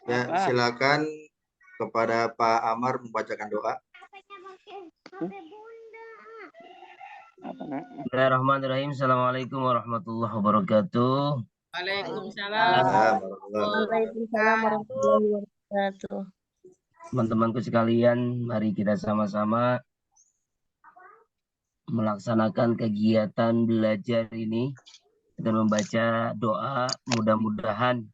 Ya, silakan kepada Pak Amar membacakan doa. Bismillahirrahmanirrahim. Assalamualaikum warahmatullahi wabarakatuh. Waalaikumsalam. Waalaikumsalam warahmatullahi wabarakatuh. Teman-temanku sekalian, mari kita sama-sama melaksanakan kegiatan belajar ini dengan membaca doa. Mudah-mudahan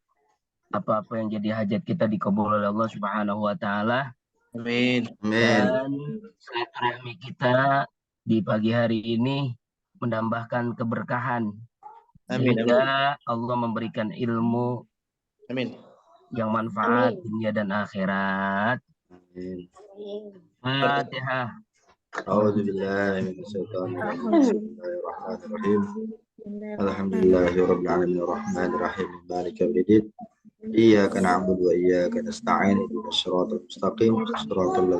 apa-apa yang jadi hajat kita dikabul oleh Allah Subhanahu wa taala. Amin. Dan silaturahmi kita di pagi hari ini menambahkan keberkahan. Amin. Sehingga Allah memberikan ilmu Amin. yang manfaat dunia dan akhirat. Amin. Fatihah. A'udzubillahi minasyaitonir rajim. Bismillahirrahmanirrahim. Alhamdulillahirabbil alamin arrahmanir rahim maliki yaumiddin. Iyyaka na'budu wa iyyaka nasta'in ihdinas siratal mustaqim siratal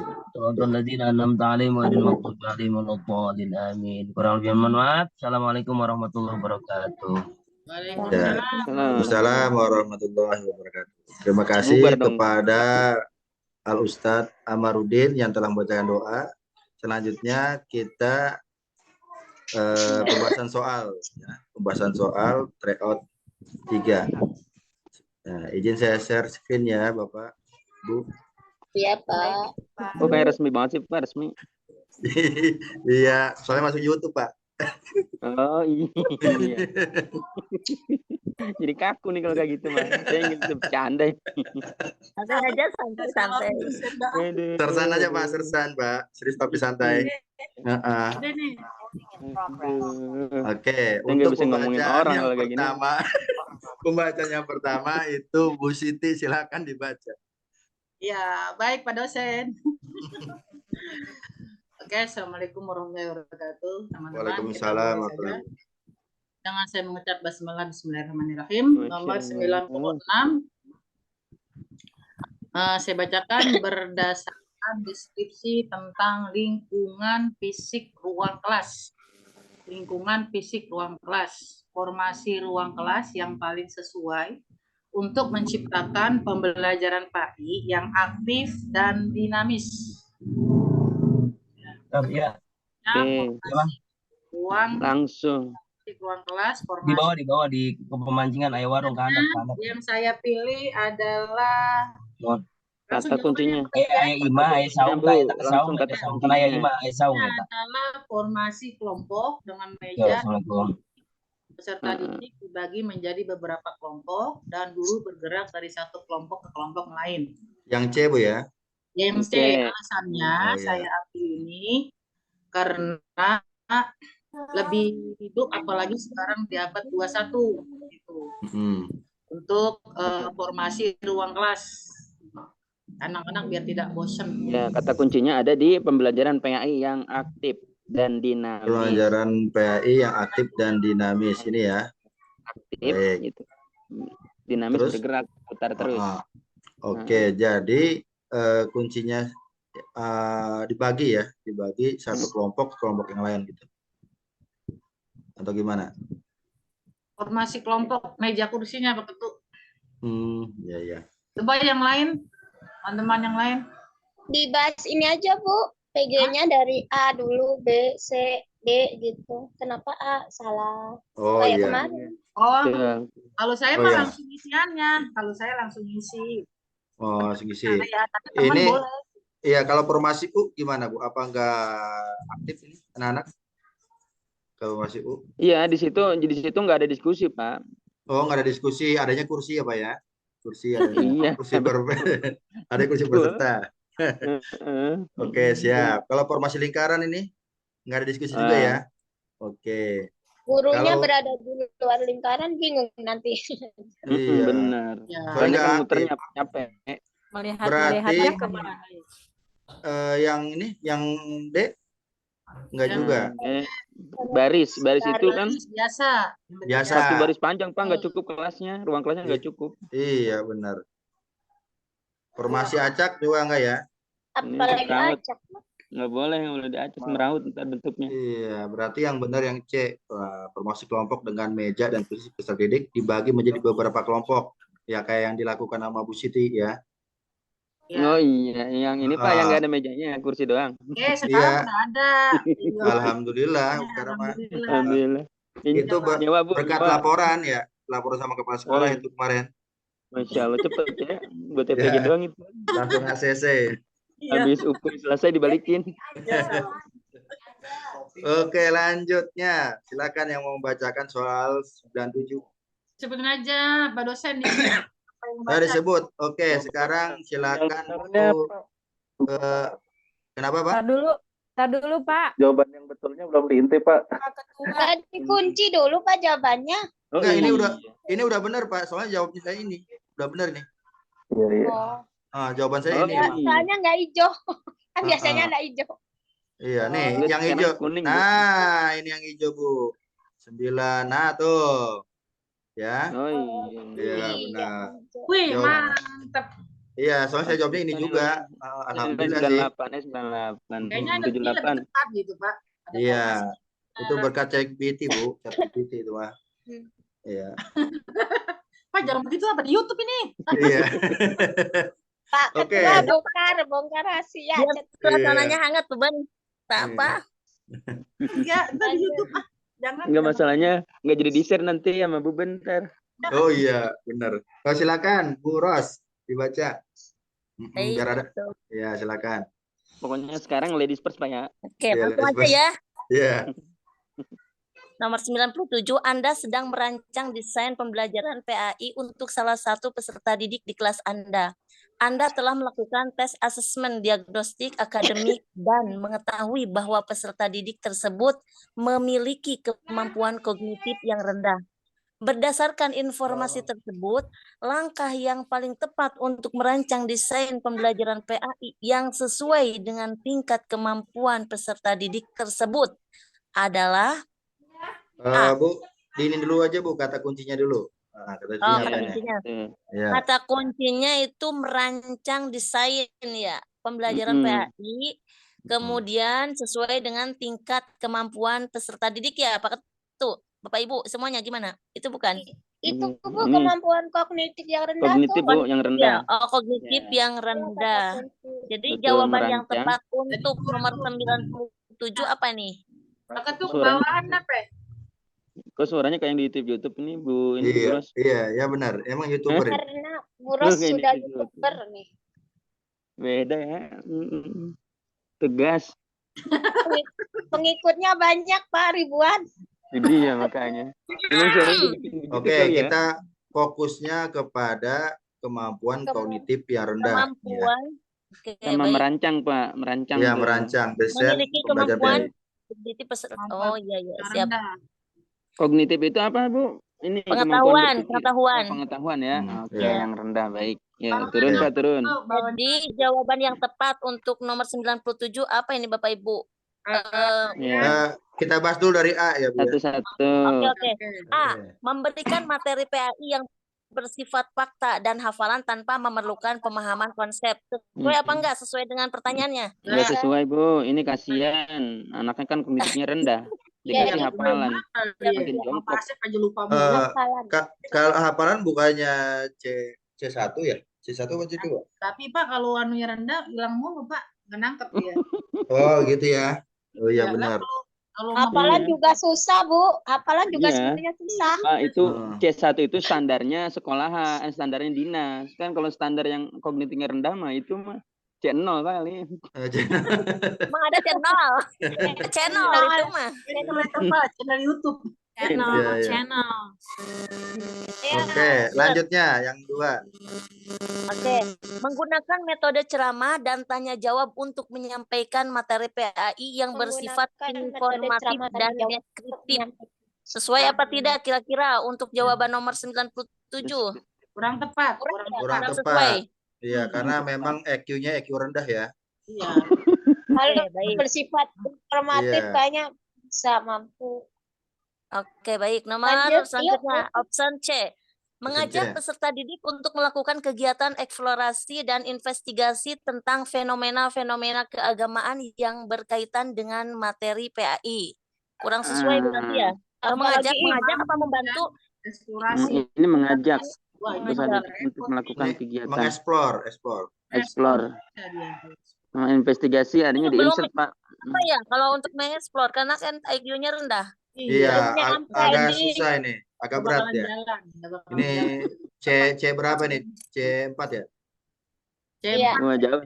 ladzina an'amta 'alaihim ghairil maghdubi 'alaihim waladdallin. Amin. Kurang lebih mohon maaf. Assalamualaikum warahmatullahi wabarakatuh. Waalaikumsalam warahmatullahi wabarakatuh. Terima kasih kepada Al Ustadz Amaruddin yang telah membacakan doa. Selanjutnya kita pembahasan soal, ya. Pembahasan soal tryout 3. Nah, izin saya share screen ya, Bapak, Bu. Iya, Pak. Oh, kayak resmi banget sih, Pak, resmi. Iya, soalnya masuk YouTube, Pak. Oh, iya. Jadi kaku nih kalau kayak gitu, Pak. Saya ingin bercanda. Santai aja, santai-santai. Sersan aja, Pak, sersan, Pak. Serius tapi santai. Oke, untuk bisa ngomongin orang yang kalau kayak gini. pertama, pembacaan yang pertama itu Bu Siti, silakan dibaca. Ya, baik Pak dosen. Oke, assalamualaikum warahmatullahi wabarakatuh, teman-teman. Waalaikumsalam. Dengan saya mengucap basmalah bismillahirrahmanirrahim, nomor 96. Saya bacakan berdasarkan deskripsi tentang lingkungan fisik ruang kelas. Lingkungan fisik ruang kelas, formasi ruang kelas yang paling sesuai untuk menciptakan pembelajaran PAI yang aktif dan dinamis. Ya. Ruang langsung ruang kelas formasi di bawah di pemancingan ayo warung kanan. Yang saya pilih adalah kata kuncinya ayat 5 ayat saung kata saung ayat 5 ayat saung adalah formasi kelompok dengan meja peserta didik dibagi menjadi beberapa kelompok dan guru bergerak dari satu kelompok ke kelompok lain. Yang C, Bu, ya? Yang C, alasannya saya ambil ini karena lebih hidup, apalagi sekarang di abad 21 gitu. Untuk formasi ruang kelas anak-anak biar tidak bosan. Ya, kata kuncinya ada di pembelajaran PAI yang aktif dan dinamis. Pembelajaran PAI yang aktif dan dinamis ini ya. Aktif gitu. Dinamis terus, bergerak putar terus. Oke, jadi kuncinya dibagi satu kelompok ke kelompok yang lain gitu. Atau gimana? Formasi kelompok, meja kursinya Pak Ketu. Ya. Coba yang lain, teman-teman yang lain. Dibahas ini aja, Bu. PG-nya dari A dulu, B, C, D gitu. Kenapa A? Salah. Kayak kemarin. Kalau saya mah langsung isiannya. Kalau saya langsung isi. Langsung isi. Ini iya, kalau formasi U gimana, Bu? Apa enggak aktif ini anak-anak? Kalau masih U? Iya, di situ nggak ada diskusi, Pak. Oh, nggak ada diskusi, adanya kursi ya, Pak ya? Kursi adanya. Kursi ada kursi peserta. Oke, siap. Kalau formasi lingkaran ini nggak ada diskusi juga ya? Oke. Gurunya berada di luar lingkaran, bingung nanti. Iya. Benar. Soalnya kan muternya capek. Berarti yang ini, yang D enggak juga. Baris itu kan biasa. Satu baris panjang, Pak, nggak cukup kelasnya, ruang kelasnya nggak cukup. Iya, benar. Formasi acak juga enggak ya? Apalagi acak. Nggak boleh di atas meraut ntar bentuknya. Iya, berarti yang benar yang C. Formasi kelompok dengan meja dan kursi peserta didik dibagi menjadi beberapa kelompok. Ya kayak yang dilakukan sama Bu Siti ya. Oh iya, yang ini Pak yang Ah, nggak ada mejanya, kursi doang. Sekarang iya, udah ada. alhamdulillah. Ya, Karena alhamdulillah. Alhamdulillah. Ini itu nyewa Bu, berkat nyewa. laporan ya, laporan sama kepala Oh, sekolah iya. itu kemarin. Masya Allah cepet ya, buat TPG Ya, doang itu. langsung ACC. Habis UP selesai dibalikin. Oke, lanjutnya. Silakan yang mau membacakan soal 97. Sebutin aja Pak dosen di sini. Saya disebut. Oke, sekarang silakan Bu. Kenapa, Pak? Tar dulu Pak. Jawaban yang betulnya belum diintip, Pak. Kan dikunci dulu Pak jawabannya. Oh, Enggak, iya. ini udah benar, Pak. Soalnya jawabnya saya ini. Udah benar nih. Iya, iya. Oh, Jawaban saya ini. iya. soalnya nggak hijau. Kan biasanya ada hijau. Iya, nih Enggak, yang sekarang hijau. kuning, Bu. Nah, ini yang hijau, Bu. 9. Nah, tuh. Ya. Oh iya. Iya, benar. Wih, Jawab. mantep. Iya, soalnya saya jawabnya ini juga. Alhamdulillah sih. 98. Kayaknya lebih 78. tepat gitu, Pak. Ada Iya. formasi. Itu berkat ChatGPT, Bu. ChatGPT itu mah. Iya. Pak, jangan begitu apa di YouTube ini. Iya. Pak Oke. Ketua bongkar rahasia. Suasananya hangat tuh Ben. Iya. Tak apa. Ya, itu di YouTube. Jangan. Enggak masalahnya enggak jadi di-share nanti sama Bu bentar. Oh iya, benar. Oh, silakan Bu Ros dibaca. Biar ada. Ya, silakan. Pokoknya sekarang ladies first Pak ya. Oke, Iya, langsung aja Lisbeth. ya. Iya. Nomor 97, Anda sedang merancang desain pembelajaran PAI untuk salah satu peserta didik di kelas Anda. Anda telah melakukan tes asesmen diagnostik akademik dan mengetahui bahwa peserta didik tersebut memiliki kemampuan kognitif yang rendah. Berdasarkan informasi tersebut, langkah yang paling tepat untuk merancang desain pembelajaran PAI yang sesuai dengan tingkat kemampuan peserta didik tersebut adalah Bu, diinin dulu aja Bu, kata kuncinya dulu. Kata kuncinya apa kata nih? kuncinya. Ya. Kata kuncinya itu merancang desain ya pembelajaran PAI, kemudian sesuai dengan tingkat kemampuan peserta didik ya Pak Ketua. Bapak Ibu semuanya gimana? Itu bukan? Itu Bu Ini. kemampuan kognitif yang rendah Kognitif tuh. Bu yang Ya, rendah. kognitif Ya. yang rendah. Jadi Betul, jawaban yang merancang. tepat untuk nomor 97 apa nih? Pak Ketua Suaranya. kebawaan apa ya? Kok suaranya kayak yang di YouTube ini Bu ini Bu Iya, Ros. iya, ya benar. Emang YouTuber ini. Karena Bu Ros Oke, sudah ini YouTuber nih. Beda ya. Tegas. Pengikutnya banyak Pak, ribuan. Jadi ya makanya. Memang suaranya gitu Oke, kali ya. kita fokusnya kepada kemampuan kognitif yang rendah. Ya. Kemampuan. Oke, Sama baik. merancang Pak, merancang. Iya, tuh. merancang desain Memiliki pembelajaran kemampuan PAI. kognitif peserta. Kemampuan Oh iya iya yang siap. rendah. Kognitif itu apa Bu? Ini Pengetahuan, berpikir. pengetahuan. Oh, pengetahuan ya. Oke, Iya. yang rendah baik. Ya, turun Pak, turun. Jadi jawaban yang tepat untuk nomor 97 apa ini Bapak Ibu? Ya, Kita bahas dulu dari A ya, Bu. Ya. satu-satu. Oke. A. Memberikan materi PAI yang bersifat fakta dan hafalan tanpa memerlukan pemahaman konsep. Sesuai apa enggak sesuai dengan pertanyaannya? Nggak sesuai Bu, ini kasihan. Anaknya kan kognitifnya rendah. Dikasih hafalan. Makin jongkok. Pasif aja lupa mulu. Eh, kalau hafalan bukannya C1 ya? C1 apa C2? Tapi Pak kalau anunya rendah hilang mulu Pak. Nggak nangkep dia. Oh, gitu ya. Oh iya Ya, benar. Kalau Hafalan juga susah Bu. Hafalan juga Iya. sebenarnya susah. Pak, itu C1 itu standarnya sekolahan, standarnya dinas. Kan kalau standar yang kognitifnya rendah mah itu mah C0 kali. Emang ada channel. Channel itu mah. Pak, channel YouTube. Iya, iya. Oke, selanjutnya yang 2. Oke, menggunakan metode ceramah dan tanya jawab untuk menyampaikan materi PAI yang bersifat informatif dan deskriptif. Sesuai apa tidak kira-kira untuk jawaban nomor 97? Kurang tepat. Kurang sesuai. tepat. Iya, karena memang EQ-nya EQ rendah ya. Iya. Kalau baik. bersifat informatif Iya. kayaknya bisa mampu. Oke, baik. Nomor Lanjut, yuk, selanjutnya, Bu. option C. Mengajak peserta didik untuk melakukan kegiatan eksplorasi dan investigasi tentang fenomena-fenomena keagamaan yang berkaitan dengan materi PAI. Kurang sesuai berarti ya? Mengajak apa membantu? Eksplorasi. Ini mengajak Mengajak. untuk melakukan kegiatan. Mengeksplor. Investigasi adanya di insert, Pak. Apa ya kalau untuk mengeksplor karena kan IQ-nya rendah. Iya, agak susah ini, agak berat ya. Ini C berapa nih? C4 ya? Iya. Wah, jauh.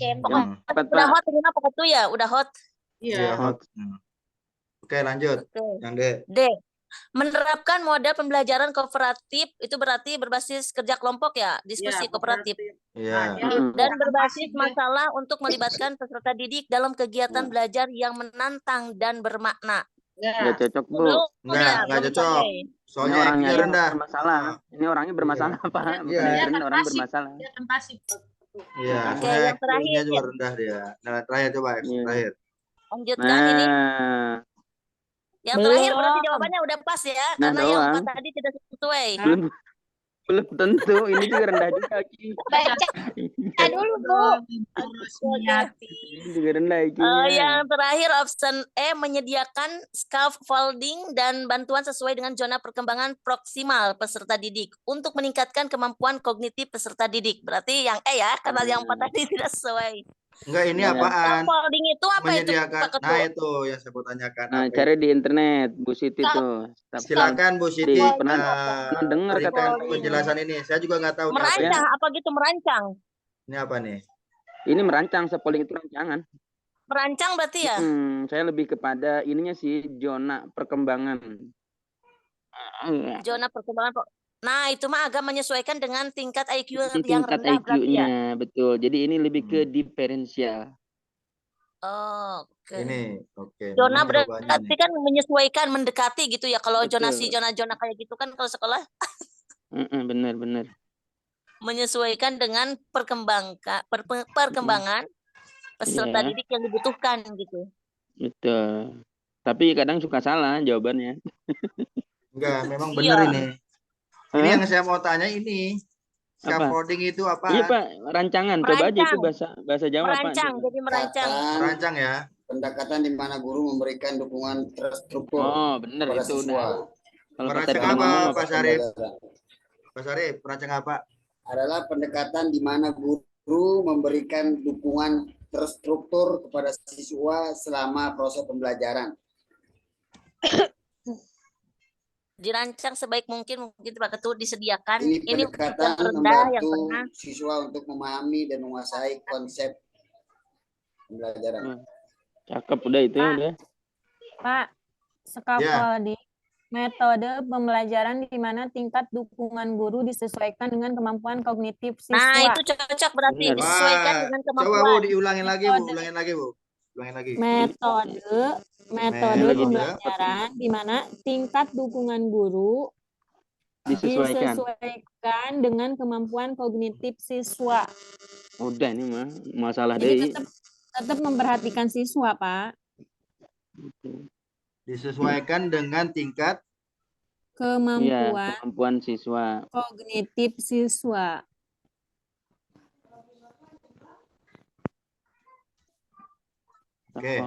C4. Udah hot ini apa tuh ya? Udah hot. Iya. Hot. Oke, lanjut. Yang D. D. Menerapkan model pembelajaran kooperatif itu berarti berbasis kerja kelompok ya, diskusi kooperatif. Iya. Dan berbasis masalah untuk melibatkan peserta didik dalam kegiatan belajar yang menantang dan bermakna. Nggak cocok, Bu. Nggak cocok. Soalnya orangnya rendah. Bermasalah. Ini orangnya bermasalah, Pak. Iya. Orang bermasalah. Iya. Oke, yang terakhir juga rendah dia. Nah, terakhir coba terakhir. Lanjutkan ini. Yang terakhir berarti jawabannya udah pas ya, karena yang 4 tadi tidak sesuai. Belum tentu, ini juga rendah juga. Baca dulu, Bu. Juga rendah yang terakhir option E, menyediakan scaffolding dan bantuan sesuai dengan zona perkembangan proksimal peserta didik untuk meningkatkan kemampuan kognitif peserta didik. Berarti yang E ya, karena yang 4 tadi tidak sesuai. Enggak, ini apaan? Scaffolding itu apa menyediakan, itu? Nah, itu yang saya mau tanyakan. Nah, cari di internet, Bu Siti tuh. Silakan Bu Siti pernah dengar kata penjelasan ini. Saya juga nggak tahu. Merancang apa gitu, merancang? Ini apa nih? Ini merancang, scaffolding itu rancangan. Merancang berarti ya? Saya lebih kepada ininya sih, zona perkembangan. Zona perkembangan. Nah, itu mah agak menyesuaikan dengan tingkat IQ yang rendah berarti ya? Betul. Jadi ini lebih ke diferensial. Oke. Ini, oke. Zona berarti kan menyesuaikan, mendekati gitu ya. Kalau zonasi, zona-zona kayak gitu kan kalau sekolah. Benar. Menyesuaikan dengan perkembangan peserta didik yang dibutuhkan gitu. Betul. Tapi kadang suka salah jawabannya. Enggak, memang benar ini. Ini yang saya mau tanya ini. Scaffolding itu apa? Iya, Pak, rancangan. Coba aja itu bahasa Jawa, merancang, Pak. Jadi merancang. Merancang ya. Pendekatan di mana guru memberikan dukungan terstruktur. Oh, benar itu udah. Merancang apa, Pak Syarif? Pak Syarif, merancang apa? Adalah pendekatan di mana guru memberikan dukungan terstruktur kepada siswa selama proses pembelajaran. Dirancang sebaik mungkin Pak Ketua disediakan. Ini pendekatan membantu siswa untuk memahami dan menguasai konsep pembelajaran. Cakep udah itu udah. Pak, scaffolding metode pembelajaran di mana tingkat dukungan guru disesuaikan dengan kemampuan kognitif siswa. Nah, itu cocok berarti disesuaikan dengan kemampuan. Coba Bu diulangin lagi, Bu. Ulangin lagi. Metode pembelajaran di mana tingkat dukungan guru disesuaikan dengan kemampuan kognitif siswa. Udah ini mah masalah deh. Tetap memperhatikan siswa, Pak. Disesuaikan dengan tingkat kemampuan siswa. Kognitif siswa. Oke.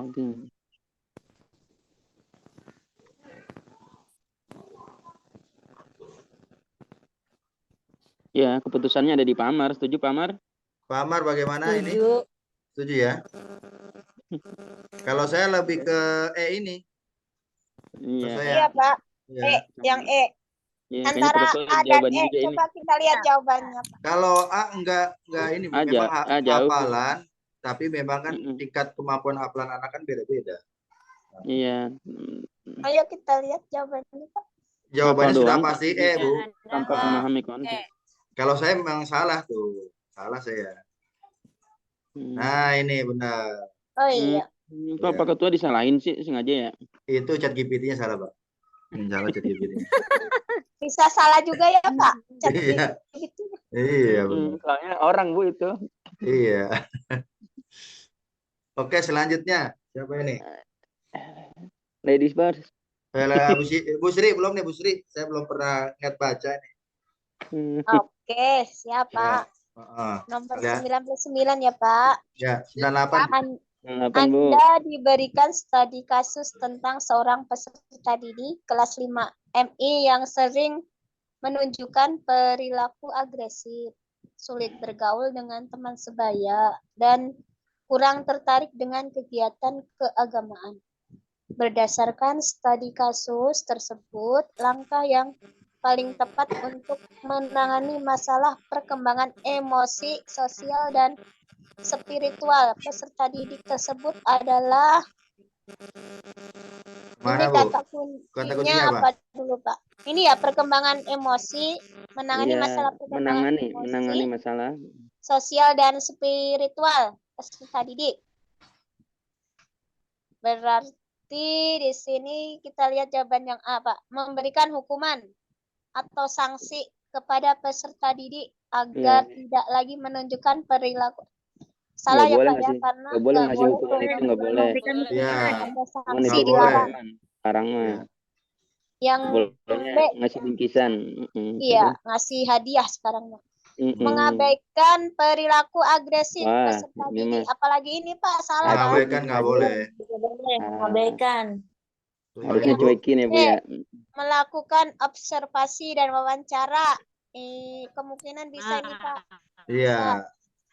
Ya, keputusannya ada di Pak Amar. Setuju, Pak Amar? Pak Amar bagaimana ini? Setuju ya? Kalau saya lebih ke E ini. Iya, Pak. Yang E. Ya, antara A dan E, coba kita lihat jawabannya. Kalau A enggak ini memang hafalan, tapi memang kan tingkat kemampuan hafalan anak kan beda-beda. Iya. Ayo kita lihat jawabannya, Pak. Jawabannya sudah pasti E, Bu. Tanpa memahami konsep. Kalau saya memang salah tuh. Salah saya. Nah, ini benar. Oh iya. Kok Pak Ketua disalahin sih sengaja ya? Itu ChatGPT-nya salah, Pak. Salah ChatGPT-nya. Bisa salah juga ya, Pak. Iya, benar. Soalnya orang, Bu, itu. Iya. Oke, selanjutnya. Siapa ini? Ladies first. Bu Sri belum nih, Bu Sri. Saya belum pernah lihat baca nih. Oke, siap, Pak. Nomor 99 ya, Pak. Ya, 98. Anda diberikan studi kasus tentang seorang peserta didik kelas 5 MI yang sering menunjukkan perilaku agresif, sulit bergaul dengan teman sebaya, dan kurang tertarik dengan kegiatan keagamaan. Berdasarkan studi kasus tersebut, langkah yang paling tepat untuk menangani masalah perkembangan emosi, sosial, dan spiritual peserta didik tersebut adalah Mana, ini Bu? kata kuncinya apa dulu, Pak? Ini ya perkembangan emosi, menangani masalah perkembangan menangani masalah sosial dan spiritual peserta didik. Berarti di sini kita lihat jawaban yang A, Pak. Memberikan hukuman atau sanksi kepada peserta didik agar tidak lagi menunjukkan perilaku. Salah ya, Pak, ya, karena nggak boleh ngasih hukuman itu, nggak boleh. Iya. Ada sanksi Nggak dilarang. Sekarang mah. Yang bolehnya ngasih bingkisan. Iya, ngasih hadiah sekarang mah. Mengabaikan perilaku agresif peserta didik. Apalagi ini, Pak, salah. Mengabaikan nggak boleh. Mengabaikan. Harusnya cuekin ya, Bu ya. Melakukan observasi dan wawancara. Kemungkinan bisa ini, Pak. Iya.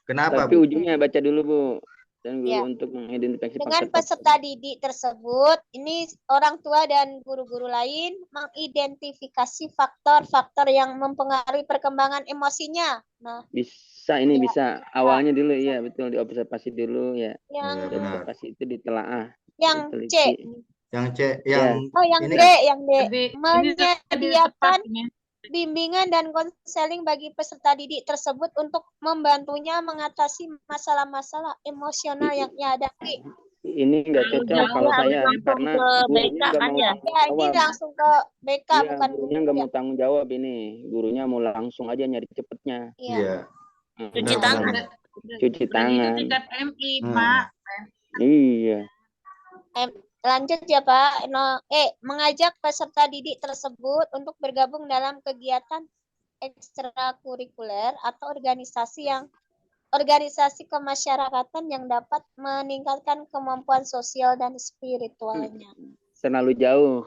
Kenapa, Tapi Bu? ujungnya baca dulu, Bu. Dan guru untuk mengidentifikasi dengan peserta didik tersebut, ini orang tua dan guru-guru lain mengidentifikasi faktor-faktor yang mempengaruhi perkembangan emosinya. Nah, bisa bisa awalnya dulu, iya betul, diobservasi dulu ya. Yang observasi itu ditelaah. Yang C. Yang C, yang yang D, yang D. Menyediakan bimbingan dan konseling bagi peserta didik tersebut untuk membantunya mengatasi masalah-masalah emosional yang dihadapi. Ini enggak cocok kalau saya karena gurunya enggak mau tanggung jawab. Ini langsung ke BK, bukan gurunya enggak mau tanggung jawab ini. Gurunya mau langsung aja nyari cepetnya. Iya. Cuci tangan. Cuci tangan. Tingkat MI, Pak. Iya. Lanjut ya, Pak. Mengajak peserta didik tersebut untuk bergabung dalam kegiatan ekstrakurikuler atau organisasi kemasyarakatan yang dapat meningkatkan kemampuan sosial dan spiritualnya. Terlalu jauh.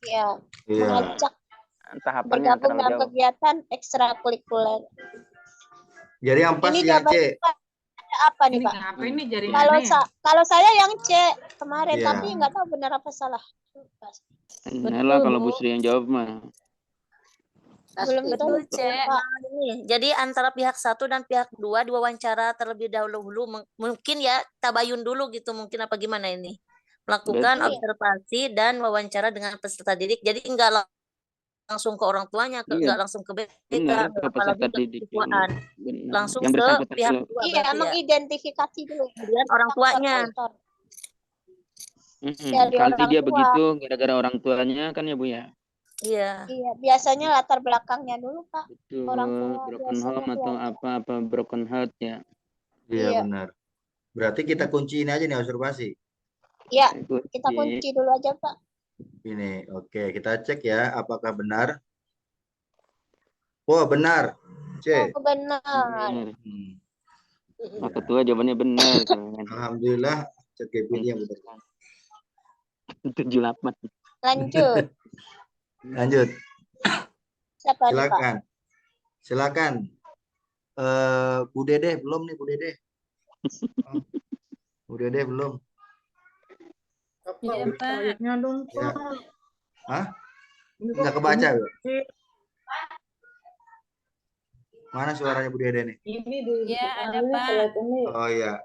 Ya, mengajak tahapannya bergabung dalam kegiatan ekstrakurikuler. Jadi yang pas ya, C. Apa nih, Pak? Apa ini kalau saya yang C kemarin, tapi nggak tahu benar apa salah. Betul, kalau Bu Sri yang jawab mah. Belum betul, C. Jadi antara pihak 1 dan pihak 2 diwawancara terlebih dahulu, mungkin ya tabayun dulu gitu, mungkin apa gimana ini? Melakukan observasi dan wawancara dengan peserta didik. Jadi enggak langsung ke orang tuanya, enggak langsung ke BK, apalagi ke siswaan. Langsung ke pihak 2. Iya, mengidentifikasi dulu. Kemudian orang tuanya. Kali dia begitu gara-gara orang tuanya kan ya, Bu ya? Iya, biasanya latar belakangnya dulu, Pak. Betul, orang tua broken home atau apa broken heart ya. Iya, benar. Berarti kita kunci ini aja nih, observasi. Iya, kita kunci dulu aja, Pak. Ini, oke, kita cek ya apakah benar. Oh, benar. C. Oh, benar. Pak Ketua jawabannya benar. Alhamdulillah, cek yang benar. 78. Lanjut. Lanjut. Siapa silakan. Pak? Silakan. Bu Dede belum nih, Bu Dede. Bu Dede belum. Iya, Pak. Ya. Hah? Enggak kebaca, Bu. Mana suaranya Bu Dede nih? Iya, ada, Pak. Oh iya.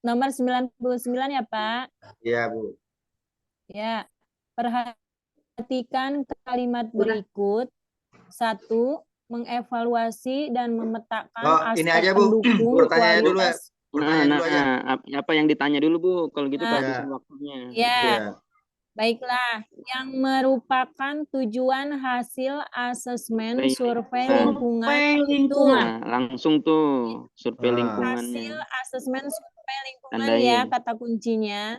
Nomor 99 ya, Pak. Iya, Bu. Ya. Perhatikan kalimat berikut. 1. Mengevaluasi dan memetakan aspek ini aja, Bu. pendukung Pertanyaan dulu ya. Apa yang ditanya dulu, Bu? Kalau gitu kehabisan waktunya. Ya. Baiklah, yang merupakan tujuan hasil asesmen survei lingkungan itu. Nah, langsung tuh survei lingkungannya. Hasil asesmen survei lingkungan ya kata kuncinya.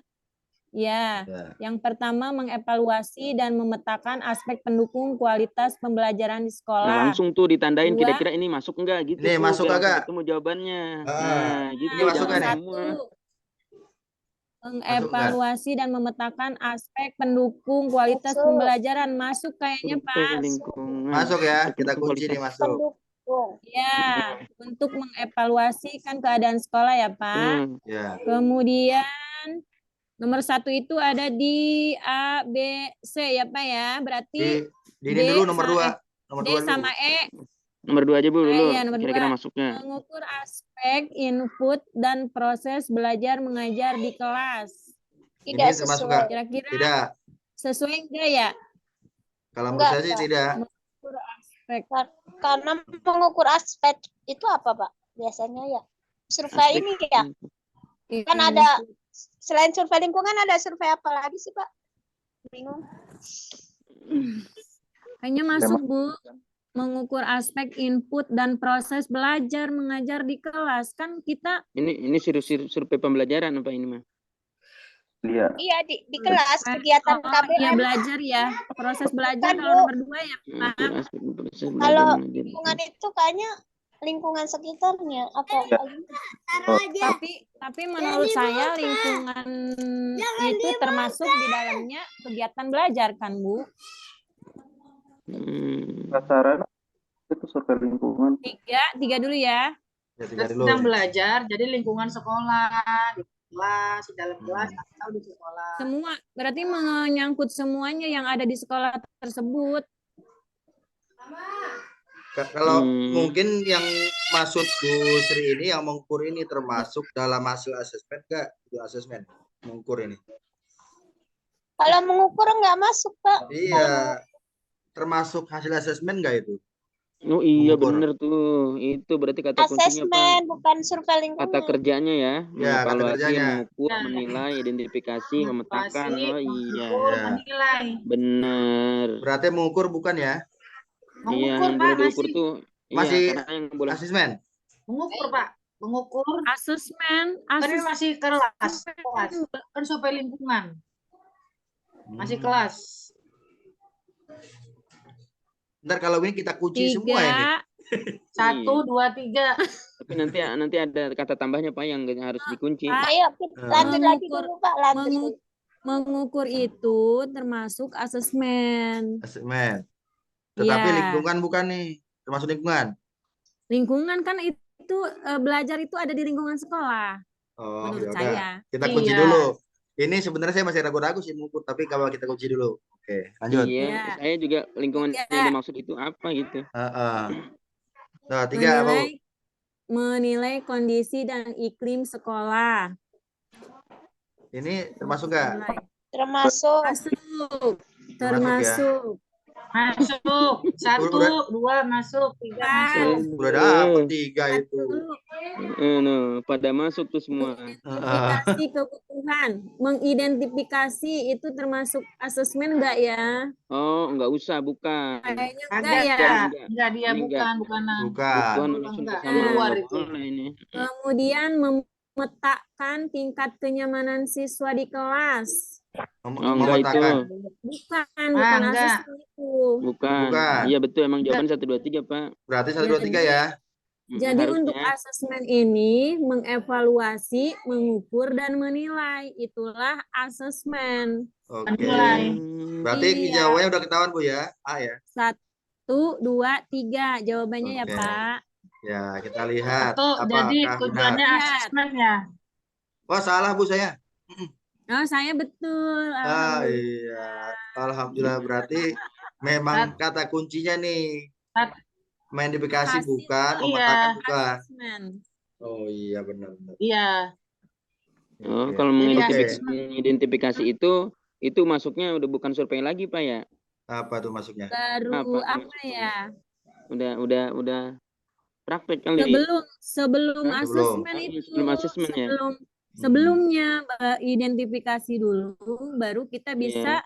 Ya, Ya. yang pertama mengevaluasi dan memetakan aspek pendukung kualitas pembelajaran di Nah, sekolah. langsung tuh ditandain Dua, kira-kira ini masuk enggak gitu Ini tuh, masuk biar langsung agak. ketemu jawabannya. Ah, Nah, ini gitu masuk jangan kan nih? semua. satu, Masuk enggak? mengevaluasi dan memetakan aspek pendukung kualitas Masuk. pembelajaran. Masuk kayaknya, Survei Pak. lingkungan. Masuk ya, Aspek kita pendukung kunci nih kualitas. masuk. Pendukung. Ya, untuk mengevaluasi kan keadaan sekolah ya, Pak. Ya. Kemudian nomor 1 itu ada di A, B, C ya, Pak ya. Berarti Di ini dulu nomor 2. Nomor D 2 dulu. sama E. Nomor 2 aja Bu dulu. Iya, nomor Kira-kira 2. masuknya. Mengukur aspek input dan proses belajar mengajar di kelas. Tidak Ini termasuk sesuai. nggak? Kira-kira Tidak. sesuai enggak ya? Kalau menurut Enggak, saya sih Pak. tidak. Mengukur aspek. Karena mengukur aspek itu apa, Pak? Biasanya ya. Survei Aspek ini ya. Kan ada, selain survei lingkungan ada survei apa lagi sih, Pak? Bingung. Kayaknya masuk, Bu. Mengukur aspek input dan proses belajar mengajar di kelas. Kan kita Ini survei pembelajaran apa ini mah? Iya. Iya, di kelas kegiatan KBM. Iya, belajar ya. Proses belajar Bukan, kalau Bu. nomor 2 ya, Pak. Mengukur aspek proses belajar Kalau mengajar di lingkungan kelas. itu kayaknya lingkungan sekitarnya apa? Tapi menurut saya lingkungan itu termasuk di dalamnya kegiatan belajar kan, Bu? Sasaran itu survei lingkungan. 3 dulu ya. Ya, Kita 3 dulu. sedang belajar, jadi lingkungan sekolah, di kelas, di dalam kelas, atau di sekolah. Semua, berarti menyangkut semuanya yang ada di sekolah tersebut. Kalau mungkin yang maksud Bu Sri ini yang mengukur ini termasuk dalam hasil asesmen nggak? Itu asesmen mengukur ini. Kalau mengukur nggak masuk, Pak. Iya. Termasuk hasil asesmen nggak itu? Oh iya Mengukur. bener tuh. Itu berarti kata kuncinya Asesmen, Pak. bukan survei lingkungan. Kata kerjanya ya, Ya, kata mengevaluasi, kerjanya. mengukur, menilai, identifikasi, memetakan. Oh iya. Ya. Menilai. Bener. Berarti mengukur bukan ya? Iya, Mengukur, yang Pak, boleh diukur masih. tuh. Masih Iya, karena yang boleh asesmen. Mengukur, Pak. Mengukur. Asesmen, Kan ini masih kelas. Kan survei lingkungan. Masih kelas. Ntar kalau ini kita kunci semua ini. 1, 2, 3. Tapi nanti ada kata tambahnya Pak yang harus dikunci. Ayo, kita lanjut lagi dulu, Pak. Lanjut. Mengukur itu termasuk asesmen. Asesmen. Tetapi Ya. lingkungan bukan nih. Termasuk lingkungan. Lingkungan kan itu belajar itu ada di lingkungan sekolah. Oh, menurut yaudah. saya. Kita kunci Iya. dulu. Ini sebenarnya saya masih ragu-ragu sih mengukur, tapi kalau kita kunci dulu. Oke, lanjut. Iya, saya juga lingkungan yang dimaksud itu apa gitu. Nah, 3 apa, Bu? Menilai kondisi dan iklim sekolah. Ini termasuk nggak? Termasuk. Termasuk. Masuk. 1, 2, masuk. 3, masuk. Udah dapet 3 itu. Pada masuk tuh semua. Identifikasi kebutuhan. Mengidentifikasi itu termasuk asesmen enggak ya? Oh, enggak usah, bukan. Kayaknya Agak enggak ya. Enggak, dia bukan. Bukan. Bukan langsung ke sana. Keluar Nggak itu. boleh ini. Kemudian memetakan tingkat kenyamanan siswa di kelas. Enggak itu. Bukan enggak. asesmen itu. Bukan. Iya betul, emang jawaban 1, 2, 3 Pak. Berarti 1, 2, 3 ya. Jadi Harusnya. untuk asesmen ini mengevaluasi, mengukur dan menilai. Itulah asesmen. Oke. Menilai. Berarti Iya. jawabannya udah ketahuan, Bu ya? A ya. 1, 2, 3 jawabannya ya Oke. Pak. Ya, kita lihat Itu jadi apakah tujuannya benar. asesmen ya. Wah, salah Bu saya. Oh, saya betul. Ah, iya. Alhamdulillah, berarti memang kata kuncinya nih. Mengidentifikasi bukan, memetakan bukan. Asesmen. Oh iya, benar-benar. Iya. Oh, Oke. kalau Jadi mengidentifikasi itu masuknya udah bukan survei lagi Pak ya? Apa tuh masuknya? Baru apa ya? Udah praktek kali. Sebelum Hah? asesmen itu. Sebelum asesmen ya? Sebelumnya identifikasi dulu, baru kita bisa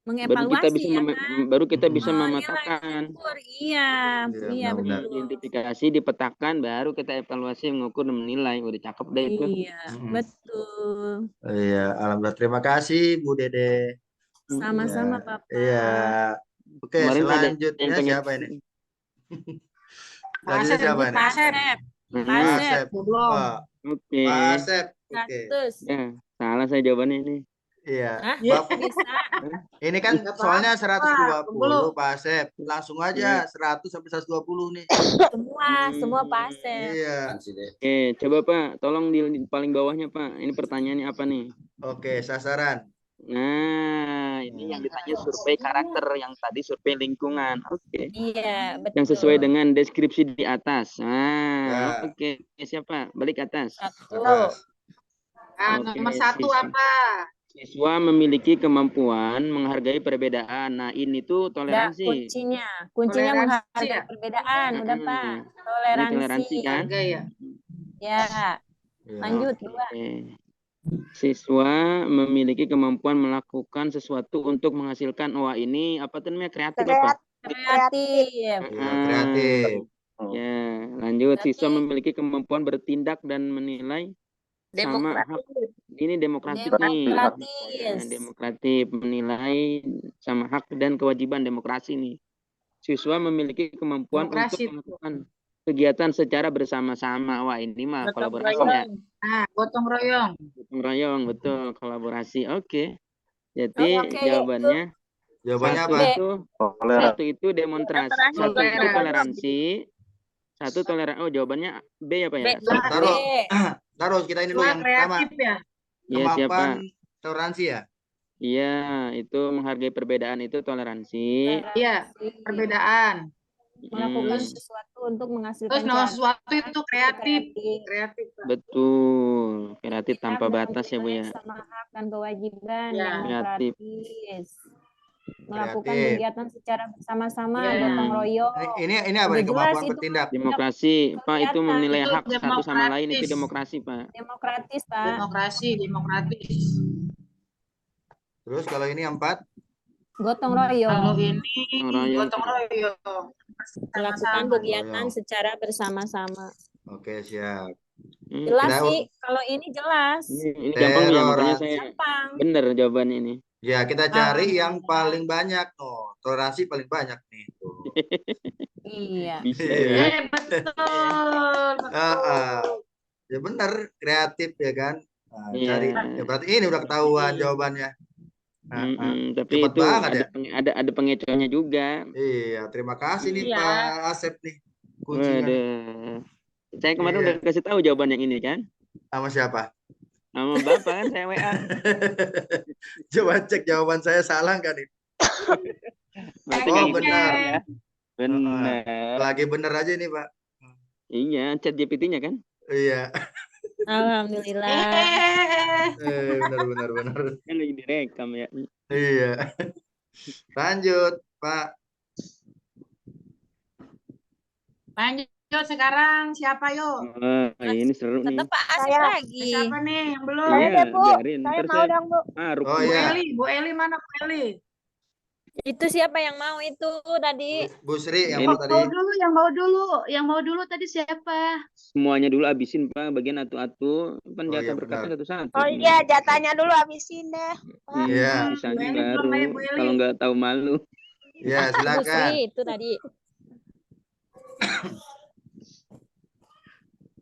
mengevaluasi ya kan. baru kita bisa Nilai memetakan. mengukur, iya, iya benar. betul. Identifikasi, dipetakan, baru kita evaluasi, mengukur, dan menilai. Udah cakep deh itu. Iya, betul. Iya, alhamdulillah. Terima kasih Bu Dede. Sama-sama Ya, Bapak. iya. Oke, Kemarin ada yang selanjutnya pengen- siapa ini? Selanjutnya siapa ini? Pak Asep. Pak Pak Asep. Asep. Wah, Oke. Pak Asep. Oke. Ya, salah saya jawabannya ini. Iya. Hah? Bapak, Bisa. ini kan soalnya 120 Pak Asep. Langsung aja 100 sampai 120 nih. Semua Pak Asep. Iya. Oke, coba Pak, tolong di paling bawahnya Pak. Ini pertanyaannya apa nih? Oke, sasaran. Nah, ini yang ditanya survei karakter, yang tadi survei lingkungan. Oke. Iya, betul. Yang sesuai dengan deskripsi di atas. Nah, Ya. oke. Siapa? Balik ke atas. Nomor 1 apa? Siswa memiliki kemampuan menghargai perbedaan. Nah, ini tuh Udah, toleransi. kuncinya Toleransi menghargai ya? perbedaan. Udah Pak, Ini toleransi. toleransi kan? Harga ya. Ya, lanjut dua. Oke. Siswa memiliki kemampuan melakukan sesuatu untuk menghasilkan. Wah, ini apa tuh namanya? Kreatif apa? Kreatif. Kreatif. Ya, lanjut. Siswa memiliki kemampuan bertindak dan menilai sama hak. Ini demokratis nih. Ya, demokratif, menilai sama hak dan kewajiban demokrasi nih. Siswa memiliki kemampuan Demokrasi. untuk melakukan kegiatan secara bersama-sama. Wah, ini mah kolaborasi ya. Gotong royong. Gotong royong, betul, kolaborasi. Oke. Jadi Oke, jawabannya Jawabannya satu apa? satu itu demonstrasi, satu itu toleransi, satu toleransi. Oh, jawabannya B apa ya? Taruh kita ini dulu yang pertama. Kreatif ya. Iya, siapa? Kemampuan toleransi ya? Iya, itu menghargai perbedaan itu toleransi. Iya, perbedaan. Melakukan sesuatu untuk menghasilkan. Terus nomor sesuatu itu kreatif. Kreatif. Betul. Kreatif tanpa batas ya, Bu ya. Sama hak dan kewajiban. Ya. Demokratis. Melakukan Kreatif. kegiatan secara bersama-sama, Ya. gotong royong. Ini apa nih, kemampuan bertindak? Demokrasi, Pak, itu menilai Itu hak satu sama lain, itu demokratis. demokrasi, Pak. Demokratis, Pak. Demokratis. Terus kalau ini yang 4? Gotong royong. Kalau ini gotong royong. Melakukan kegiatan secara bersama-sama. Oke, siap. Jelas sih, kalau ini jelas. Ini gampang ya, makanya saya Gampang. bener jawabannya ini. Ya, kita cari yang paling banyak. Oh, toleransi paling banyak nih. Iya. Bisa Iya. ya. Betul. Ya benar, kreatif ya kan. Nah, Iya. cari. Ya, berarti ini udah ketahuan jawabannya. Tapi Cepat itu banget ya. ada pengecohnya juga. Iya, terima kasih nih Iya. Pak Asep nih. Kuncinya. Waduh. Saya kemarin Iya. udah kasih tahu jawaban yang ini kan. Sama siapa? Sama Bapak kan saya WA. Coba cek jawaban saya salah nggak nih? Berarti Oh, nggak benar. ya. Benar. Lagi bener aja nih Pak. Iya, chat GPT-nya kan. Iya. Alhamdulillah. Benar. Kan lagi direkam ya. Iya. Lanjut Pak. Lanjut sekarang siapa yuk? Ini seru nih. Tetap Pak Asep lagi. Siapa nih yang belum? Iya, biarin. Saya Ntar mau dong, Bu. Oh Bu iya. Eli, Bu Eli mana Bu Eli? Itu siapa yang mau itu tadi? Bu Sri yang Ini- mau tadi. Yang mau dulu tadi siapa? Semuanya dulu abisin Pak, bagian atu-atu. Kan Oh, jatah iya, berkatnya satu-satu. Oh iya, jatahnya dulu habisin deh. Iya. Sisanya Bu Eli baru. belum, Bu Eli. Kalau nggak tahu malu. Ya, Bu silakan. Sri itu tadi.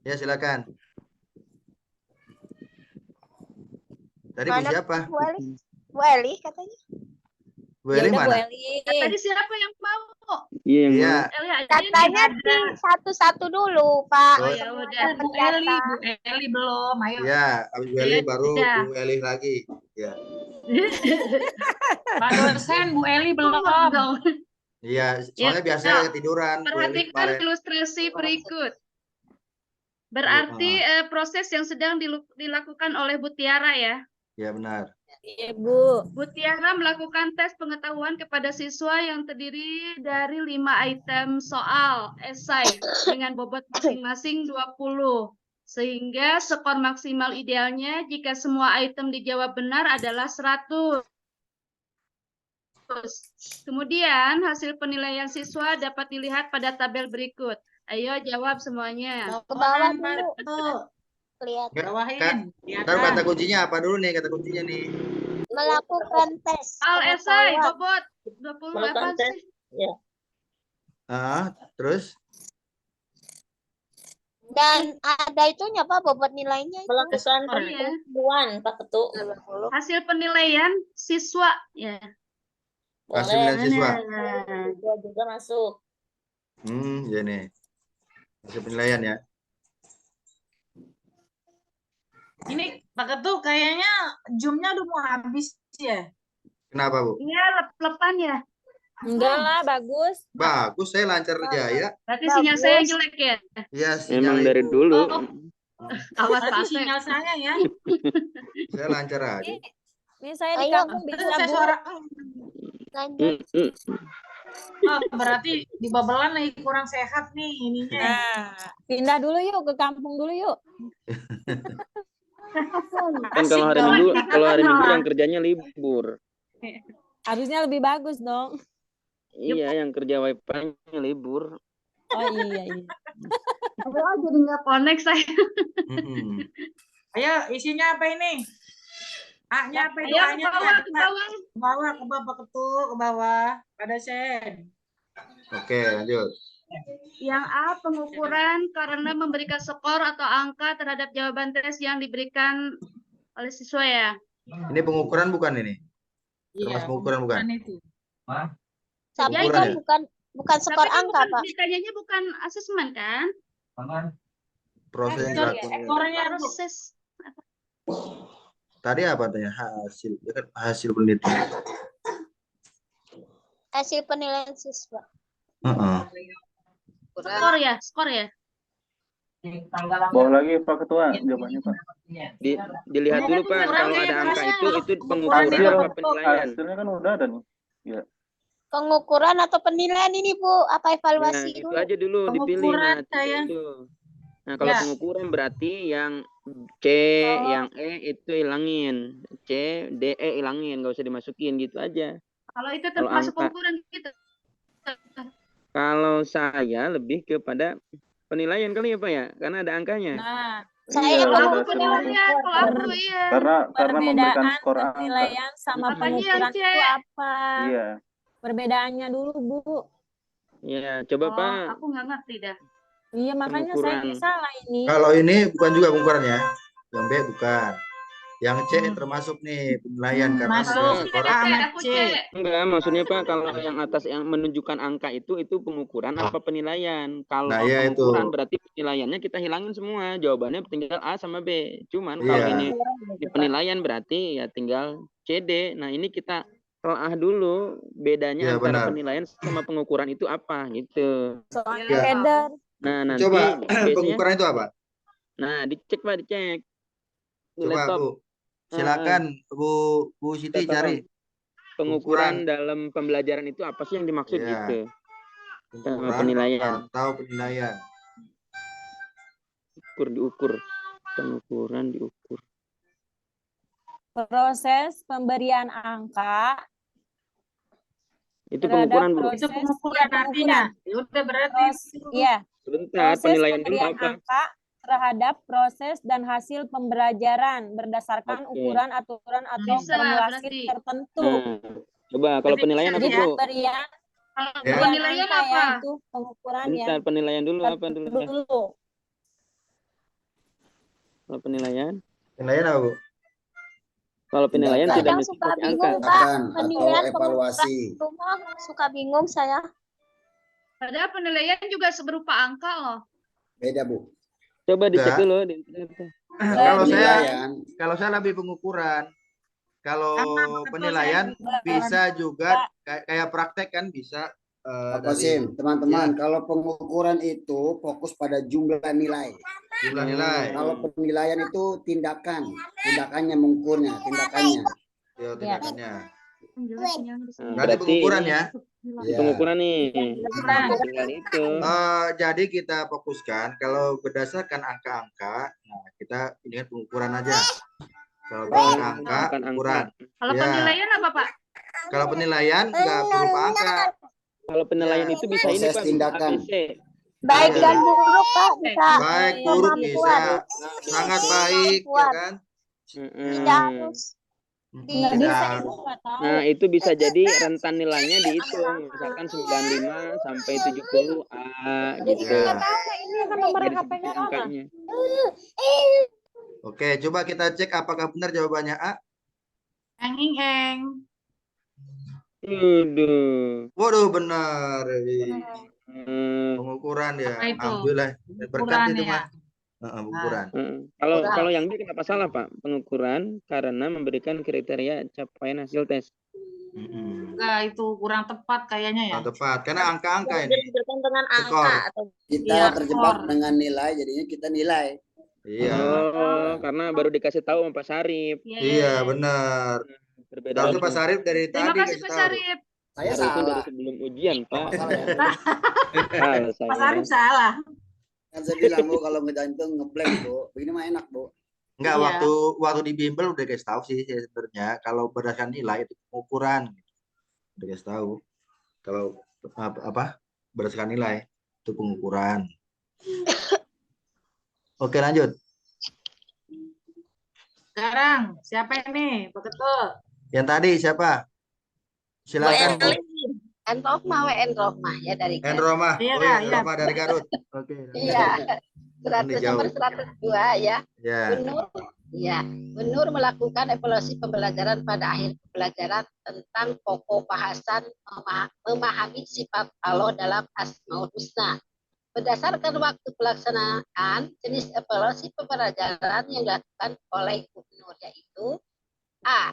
Ya, silakan. Tadi Bu Mana siapa? Bu Eli? Bu Eli katanya. Bu Eli Ya udah, Bu mana? Eli. Tadi siapa yang mau? Iya, yang Iya. Eli aja Katanya ini. sih satu-satu dulu, Pak. Oh, ya Semua udah. dapat Bu Eli, jatah. Bu Eli belum. Ayo. Ya, habis Bu Eli baru Iya. Bu Eli lagi. Ya. Pak dosen, Bu Eli belum. Iya, soalnya Ya, biasanya tiduran Bu Eli Perhatikan kemarin. ilustrasi berikut. Berarti proses yang sedang dilakukan oleh Bu Tiara ya. Ya, benar. Iya, Bu. Bu Tiara melakukan tes pengetahuan kepada siswa yang terdiri dari 5 item soal esai dengan bobot masing-masing 20. Sehingga skor maksimal idealnya jika semua item dijawab benar adalah 100. Kemudian hasil penilaian siswa dapat dilihat pada tabel berikut. Ayo jawab semuanya. Ke bawah dulu. Kelihatan. Bawahin. Ntar kata kuncinya apa dulu nih, kata kuncinya nih? Melakukan tes. Esai, pengetahuan. bobot 20 apa sih? Ya. Terus? Dan ada itunya Pak, bobot nilainya itu. Melakukan pengetahuan Pak Ketua. Hasil penilaian siswa ya. Hasil penilaian siswa. Siswa juga masuk. Ya nih. Hasil penilaian ya. Ini Pak Ketua kayaknya zoom-nya udah mau habis ya. Kenapa, Bu? Iya, lep-lepan ya. Enggak lah, bagus. Bagus, saya lancar jaya. Berarti sinyal saya jelek ya? Iya, Memang sinyal dari Ibu. dulu. Awas Berarti Pak. sinyal saya ya. Saya lancar aja. Ini saya di Ayo, kampung bisa, Saya Bu. suara. Lanjut. Oh, berarti di Babelan lagi kurang sehat nih ininya. Nah, pindah dulu yuk ke kampung dulu yuk. Kan kalau hari Minggu yang kerjanya libur. Harusnya lebih bagus dong. Iya, yang kerja wifi-nya libur. Oh iya. Jadi nggak connect saya. Ayo isinya apa ini? A-nya apa itu? Ayo A-nya ke bawah, ke bawah. ke bawah, ke bawah Pak Ketua, ke bawah. Pada Sen. Oke, lanjut. Yang A, pengukuran karena memberikan skor atau angka terhadap jawaban tes yang diberikan oleh siswa ya. Ini pengukuran bukan ini? Iya, Termasuk pengukuran bukan? itu. Tapi Ukuran kan ya? bukan skor Tapi kan angka, Pak. ditanyanya bukan asesmen kan? Proses yang dilakukan. Skornya Bu. Proses. Tadi apa tanya? Hasil, ya kan hasil penelitian. Hasil penilaian siswa. Skor ya. Bawa lagi Pak Ketua jawabannya Pak. Dilihat dulu Pak, kalau ada angka itu pengukuran apa penilaian? Hasilnya kan udah ada nih. Ya. Pengukuran atau penilaian ini Bu? Apa Nah, evaluasi itu dulu? aja dulu dipilih. Pengukuran Nah, saya. itu. Nah, kalau Ya. pengukuran berarti yang C, yang E itu hilangin. C, D, E hilangin, nggak usah dimasukin gitu aja. Kalau itu Kalau termasuk angka. pengukuran gitu. Kalau saya lebih kepada penilaian kali ya Pak ya, karena ada angkanya. Nah, Saya Kalau ada aku penilaian, kalau aku iya. Karena memberikan perbedaan skor angka. penilaian sama Apanya yang pengukuran C? itu apa? Iya. Perbedaannya dulu, Bu. Ya, coba Pak. Aku nggak ngerti dah. Iya, makanya saya Pengukuran. salah ini. Kalau ini bukan juga pengukurannya. Yang B bukan. Yang C termasuk nih penilaian karena Masuk. memberikan skor. Aku C. Enggak, maksudnya Pak, kalau yang atas yang menunjukkan angka itu pengukuran apa penilaian? Kalau Nah, iya itu. pengukuran berarti penilaiannya kita hilangin semua. Jawabannya tinggal A sama B. Cuman kalau Iya. ini di penilaian berarti ya tinggal C, D. Nah, ini kita telah dulu bedanya Iya, antara benar. penilaian sama pengukuran itu apa gitu. Soalnya Ya. header. Nah, nanti Coba biasanya pengukuran itu apa? nah, dicek Pak, dicek. Di Coba laptop. Bu. Silakan Bu Siti Kita cari. pengukuran dalam pembelajaran itu apa sih yang dimaksud Iya. gitu. Sama Pengukuran penilaian. atau penilaian. Diukur. Pengukuran diukur. Proses pemberian angka Itu terhadap pengukuran, Bu. proses Itu pengukuran artinya. Ya udah berarti. Iya, Sebentar, proses penilaian dulu pemberian apa? angka terhadap proses dan hasil pembelajaran berdasarkan Oke. ukuran aturan atau Bisa, formulasi berarti. tertentu. Nah, coba kalau Jadi penilaian apa, Jadi Bu? pemberian Kalau Ya. pemberian penilaian angka ya apa? itu pengukurannya. Bentar, penilaian dulu apa dulu? Dulu. Kalau penilaian? Penilaian apa Bu? Kalau penilaian Tindakan. tidak Kadang mesti suka pakai angka. bingung, Pak. Tindakan atau Penilaian evaluasi. Rumah suka bingung saya. Padahal penilaian juga berupa angka loh. Beda Bu. Coba dicek Enggak. dulu di internet. Kalau saya Penilaian lebih pengukuran. Kalau Sama, penilaian saya juga. bisa juga kayak praktek kan bisa Pak dari Kosim, teman-teman, kalau pengukuran itu fokus pada jumlah nilai. jumlah nilai. Kalau penilaian itu tindakannya mengukurnya, tindakannya. Ya, tindakannya. Nah, Berarti pengukuran ya. Di pengukuran nih. Tinggal itu. Jadi kita fokuskan kalau berdasarkan angka-angka, nah kita ini kan pengukuran aja. Kalau berdasarkan angka, Bukan angka. ukuran. Kalau Ya. penilaian apa, Pak? Kalau penilaian nggak berupa angka. Kalau penilaian itu bisa ini Proses Pak, tindakan. ABC. Baik Iya. dan buruk, Pak, bisa. Baik, buruk bisa. Sangat baik, ya kan? Tidak harus. Nggak Tidak bisa harus. itu nggak tahu. Nah, itu bisa jadi rentan nilainya dihitung. Misalkan 95 sampai 70 A gitu. Ya. Ini kan nomor Dari HP-nya Rama. angkanya. Oke, coba kita cek apakah benar jawabannya A. Eng. Waduh, benar. Hmm. Pengukuran ya. Apa itu? Alhamdulillah. Berkat Ukuran itu ya. mah. Pengukuran. Kalau yang B kenapa salah Pak? Pengukuran karena memberikan kriteria capaian hasil tes. Enggak, itu kurang tepat kayaknya ya. Kurang tepat, karena angka-angka ini. Berkaitan dengan Skor. angka atau Kita terjebak dengan nilai, jadinya kita nilai. Iya. Oh, karena baru dikasih tahu sama Pak Sarip. Iya, benar. Perbedaan. Harusnya Pak Sarip dari Terima tadi kasih kasih Pak tahu. Sarip. Saya Harusnya dari salah. sebelum ujian Pak. Salah ya. Salah Pak Sarip salah. Kan saya bilang Bu, kalau ngejantung ngeblank Bu, begini mah enak Bu. Enggak, Iya. waktu di bimbel udah kasih tahu sih sebenarnya kalau berdasarkan nilai itu pengukuran. Udah kasih tahu. Kalau apa? Berdasarkan nilai itu pengukuran. Oke, lanjut. Sekarang siapa ini? Pak Ketut. Yang tadi siapa? Silakan Bu. Enrofma, Enrofma ya dari Garut. Enroma. Iya, Oh iya, iya. Enroma dari Garut. Oke. Iya. Ini jauh. Nomor 102 ya. Ya. Benur melakukan evaluasi pembelajaran pada akhir pembelajaran tentang pokok bahasan memahami sifat Allah dalam Asmaul Husna. Berdasarkan waktu pelaksanaan, jenis evaluasi pembelajaran yang dilakukan oleh gubernur yaitu A.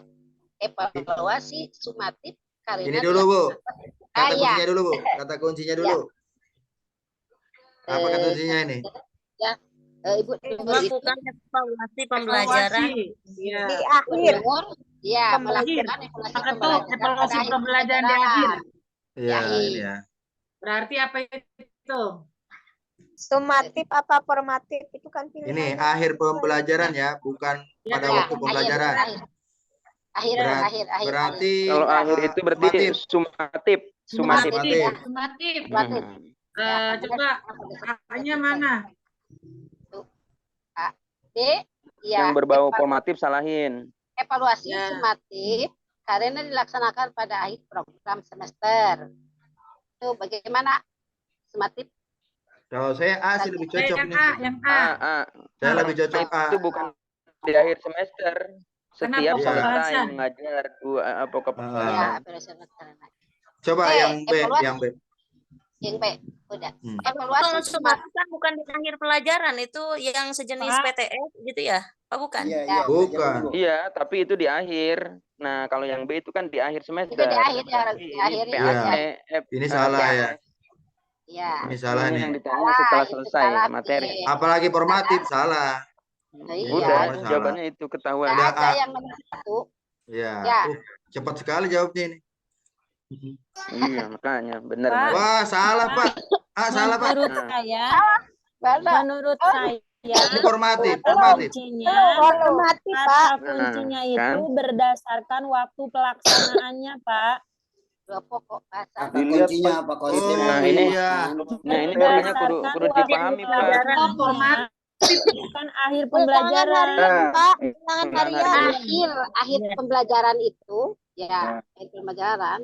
Evaluasi sumatif karena Ini dulu Bu. Kata iya. kuncinya dulu Bu. Kata kuncinya dulu. Apa kata kuncinya ini? Ya, Ibu melakukan evaluasi pembelajaran Iya. Di akhir. Ya, Akhir. melakukan evaluasi Pak Ketut, pembelajaran evaluasi pada akhir pembelajaran di akhir. Iya, Ya, ini ya. Berarti apa itu? Sumatif apa formatif itu kan pilihan. Ini akhir pembelajaran ya, bukan pada Ya, waktu pembelajaran. akhir. Berarti Kalau akhir itu berarti sumatif. Sumatif. Sumatif. Hmm. Coba A-nya mana? D. Ya, Yang berbau formatif salahin. evaluasi Ya. sumatif karena dilaksanakan pada akhir program semester. Itu bagaimana sumatif? Kalau saya A sih lebih cocok nih. Yang A. Saya lebih cocok A. Itu bukan di akhir semester. Setiap Kenapa? selesai Bahasan. mengajar pokok Ya, pembahasan. operasional karena. Coba B, yang B, evaluasi. yang B. Yang B, udah. Hmm. kalau Evaluasi sumatif kan bukan di akhir pelajaran, itu yang sejenis Pak. PTS gitu ya? Oh, bukan. Iya, Ya. Bukan. Iya, tapi itu di akhir. Nah, kalau yang B itu kan di akhir semester. Itu di akhir ya, Berarti di ini akhir ya. PAC, Ini salah ya. Ya. Ini salah Ini nih. yang ditanya setelah itu selesai salah, materi. B. Apalagi formatif salah. Iya. Udah, Salah. jawabannya itu ketahuan. Udah, Ada A. yang nomor 1. Ya. Ya. Cepat sekali jawabnya ini. Iya, makanya benar. Pak. Mas. Wah, salah Pak. Ah, salah Pak. Menurut Nah. saya, Mana? menurut saya Ini formatif, kata formatif. kuncinya, Formatif, Pak. kata kuncinya Nah, itu kan? berdasarkan waktu pelaksanaannya, Pak. Dua pokok bahasa. Kata kuncinya Pak Kosim. Oh, ini. iya. Nah, ini makanya kudu Berdasarkan dipahami, waktu Pak. pelaksanaannya, bukan akhir Ulangan pembelajaran. harian, Pak. Ulangan Ulangan harian. Akhir pembelajaran itu ya, akhir pembelajaran.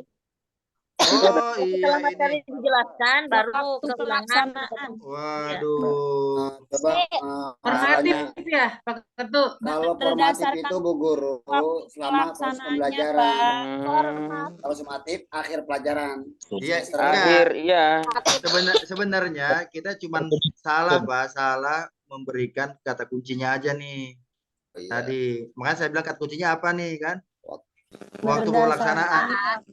Oh, iya Setelah materi ini. dijelaskan, baru Waktu ke ulangan. pelaksanaan. Waduh. Coba Formatif masalahnya ya, Pak Ketut. kalau formatif Berdasarkan itu Bu Guru waktu selama proses pelaksanaannya, pembelajaran. Pak. Kalau sumatif akhir pelajaran. Iya, Semester Akhir, iya. sebenarnya kita cuma salah Pak, salah memberikan kata kuncinya aja nih. Iya. Tadi, makanya saya bilang kata kuncinya apa nih kan? Waktu pelaksanaan.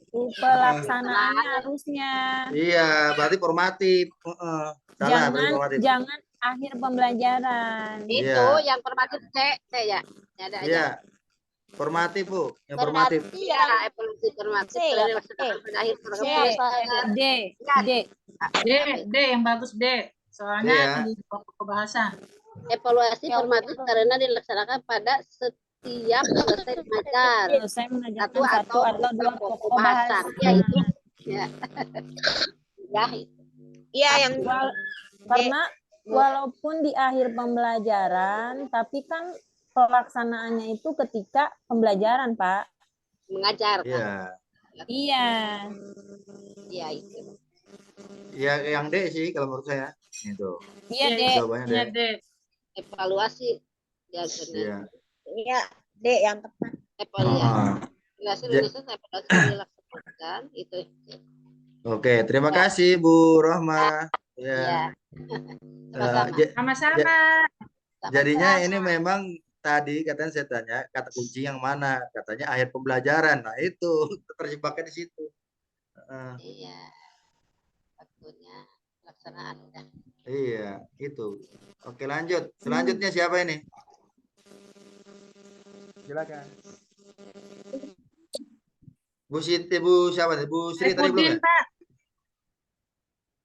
Waktu pelaksanaannya harusnya. Iya, berarti formatif. Salah, berarti formatif. Jangan akhir pembelajaran. Itu Iya. yang formatif C ya. Ada aja. Iya. Formatif, Bu. Yang formatif. Iya, evaluasi formatif. C, Karena ya, dilaksanakan pada akhir program C. semester. D, D. D yang bagus D. Soalnya Iya. di pokok bahasan. Evaluasi formatif karena dilaksanakan pada siap selesai mengajar. Selesai mengajarkan satu atau dua pokok bahasa. Ya itu. Ya. Ya itu. Iya, yang Karena walaupun di akhir pembelajaran, tapi kan pelaksanaannya itu ketika pembelajaran, Pak. Mengajar. Iya. Iya. Iya itu. Ya, yang D sih kalau menurut saya. Itu. Iya, D. Jawabannya D. Evaluasi. Iya. Iya, D yang tepat. Evaluasi lulusan evaluasi dilaksanakan itu. Oke, terima kasih Bu Rohma. Ya. Sama-sama. Jadinya ini memang tadi katanya saya tanya kata kunci yang mana? Katanya akhir pembelajaran. Nah, itu terjebaknya di situ. Iya. Waktunya pelaksanaan. Iya, itu. Oke, lanjut. Selanjutnya siapa ini? Silakan. Bu Siti, Bu siapa? Bu Sri tadi belum ya? Pak.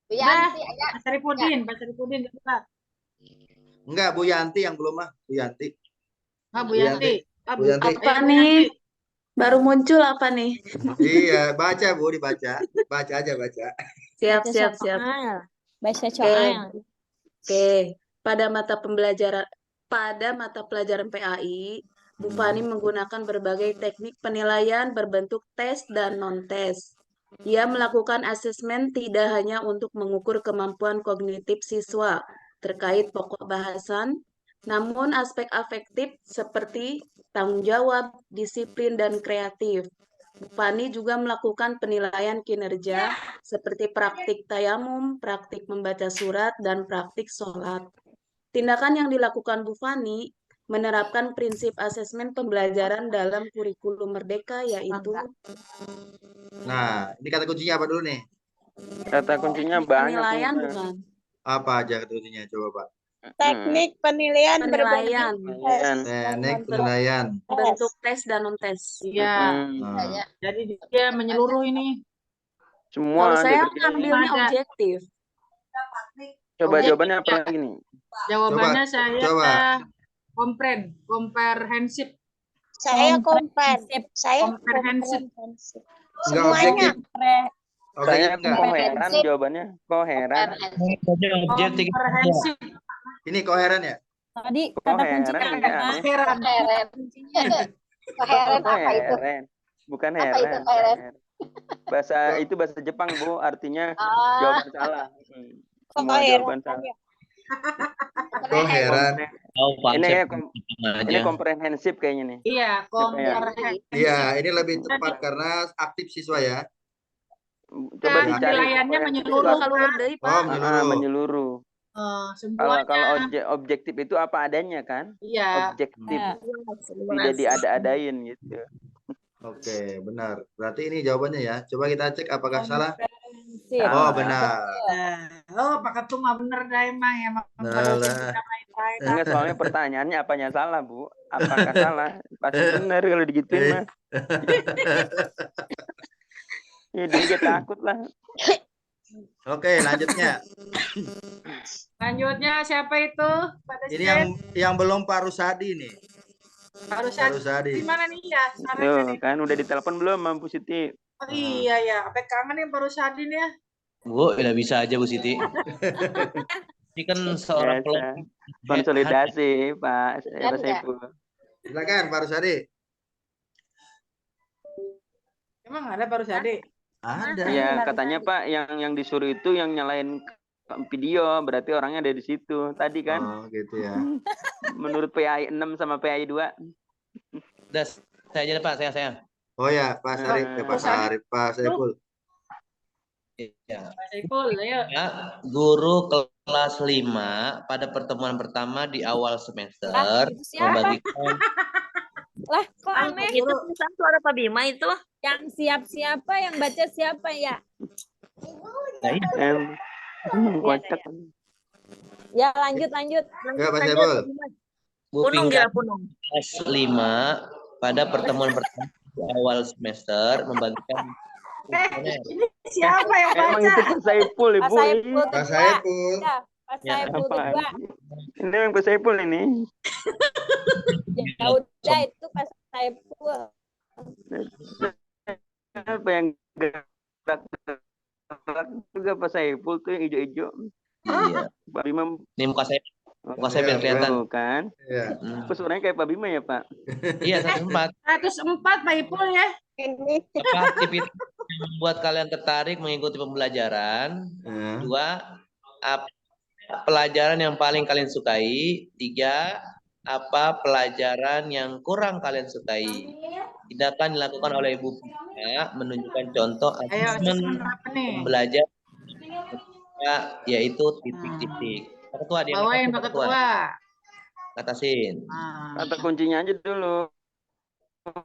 Bu Yanti aja. Pak Saripudin Pak. Enggak, Bu Yanti yang belum mah. Bu Yanti. Bu Yanti. Bu Yanti. Apa nih? Baru muncul apa nih? Iya, baca Bu, dibaca. Baca aja, baca. Siap. Baca soal. Oke. Pada mata pelajaran PAI, Bu Fani menggunakan berbagai teknik penilaian berbentuk tes dan non-tes. Ia melakukan asesmen tidak hanya untuk mengukur kemampuan kognitif siswa terkait pokok bahasan, namun aspek afektif seperti tanggung jawab, disiplin, dan kreatif. Bu Fani juga melakukan penilaian kinerja seperti praktik tayamum, praktik membaca surat, dan praktik sholat. Tindakan yang dilakukan Bu Fani menerapkan prinsip asesmen pembelajaran dalam kurikulum Merdeka, yaitu Nah, ini kata kuncinya apa dulu nih? Kata kuncinya banyak. penilaian bukan? Apa aja kata kuncinya? Coba, Pak. Teknik penilaian Penilaian. Teknik penilaian. Bentuk tes dan non-tes. Iya. Jadi dia menyeluruh ini. Semua Kalau saya dikerjain. ngambilnya objektif. Coba jawabannya apa lagi nih? Jawabannya saya komprehensif. Saya komprehensif. Semuanya. Saya koheran jawabannya. Koheran. Komprehensif. Ini koheren ya? Tadi kata kunci Koheren. Koheren apa itu? Bukan Apa itu heran. koheren? Itu bahasa Jepang, Bu. Artinya jawaban salah. Semua jawaban salah. Koheren. Ini komprehensif kayaknya nih. Iya, komprehensif. Iya, ini lebih tepat karena aktif siswa ya. Coba dicari. Penilaiannya menyeluruh. Menyeluruh. Kalau objektif itu apa adanya kan? Iya. Objektif. Jadi ada-adain gitu. Oke, benar. Berarti ini jawabannya ya. Coba kita cek apakah salah. Sip. Oh, benar. Pak Ketum bener dah emang. Enggak, soalnya pertanyaannya apanya salah, Bu? Apakah salah? Pasti benar kalau digituin mah. Ya dia takut lah. Oke, lanjutnya. Lanjutnya siapa itu? Ini yang belum Pak Rusadi nih. Pak Rusadi. Di mana nih ya? Tuh, kan udah ditelepon belum sama Bu Siti? Oh iya ya, apa kangen ya Pak Rusadi nih ya? Bu, udah bisa aja Bu Siti. Ini kan seorang konsolidasi, Pak Saiful. Silakan Pak Rusadi. Emang ada Pak Rusadi? Ada. Ya, katanya Pak yang disuruh itu yang nyalain video, berarti orangnya ada di situ. Tadi kan. Oh, gitu ya. Menurut PAI 6 sama PAI 2. Udah, saya aja Pak, saya. Oh ya, Pak Sarif, Pak Saiful. Ya. Pak Saiful, ayo. Ya, guru kelas 5 pada pertemuan pertama di awal semester membagikan. Lah, kok aneh? Itu tulisan suara Pak Bima itu. Yang siap siapa, yang baca siapa ya? Kocak. Ya, lanjut. Ya, Pak Saiful. Punung gila punung. Kelas 5 pada pertemuan pertama di awal semester membagikan. Ini siapa yang baca? Emang itu Pak Saiful, Ibu. Pak Saiful. Pak Saiful Ini yang Pak Saiful ini. Ya udah itu Pak Saiful. Apa yang gerak juga Pak Saiful tuh yang hijau-hijau. Iya. Pak Bima. Ini muka saya biar kelihatan. Kan? Iya. Kok suaranya kayak Pak Bima ya, Pak? Iya, 104. 104 Pak Ipul ya. Apa aktivitas yang membuat kalian tertarik mengikuti pembelajaran? 2, apa pelajaran yang paling kalian sukai? 3, apa pelajaran yang kurang kalian sukai? Tindakan dilakukan oleh Ibu Fina menunjukkan contoh asesmen pembelajaran yaitu titik-titik. Pak Ketua, dia bawain Pak Ketua. Katasin. Kata kuncinya aja dulu.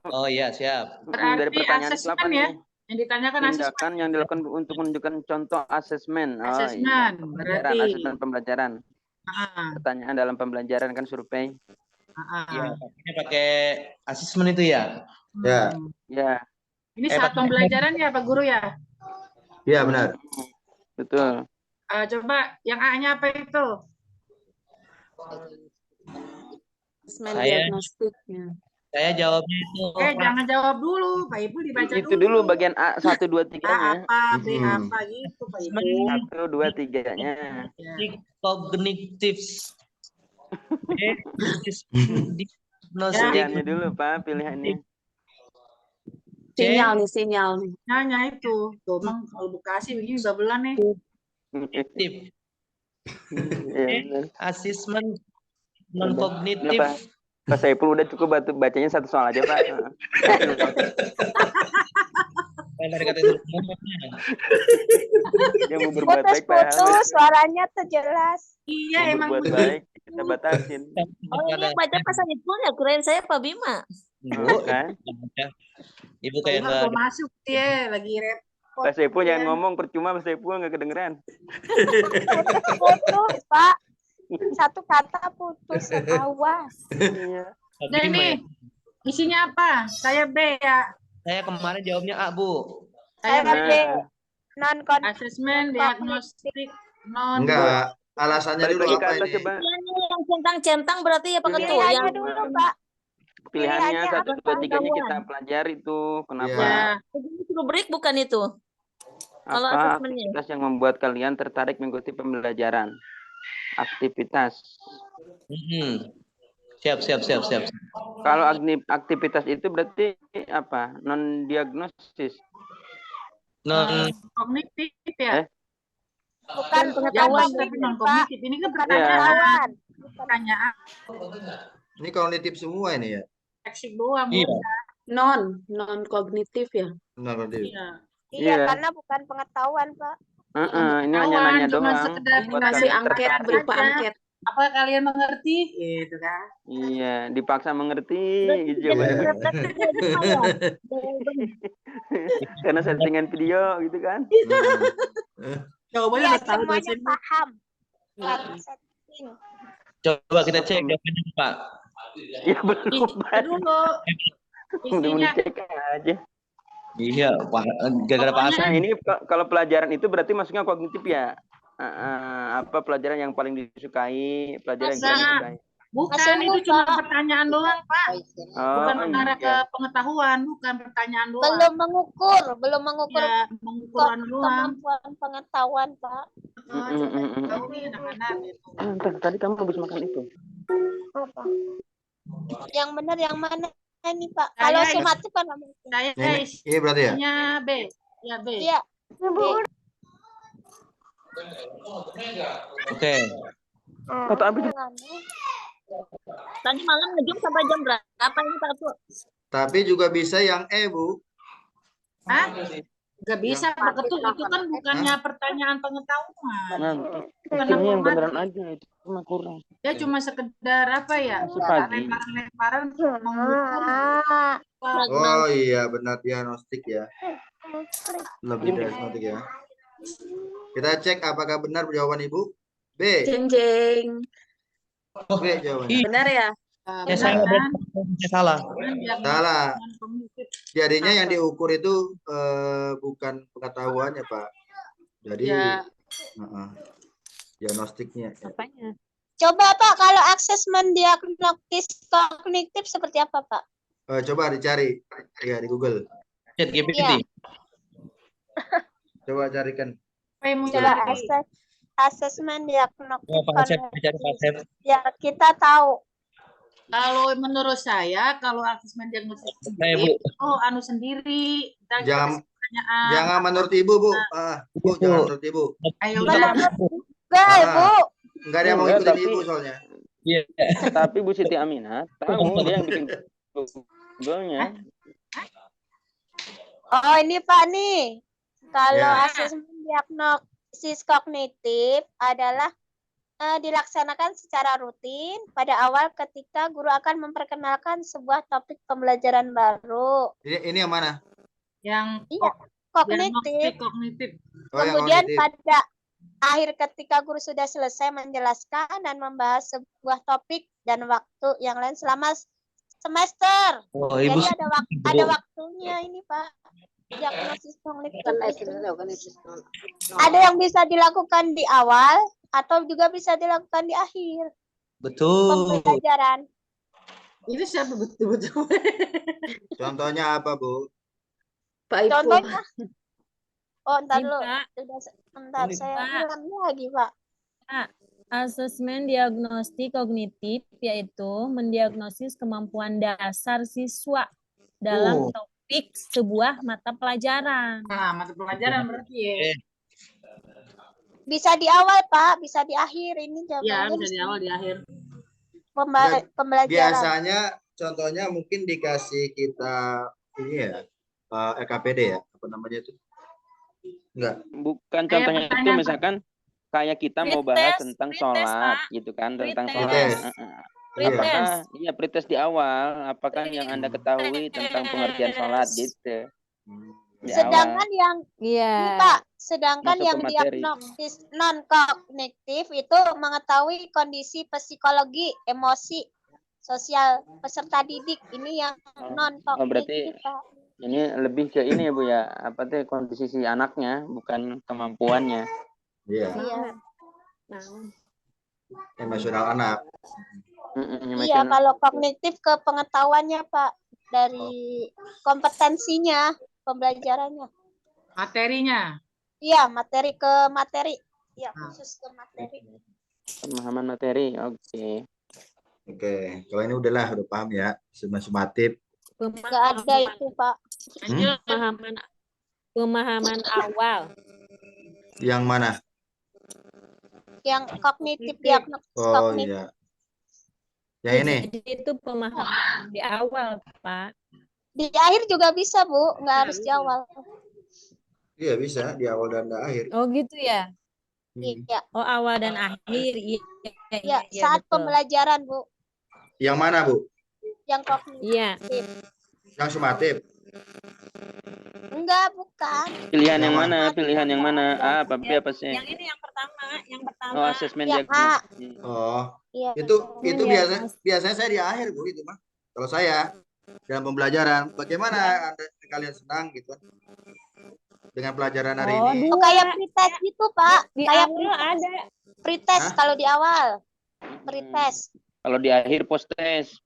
Oh iya, siap. Berarti Dari pertanyaan asesmen ya. Yang ditanyakan tindakan yang dilakukan untuk menunjukkan contoh asesmen. Asesmen, berarti asesmen pembelajaran. Pertanyaan dalam pembelajaran kan survei. Iya, ini pakai asesmen itu ya? Ya. Ya. Ini saat pembelajaran ya Pak Guru ya? Iya, benar. Betul. Coba yang A-nya apa itu? Diagnostiknya. Saya jawabnya itu. Jangan jawab dulu, Pak Ibu dibaca itu dulu bagian A 1 2 3-nya. A apa, B apa gitu Pak Ibu. 1 2 3-nya. Cognitives. Pilihannya dulu Pak, pilihannya. Sinyal nih. Nanya itu. Tuh, Bang, kalau Bekasi begini babelan nih. Asesmen non kognitif. Pak Saiful udah cukup bacanya satu soal aja Pak. Yang mau berbuat baik Pak. Suaranya terjelas. Iya emang. Berbuat baik kita batasin. Oh ini baca Pak Saiful ya, keren saya Pak Bima. Kan? Ibu kayak nggak masuk dia lagi repot. Pak Saiful yang ngomong percuma, Pak Saiful nggak kedengeran. Putus Pak. Satu kata putus, awas. Nah ini isinya apa? Saya B ya. Saya kemarin jawabnya A, Bu. Saya B. Non asesmen diagnostik non. Enggak. Alasannya dulu apa ini? Yang centang-centang berarti ya Pak Ketua. Yang dulu Pak. Pilihannya 1 2 3-nya kita pelajari tuh. Kenapa? Ini rubrik bukan itu. Kalau apa asesmennya. aktivitas yang membuat kalian tertarik mengikuti pembelajaran? Aktivitas. Siap. Kalau aktivitas itu berarti apa? Non diagnosis. Non kognitif ya. Bukan pengetahuan tapi non kognitif. Ini kan pertanyaan. Pertanyaan. Ini kognitif semua ini ya. Eksik doang. Iya. Non kognitif ya. Non kognitif. Iya, karena bukan pengetahuan Pak. Ini hanya nanya doang. Kasih angket berupa angket. Apa kalian mengerti? Gitu kan? Iya, dipaksa mengerti. Gitu. Karena settingan video gitu kan. Jawabannya semuanya paham. Coba kita cek jawabannya Pak. Ya belum Pak. Dulu. Isinya cek aja. Iya, gara-gara Pak Nah, ini kalau pelajaran itu berarti masuknya kognitif ya. Apa pelajaran yang paling disukai, pelajaran yang paling disukai. Bukan, itu cuma pertanyaan doang, Pak. Bukan mengarah ke pengetahuan, bukan pertanyaan doang. Belum mengukur Ya, pengukuran doang. kemampuan pengetahuan, Pak. Tahu nih anak-anak itu. Tadi kamu habis makan itu. Apa? Yang benar yang mana ini, Pak? Kalau sumatif kan saya ini berarti ya? B. Ya, B. Iya. Oke. Atau habis Tadi malam ngejum sampai jam berapa ini Pak Ketua? Tapi juga bisa yang E, Bu. Hah? Gak bisa, Pak Ketua. Itu kan bukannya pertanyaan pengetahuan. Ini yang beneran aja, itu cuma kurang. Ya cuma sekedar apa ya? Lemparan mengukur. Oh iya, benar diagnostik ya. Lebih diagnostik ya. Kita cek apakah benar jawaban Ibu. B. Jeng. B jawabannya. Benar ya? Ya saya salah. Salah. Jadinya yang diukur itu bukan pengetahuannya, Pak. Jadi diagnostiknya. Apanya? Coba Pak, kalau asesmen diagnostis kognitif seperti apa Pak? Coba dicari ya di Google. ChatGPT. Iya. Coba carikan. Coba asesmen diagnostis kognitif. Ya, kita tahu. Kalau menurut saya, kalau asesmen diagnosis sendiri, anu sendiri. Jangan menurut Ibu, Bu. Bu, jangan menurut Ibu. Ayo Enggak, Ibu. Enggak ada yang mau ikutin Ibu soalnya. Iya, tapi Bu Siti Aminah tahu dia yang bikin Google-nya. Oh, ini Pak nih. Kalau asesmen diagnosis kognitif adalah dilaksanakan secara rutin pada awal ketika guru akan memperkenalkan sebuah topik pembelajaran baru. Ini yang mana? Yang kognitif. Kemudian pada akhir ketika guru sudah selesai menjelaskan dan membahas sebuah topik dan waktu yang lain selama semester. Jadi ada waktunya ini Pak. Diagnosis kognitif. Ada yang bisa dilakukan di awal atau juga bisa dilakukan di akhir. Betul. Pembelajaran. Ini siapa betul-betul? Contohnya apa, Bu? Pak Ibu. Contohnya. Oh, ntar dulu. Bentar, saya ulang lagi, Pak. Asesmen diagnostik kognitif yaitu mendiagnosis kemampuan dasar siswa dalam topik sebuah mata pelajaran. Nah, mata pelajaran berarti ya. Bisa di awal, Pak. Bisa di akhir. Ini jawabannya. Iya, bisa di awal, di akhir. Pembelajaran. Biasanya contohnya mungkin dikasih kita ini ya, LKPD ya, apa namanya itu? Enggak. Bukan contohnya itu misalkan kayak kita mau bahas tentang sholat gitu kan, tentang sholat. Iya, pretest di awal. Apakah yang Anda ketahui tentang pengertian sholat gitu? Sedangkan yang Pak, sedangkan yang diagnosis non kognitif itu mengetahui kondisi psikologi, emosi, sosial peserta didik. Ini yang non kognitif. Berarti ini lebih ke ini ya Bu ya, apa tuh kondisi si anaknya, bukan kemampuannya. Iya. Emosional anak. Iya, kalau kognitif ke pengetahuannya Pak, dari kompetensinya. Pembelajarannya. Materinya. Iya, materi ke materi. Iya, khusus ke materi. Pemahaman materi, oke. Oke, kalau ini udah paham ya, sumatif. Enggak ada itu, Pak. Pemahaman awal. Yang mana? Yang kognitif, diagnosis kognitif. Iya. Yang ini. Jadi itu pemahaman di awal, Pak. Di akhir juga bisa, Bu. Nggak harus di awal. Iya, bisa. Di awal dan di akhir. Oh, gitu ya? Iya. Oh, awal dan akhir. Iya, saat betul. Pembelajaran, Bu. Yang mana, Bu? Yang kognitif. Iya. Yang sumatif. Enggak, bukan. Pilihan yang mana? Pilihan yang mana? Apa sih? Yang ini yang pertama. Oh, asesmen diagnosis. Oh. Iya. Itu biasanya saya di akhir, Bu, itu mah. Kalau saya dalam pembelajaran, bagaimana kalian senang gitu dengan pelajaran hari ini? Oh, kayak pretest gitu, Pak. Kayak ada pretest kalau di awal. Pretest. Kalau di akhir post test.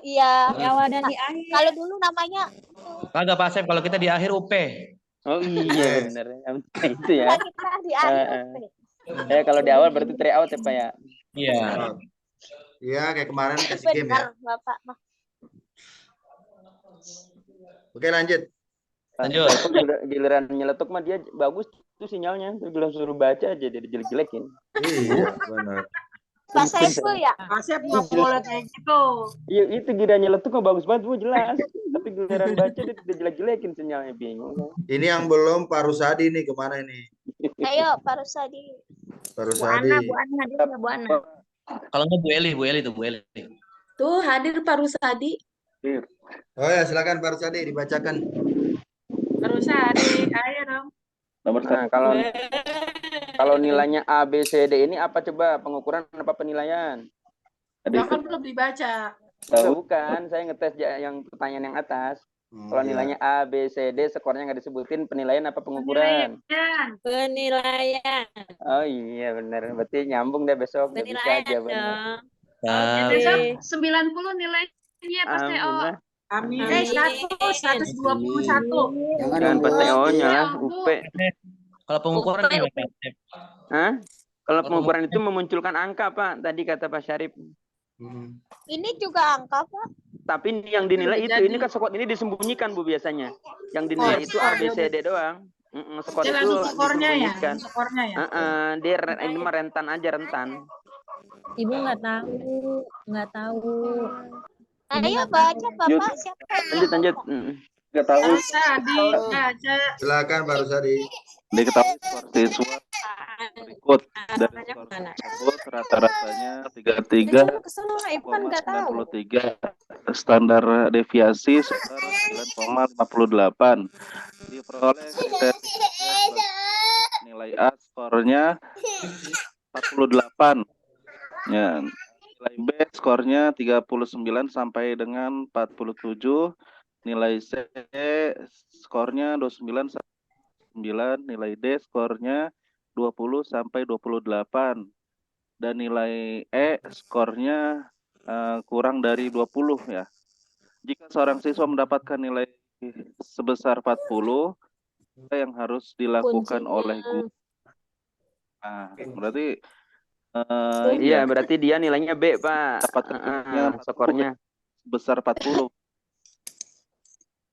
Iya. Di awal dan di akhir. Kalau dulu namanya kagak Pak Asep, kalau kita di akhir UP. Oh iya benar. Itu ya. Kita di akhir UP. Kalau di awal berarti try out ya Pak ya? Iya. Iya, kayak kemarin kasih game ya. Bapak. Oke, lanjut. Giliran nyeletuk mah dia bagus tuh sinyalnya. Terus suruh baca aja jadi jelek-jelekin. Iya, benar. Pak Saiful ya? Pak Saiful nggak boleh kayak gitu. Iya, itu giliran nyeletuk mah bagus banget, Bu, jelas. Tapi giliran baca dia jelek-jelekin sinyalnya, bingung. Ini yang belum Pak Rusadi nih, kemana ini? Ayo, Pak Rusadi. Pak Rusadi. Bu Ana. Kalau nggak Bu Eli tuh, Bu Eli. Tuh hadir Pak Rusadi. Oh ya, silakan Pak Rusadi dibacakan. Pak Rusadi, ayo dong. Nah, kalau nilainya A, B, C, D ini apa coba? Pengukuran apa penilaian? Kan belum dibaca. Bukan, saya ngetes yang pertanyaan yang atas. Kalau nilainya A, B, C, D, skornya nggak disebutin, penilaian apa pengukuran? Penilaian. Oh iya benar, berarti nyambung deh besok. Nggak bisa jawabannya. Besok 90 nilainya Pas TO. Amin. 121. Jangan Pas TO-nya lah, UP. Kalau pengukuran gimana, Pak? Hah? Kalau pengukuran itu memunculkan angka, Pak. Tadi kata Pak Syarif. Ini juga angka, Pak. Tapi yang dinilai itu, ini kan skor ini disembunyikan, Bu, biasanya. Yang dinilai itu A, B, C, D doang. Skor itu disembunyikan. Skornya ya. Dia ini mah rentan aja, rentan. Ibu nggak tahu. Ayo baca, Bapak. Siapa? Lanjut. Nggak tahu. Silakan Pak Rusadi. Diketahui skor siswa berikut dari skor tersebut rata-ratanya 33,93, standar deviasi sebesar 9,58. Diperoleh nilai A skornya 48. Ya, nilai B skornya 39 sampai dengan 47. Nilai C skornya 29 sampai 9, nilai D skornya 20 sampai 28, dan nilai E skornya kurang dari 20 ya. Jika seorang siswa mendapatkan nilai sebesar 40, yang harus dilakukan oleh guru. Nah, berarti iya, berarti dia nilainya B, Pak. Skornya sebesar 40.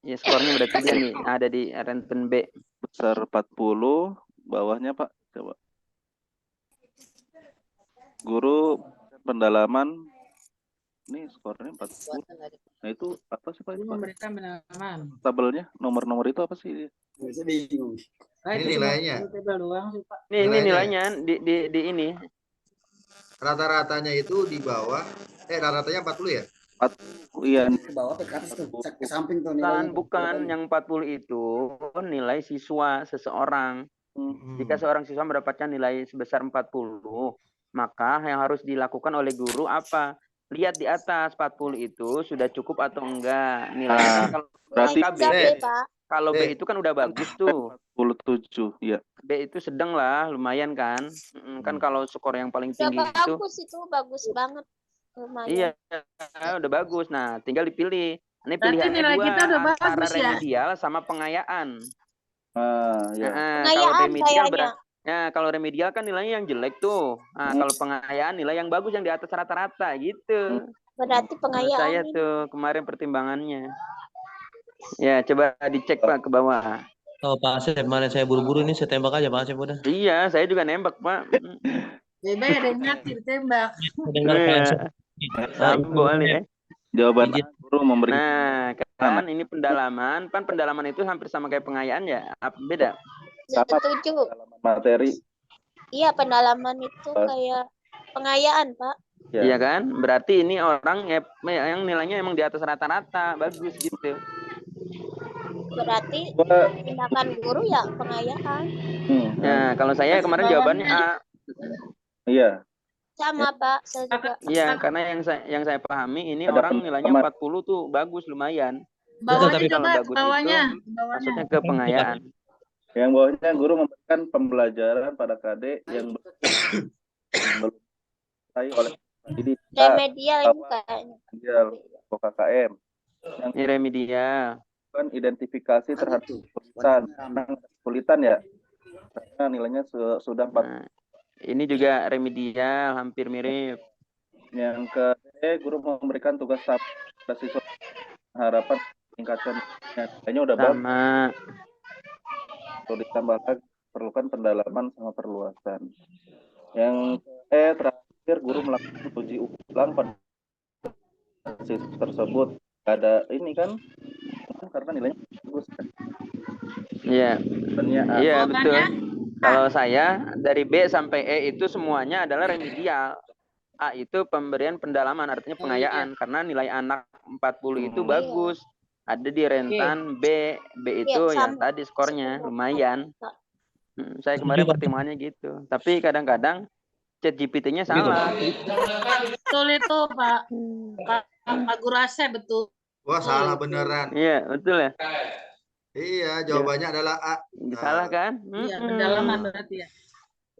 Ya, skornya berarti dia nih ada di rentan B. Besar 40, bawahnya Pak, coba. Guru pendalaman, ini skornya 40. Nah itu apa sih Pak? Memberikan pendalaman. Tabelnya, nomor-nomor itu apa sih? Ini nilainya. Ini nilainya di ini. Rata-ratanya itu di bawah, rata-ratanya 40 ya? Iya. Ke bawah ke atas tuh, ke samping tuh nilainya. Bukan, yang 40 itu nilai siswa seseorang. Jika seorang siswa mendapatkan nilai sebesar 40, maka yang harus dilakukan oleh guru apa? Lihat di atas 40 itu sudah cukup atau enggak nilainya. Kalau berarti B, kalau B itu kan udah bagus tuh. 47, ya. B itu sedang lah, lumayan kan. Kan kalau skor yang paling tinggi itu. Bagus banget. Lumayan. Iya, udah bagus. Nah, tinggal dipilih. Ini Berarti pilihannya nilai dua, kita udah antara bagus ya? remedial sama pengayaan. Ya. Kalau remedial kalau remedial kan nilainya yang jelek tuh. Nah, kalau pengayaan nilai yang bagus yang di atas rata-rata gitu. Berarti pengayaan. Saya tuh kemarin pertimbangannya. Ya, coba dicek Pak ke bawah. Oh, Pak Asep, kemarin saya buru-buru ini saya tembak aja Pak Asep udah. Iya, saya juga nembak Pak. Bebas ada yang nyakir tembak. Boleh. Jawaban guru memberi. Nah, kan ini pendalaman. Kan pendalaman itu hampir sama kayak pengayaan ya? Beda? Setuju. Materi. Iya, pendalaman itu kayak pengayaan, Pak. Iya kan? Berarti ini orang yang nilainya emang di atas rata-rata, bagus gitu. Berarti tindakan guru ya pengayaan. Nah, kalau saya kemarin jawabannya A. Iya. Sama Pak, saya juga. Iya, karena yang saya pahami ini orang nilainya 40 tuh bagus lumayan. Bawahnya kalau coba, bagus bawahnya. Masuknya ke pengayaan. Yang bawahnya guru memberikan pembelajaran pada KD yang belum selesai oleh pendidik. Remedial ini kayaknya. KKM. Ini remedial. Kan identifikasi terhadap kesulitan ya. Karena nilainya sudah 4. Ini juga remedial, hampir mirip. Yang kedua, guru memberikan tugas pada siswa harapan meningkatkan nilainya udah bagus. Kalau ditambahkan perlukan pendalaman sama perluasan. Yang terakhir guru melakukan uji ulang pada siswa tersebut. Ada ini kan karena nilainya bagus kan. Iya. Iya betul. Kalau saya dari B sampai E itu semuanya adalah remedial. A itu pemberian pendalaman, artinya pengayaan, karena nilai anak 40 itu bagus. Ada di rentan B itu yang tadi skornya lumayan. Saya kemarin pertimbangannya gitu. Tapi kadang-kadang ChatGPT-nya salah. Betul itu Pak Guru Asep, betul. Wah, salah beneran. Iya, betul ya? Iya, jawabannya adalah A. Salah kan? Iya, pendalaman berarti ya.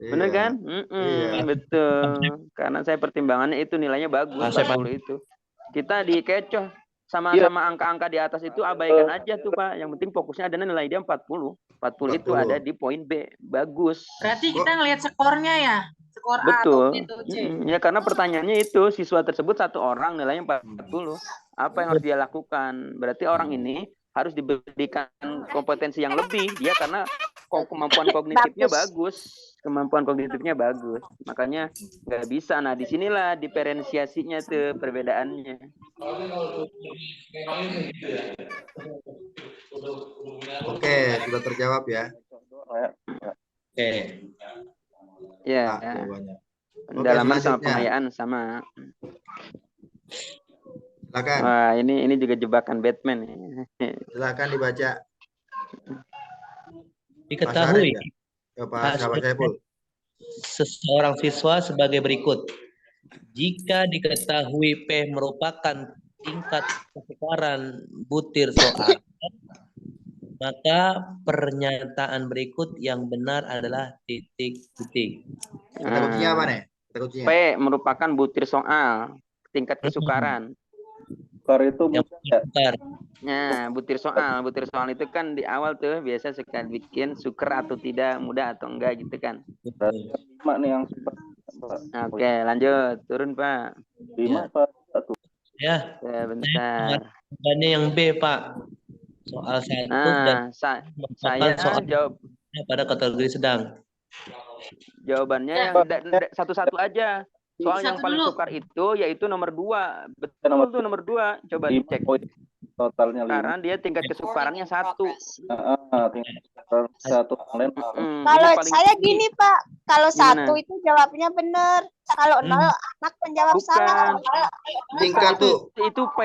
Bener Iya. kan? Iya. Betul. Karena saya pertimbangannya itu nilainya bagus, 40 itu. Kita dikecoh sama-sama angka-angka di atas itu abaikan aja tuh Pak. Yang penting fokusnya ada nilai dia 40. 40 itu ada di poin B. Bagus. Berarti kita ngelihat skornya ya. Skor A Betul. atau B atau C. Ya karena pertanyaannya itu siswa tersebut satu orang nilainya 40. Apa yang harus dia lakukan? Berarti orang ini harus diberikan kompetensi yang lebih dia karena kemampuan kognitifnya bagus. Kemampuan kognitifnya bagus. Makanya nggak bisa. Nah, disinilah diferensiasinya tuh perbedaannya. Oke, sudah terjawab ya. Oke. Ya. Pendalaman sama pengayaan sama. Silakan. Wah, ini juga jebakan Batman. Silakan dibaca. Diketahui seseorang siswa sebagai berikut. Jika diketahui P merupakan tingkat kesukaran butir soal, maka pernyataan berikut yang benar adalah titik-titik. Kata kuncinya apa nih? P merupakan butir soal, tingkat kesukaran. Sukar itu butir. Nah, butir soal itu kan di awal tuh biasa suka bikin suker atau tidak, mudah atau enggak gitu kan. 5 nih yang super. Oke, lanjut. Turun, Pak. 5 Pak. 1. Ya. Bentar. Jawabannya yang B, Pak. Soal 1 dan saya jawab pada kategori sedang. Jawabannya yang satu-satu aja. Soal yang paling sukar itu yaitu nomor 2. Betul tuh nomor 2. Coba dicek. Totalnya 5. Karena dia tingkat kesukarannya 1. Tingkat kesukaran 1. Kalau saya gini Pak, kalau 1 itu jawabnya benar. Kalau 0 anak menjawab salah. Tingkat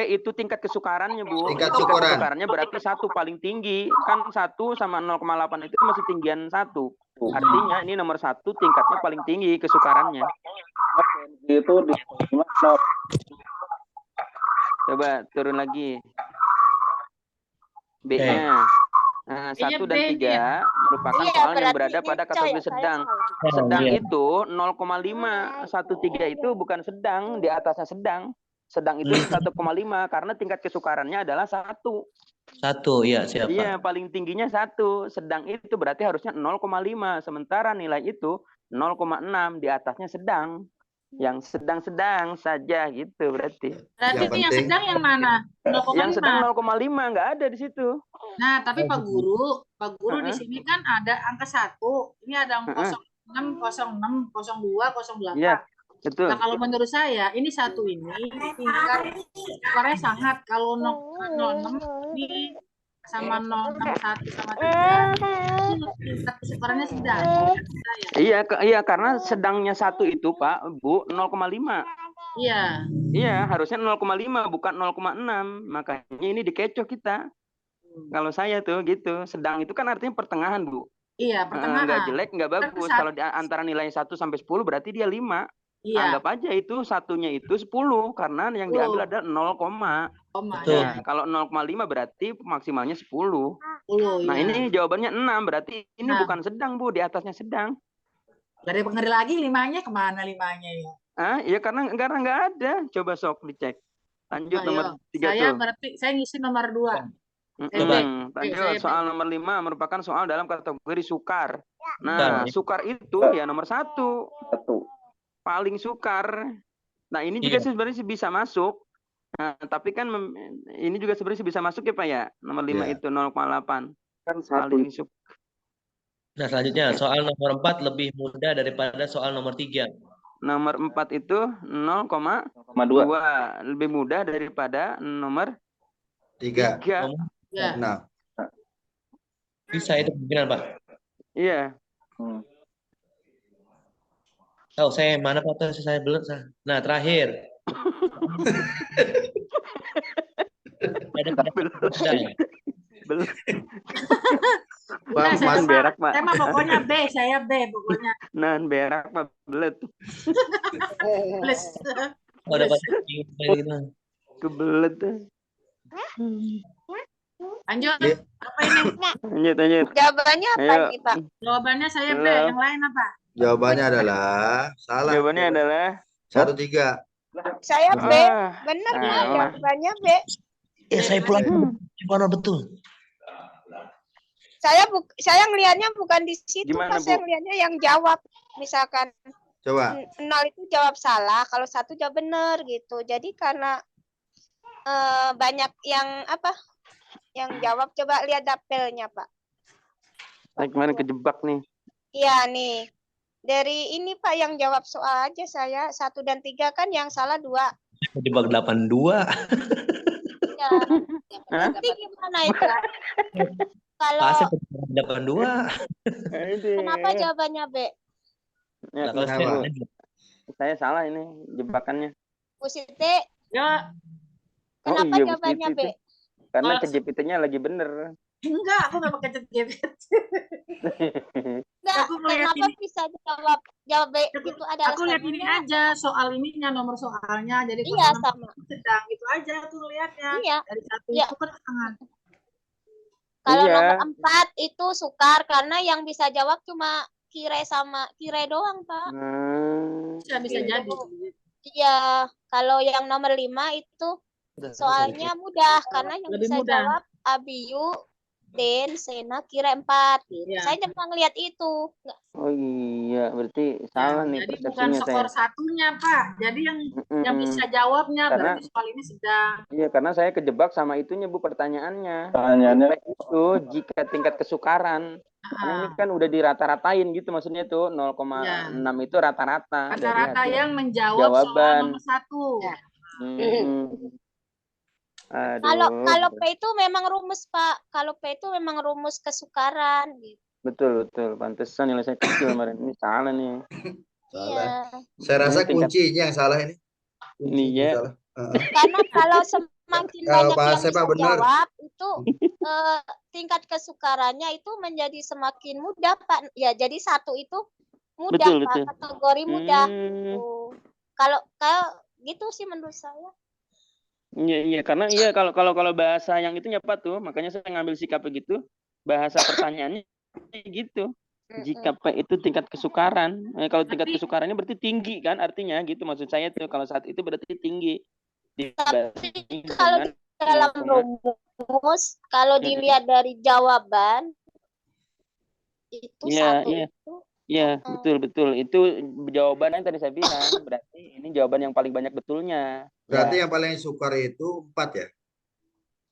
itu tingkat kesukarannya Bu. Tingkat kesukarannya berarti 1 paling tinggi. Kan 1 sama 0,8 itu masih tinggian 1. Artinya ini nomor 1 tingkatnya paling tinggi kesukarannya. Itu di 0. Coba turun lagi. B-nya. Nah, 1 dan 3 merupakan soal yang berada pada kategori sedang. Sedang itu 0,5. 1,3 itu bukan sedang, di atasnya sedang. Sedang itu 1,5 karena tingkat kesukarannya adalah 1. 1, ya siapa? Iya, paling tingginya 1. Sedang itu berarti harusnya 0,5. Sementara nilai itu 0,6, di atasnya sedang. Yang sedang-sedang saja gitu berarti. Berarti yang sedang yang mana? 0,5. Yang sedang 0,5 nggak ada di situ. Nah, tapi Pak Guru di sini kan ada angka 1. Ini ada 06, 06, 02, 08. Iya, betul. Nah, kalau menurut saya ini 1 ini tingkat sukaranya sangat. Kalau 06 ini sama 061 sama 3 tingkat kesukarannya sedang. Iya, karena sedangnya 1 itu Pak, Bu, 0,5. Iya. Iya, harusnya 0,5 bukan 0,6. Makanya ini dikecoh kita. Kalau saya tuh gitu, sedang itu kan artinya pertengahan, Bu. Iya, pertengahan. Nggak jelek, nggak bagus. Kalau di antara nilai 1 sampai 10 berarti dia 5. Iya. Anggap aja itu satunya itu 10 karena yang diambil ada 0, ya. Kalau 0,5 berarti maksimalnya 10. Nah, ya. ini jawabannya 6 berarti ini bukan sedang, Bu, di atasnya sedang. Dari ngeri lagi 5-nya kemana 5-nya ya? Ya karena nggak ada. Coba sok dicek. Lanjut nomor 3 saya tuh. Berarti saya ngisi nomor 2. Lanjut soal nomor 5 merupakan soal dalam kategori sukar. Nah, sukar itu ya nomor 1. Paling sukar. Nah, ini juga sebenarnya bisa masuk. Nah, tapi kan ini juga sebenarnya bisa masuk ya Pak ya. Nomor 5 itu 0,8. Kan paling sukar. Nah, selanjutnya soal nomor 4 lebih mudah daripada soal nomor 3. Nomor 4 itu 0,2 lebih mudah daripada nomor 3. Nah. Bisa itu kemungkinan, Pak. Iya. Oh, saya mana Pak? Saya belum. Nah, terakhir. Belum. Saya berak, Pak. Saya mah pokoknya B, saya B pokoknya. Nah, berak Pak, belet. Plus. Oh, dapat kebelet. Lanjut. Iya. Apa ini? Lanjut. Jawabannya apa Ayo. nih, Pak? Jawabannya saya B. Halo. Yang lain apa? Jawabannya adalah salah. Jawabannya adalah 1-3. Saya B. Benar, Pak. salah. Jawabannya B. saya pulang gimana betul? Saya ngelihatnya bukan di situ, Gimana, Pak. Saya Bu? ngelihatnya yang jawab. Misalkan Coba. 0 itu jawab salah, kalau 1 jawab benar gitu. Jadi karena banyak yang apa? Yang jawab, coba lihat dapelnya, Pak. Saya kemarin kejebak nih. Iya nih. Dari ini Pak yang jawab soal aja saya 1 dan 3 kan yang salah 2. Kejebak 82. Ya. Nanti gimana itu? Kalau Saya kejebak 82. kenapa jawabannya B? Ya, Nah, kalau kenapa? saya salah ini jebakannya. Bu Siti, Ya, kenapa Bu jawabannya Siti B? itu. Karena Kalau- kejepitnya lagi bener. enggak, aku nggak pakai ChatGPT. Enggak, Aku ngeliat kenapa ini. bisa jawab B? Itu ada Aku lihat alasannya ini nggak? aja soal ininya, nomor soalnya. Jadi Iya, kalau sama. sedang itu aja aku lihatnya. Iya. Dari 1 Iya. itu kan tangan. Kalau Iya. nomor 4 itu sukar karena yang bisa jawab cuma kire doang, Pak. Bisa Gitu. jadi. Iya, kalau yang nomor 5 itu soalnya mudah karena yang Lebih bisa mudah. jawab Abiyu, Den, Sena, Kira 4 gitu. Iya. Saya cuma ngelihat itu. Nggak- Oh iya, berarti salah nih Jadi bukan persepsinya skor saya. satunya, Pak. Jadi yang bisa jawabnya Karena- berarti soal ini sedang. Iya, karena saya kejebak sama itunya Bu pertanyaannya. Pertanyaannya Itu jika tingkat kesukaran. Karena ini kan udah dirata-ratain gitu maksudnya tuh 0,6 itu rata-rata dari Rata-rata hasil yang menjawab soal jawaban. nomor 1. Kalau P itu memang rumus, Pak. Kalau P itu memang rumus kesukaran gitu. Betul. Pantesan nilai saya kecil kemarin. Ini salah nih. Salah. Iya. Saya rasa Ini tingkat- kuncinya yang salah ini. Ini ya. Salah. Karena kalau semakin Kalau banyak Pak yang Asep, bisa Pak, benar. jawab itu tingkat kesukarannya itu menjadi semakin mudah, Pak. Ya, jadi 1 itu mudah, Betul, Pak. betul. Kategori mudah. Tuh. Kalau gitu sih menurut saya. Iya, karena kalau bahasa yang itu nyapa tuh, makanya saya ngambil sikap begitu. Bahasa pertanyaannya gitu. Jika P itu tingkat kesukaran, kalau tingkat kesukarannya berarti tinggi kan artinya gitu maksud saya tuh kalau saat itu berarti tinggi. Kalau di dalam rumus, kalau dilihat dari jawaban itu Iya, 1 iya. itu Iya, betul. Itu jawabannya yang tadi saya bilang. Berarti ini jawaban yang paling banyak betulnya. Berarti Ya. yang paling sukar itu 4 ya?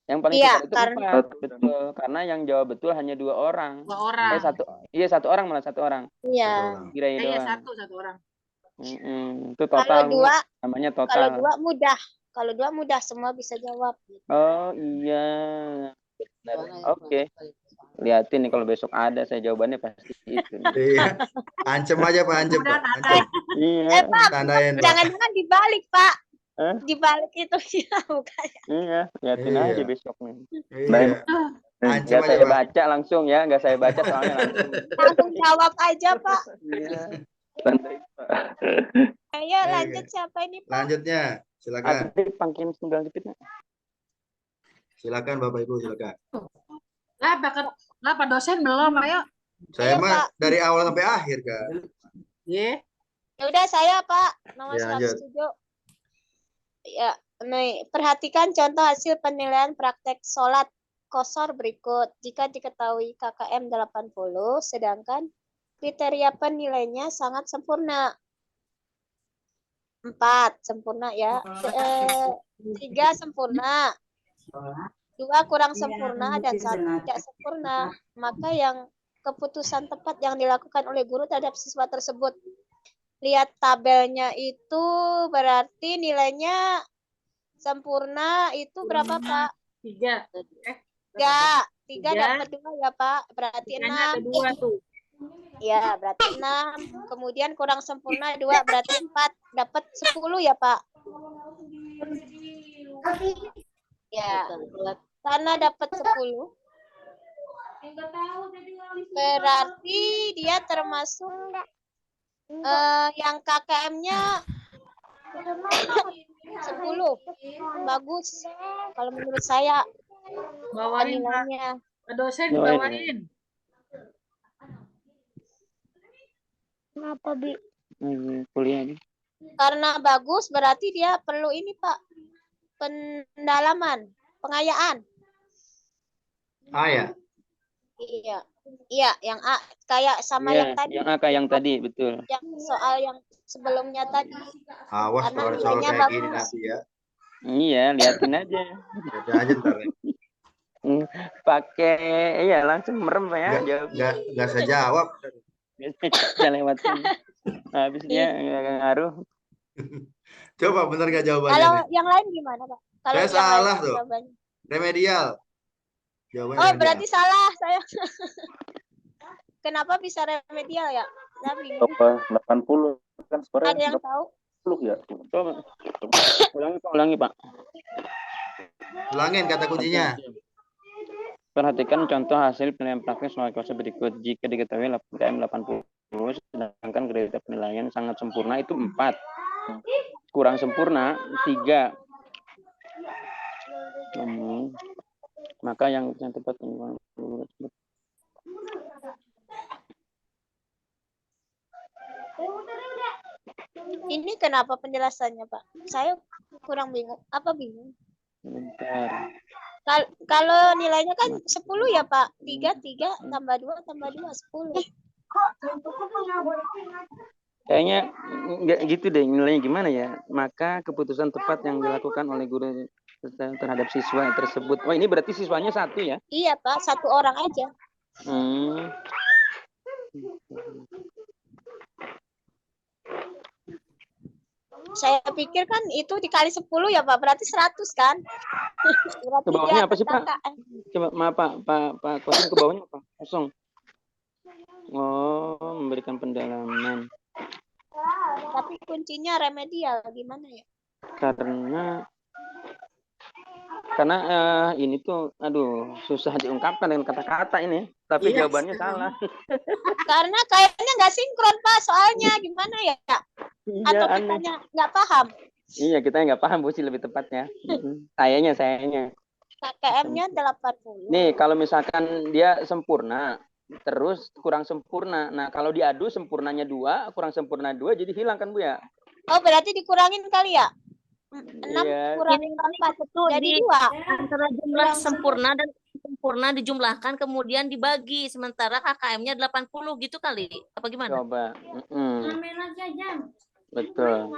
Yang paling Iya, sukar itu karena- 4, betul. Karena yang jawab betul hanya 2 orang. 2 orang. Satu orang malah 1 orang. Iya. Kirain Iya, doang. 1 orang. Itu total. Kalau 2 namanya kalau total. 2 mudah. Kalau 2 mudah semua bisa jawab. Oh iya. Benar. Oke. Lihatin nih kalau besok ada saya jawabannya pasti itu. Iya. Ancem aja Pak, ancem Pak. Ancem. Iya. Pak, Tandain Pak. jangan-jangan dibalik, Pak. Hah? Dibalik itu ya bukannya. Iya, lihatin Iya. aja besok nih. Iya. Ancem Nggak aja saya Pak. baca langsung ya, nggak saya baca soalnya langsung. Langsung jawab aja, Pak. Iya. Ayo lanjut siapa ini, Pak? Lanjutnya, silakan. Ada pangkim sendal jepitnya. Silakan Bapak Ibu, silakan. Lah, Pak dosen belum, ayo. Saya Ayo, mah Pak. dari awal sampai akhir, Kak. Ye. Ya udah saya, Pak. Nomor Ya, lanjut. 107. Ya, nih, perhatikan contoh hasil penilaian praktek sholat qashar berikut. Jika diketahui KKM 80, sedangkan kriteria penilainya sangat sempurna. 4 sempurna ya. 3 sempurna. 2 kurang sempurna dan 1 tidak sempurna. Maka yang keputusan tepat yang dilakukan oleh guru terhadap siswa tersebut. Lihat tabelnya itu berarti nilainya sempurna itu berapa, Pak? 3. 3 dapat 2 ya, Pak. Berarti 6. Ada 2 tuh. Ya, berarti 6. Kemudian kurang sempurna 2 berarti 4. Dapat 10 ya, Pak. Ya. Karena dapat 10. Berarti dia termasuk yang KKM-nya 10. Bagus. Kalau menurut saya Bawain, Pak. penilaiannya. Dosen Bawain. bawain. Kenapa, Bi? Kuliah ini. Karena bagus berarti dia perlu ini, Pak. Pendalaman, pengayaan. A ya? Iya. Iya, yang A kayak sama Iya, yang tadi. yang A kayak yang tadi, betul. Yang soal yang sebelumnya tadi. Awas Karena kalau soal nilainya kayak gini bagus. nanti ya. Iya, liatin aja. Liatin aja ntar ya. Pakai iya langsung merem Pak ya. Nggak saya jawab. Saya lewatin. Habisnya nggak ngaruh. Coba bener nggak jawabannya Kalau nih? yang lain gimana, Pak? Kalau Saya yang salah lain tuh. jawabannya. Remedial. Jawabannya Oh, remedial. berarti salah saya. Kenapa bisa remedial ya? Saya bingung. Coba 80 kan skornya Ada yang tahu? 80 ya. Coba. Ulangi Pak. Ulangin kata kuncinya. Perhatikan contoh hasil penilaian praktis soal kuasa berikut. Jika diketahui KM 80, sedangkan kriteria penilaian sangat sempurna itu 4. Kurang sempurna 3. Maka yang tepat Ini kenapa penjelasannya, Pak? Saya kurang bingung. Apa bingung? Bentar. Kalau nilainya kan 10 ya, Pak. 3 tambah 2 tambah 2 10. Kayaknya nggak gitu deh nilainya gimana ya. Maka keputusan tepat yang dilakukan oleh guru terhadap siswa tersebut. Oh, ini berarti siswanya 1 ya? Iya, Pak. 1 orang aja. Saya pikir kan itu dikali 10 ya, Pak. Berarti 100 kan? Ke bawahnya apa sih, Pak? Coba maaf, Pak Kosim, ke bawahnya apa? Kosong. Oh, memberikan pendalaman. Tapi kuncinya remedial gimana ya? Karena ini tuh aduh susah diungkapkan dengan kata-kata ini, tapi jawabannya salah. Karena kayaknya nggak sinkron, Pak, soalnya gimana ya? Atau kitanya nggak paham? Iya, kita nggak paham Bu sih lebih tepatnya. Sayanya. KKM-nya 80. Nih, kalau misalkan dia sempurna, terus kurang sempurna. Nah, kalau diadu sempurnanya 2, kurang sempurna 2, jadi hilang kan Bu ya? Oh, berarti dikurangin kali ya? 6 kurangin 4 jadi 2. Antara jumlah sempurna dan sempurna dijumlahkan kemudian dibagi, sementara KKM-nya 80 gitu kali. Apa gimana? Coba. Betul.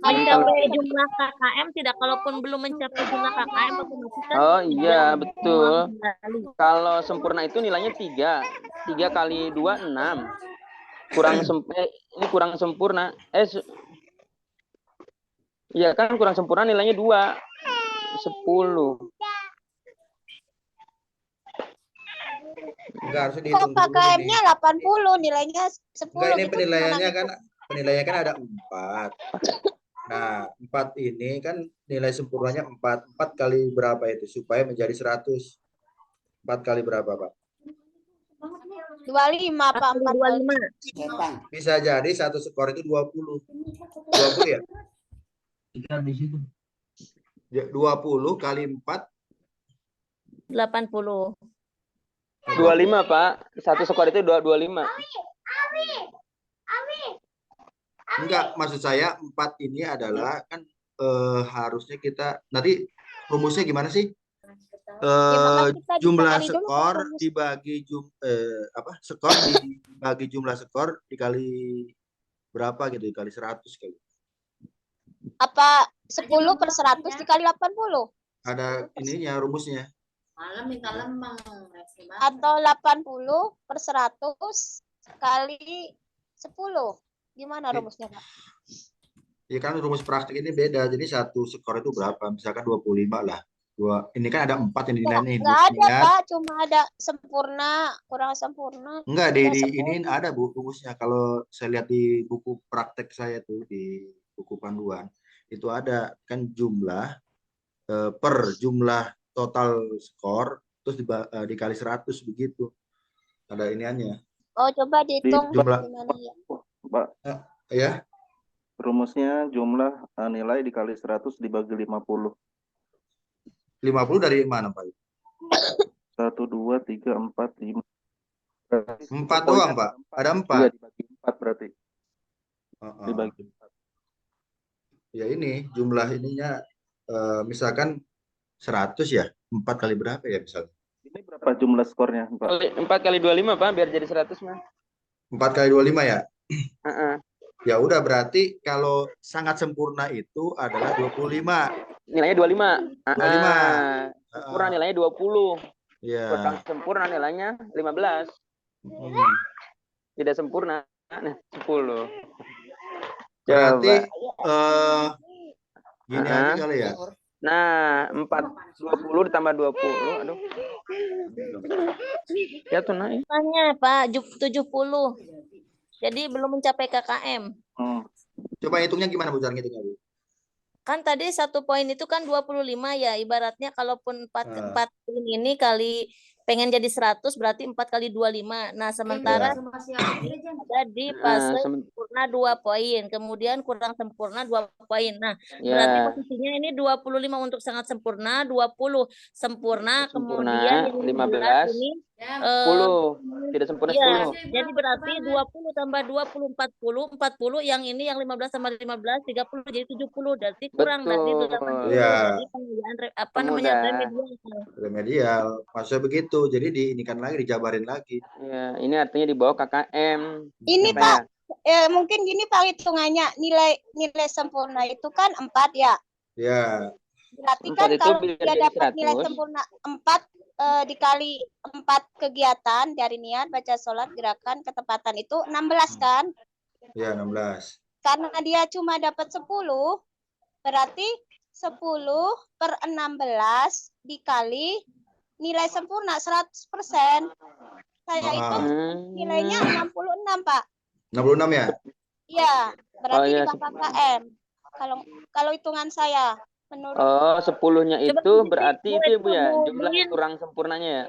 Mencapai jumlah KKM tidak, kalaupun belum mencapai jumlah KKM otomatis. Oh iya, betul. Kalau sempurna itu nilainya 3. 3 kali 2 6. Ini kurang sempurna. Iya kan kurang sempurna nilainya 2. 10. Enggak, harus dihitung dulu. Kok KKM-nya 80, nilainya 10. Enggak, ini penilaiannya kan ada 4. Nah, 4 ini kan nilai sempurnanya 4. 4 kali berapa itu supaya menjadi 100? 4 kali berapa, Pak? 25, Pak. 25. Bisa jadi satu skor itu 20. 20 ya? 20 kali 4 25, 80. Pak. Satu skor itu 25. Enggak, maksud saya 4 ini adalah kan harusnya kita nanti rumusnya gimana sih? Jumlah skor dibagi skor dibagi jumlah skor dikali berapa gitu, dikali 100 kali. Apa 10 per 100 dikali 80? Ada ininya rumusnya. Malam minta lemang. Atau 80 per 100 kali 10. Gimana rumusnya, Pak? Ya kan rumus praktik ini beda. Jadi satu skor itu berapa? Misalkan 25 lah. Ini kan ada 4 yang dinilai. Enggak ada, Pak. Cuma ada sempurna, kurang sempurna. Enggak, ini ada Bu rumusnya. Kalau saya lihat di buku praktek saya tuh, di buku panduan, itu ada kan jumlah per jumlah total skor, terus dikali 100 begitu. Ada iniannya. Oh, coba dihitung jumlah gimana ya? Pak. Ya. Rumusnya jumlah nilai dikali 100 dibagi 50. 50 dari mana, Pak? 1, 2, 3, 4, 5. 4 doang, Pak. Ada 4. Iya, dibagi 4 berarti. Dibagi 4. Ya ini jumlah ininya misalkan 100 ya. 4 kali berapa ya misalnya? Ini berapa jumlah skornya, Pak? 4 kali 25, Pak, biar jadi 100, mah. 4 kali 25 ya? Ya udah, berarti kalau sangat sempurna itu adalah 25. Nilainya 25. 25. Sempurna nilainya 20. Iya. Kurang sempurna nilainya 15. Tidak sempurna, nah 10. Berarti Coba. gini aja kali ya. Nah, 20 ditambah 20. Aduh. Ya tuh naik. Tanya, Pak, 70. Jadi belum mencapai KKM. Coba hitungnya gimana, Bu? Cara ngitungnya, Bu? Kan tadi 1 poin itu kan 25 ya. Ibaratnya kalaupun 4 poin ini kali pengen jadi 100 berarti 4 kali 25. Nah, sementara ada di fase sempurna 2 poin. Kemudian kurang sempurna 2 poin. Nah, berarti posisinya ini 25 untuk sangat sempurna, 20 sempurna, kemudian yang 15 ini 10. Tidak sempurna 10. Jadi berarti 20 tambah 20 40 yang ini yang 15 tambah 15 30 jadi 70. Berarti kurang dari 80. Jadi penggunaan remedial. Maksudnya begitu. Jadi diinikan lagi, dijabarin lagi. Ya, ini artinya di bawah KKM. Ini Pak, mungkin gini Pak hitungannya, nilai sempurna itu kan 4 ya. Ya. Berarti kan kalau dia dapat nilai sempurna 4 dikali 4 kegiatan dari niat, baca sholat, gerakan, ketepatan itu 16 kan? Ya, 16. Karena dia cuma dapat 10, berarti 10 per 16 dikali nilai sempurna 100%. Saya itu nilainya 66, Pak. 66 ya? Iya, berarti di bawah KKM. Kalau hitungan saya. Oh, 10-nya itu berarti itu Bu ya, jumlah kurang sempurnanya ya?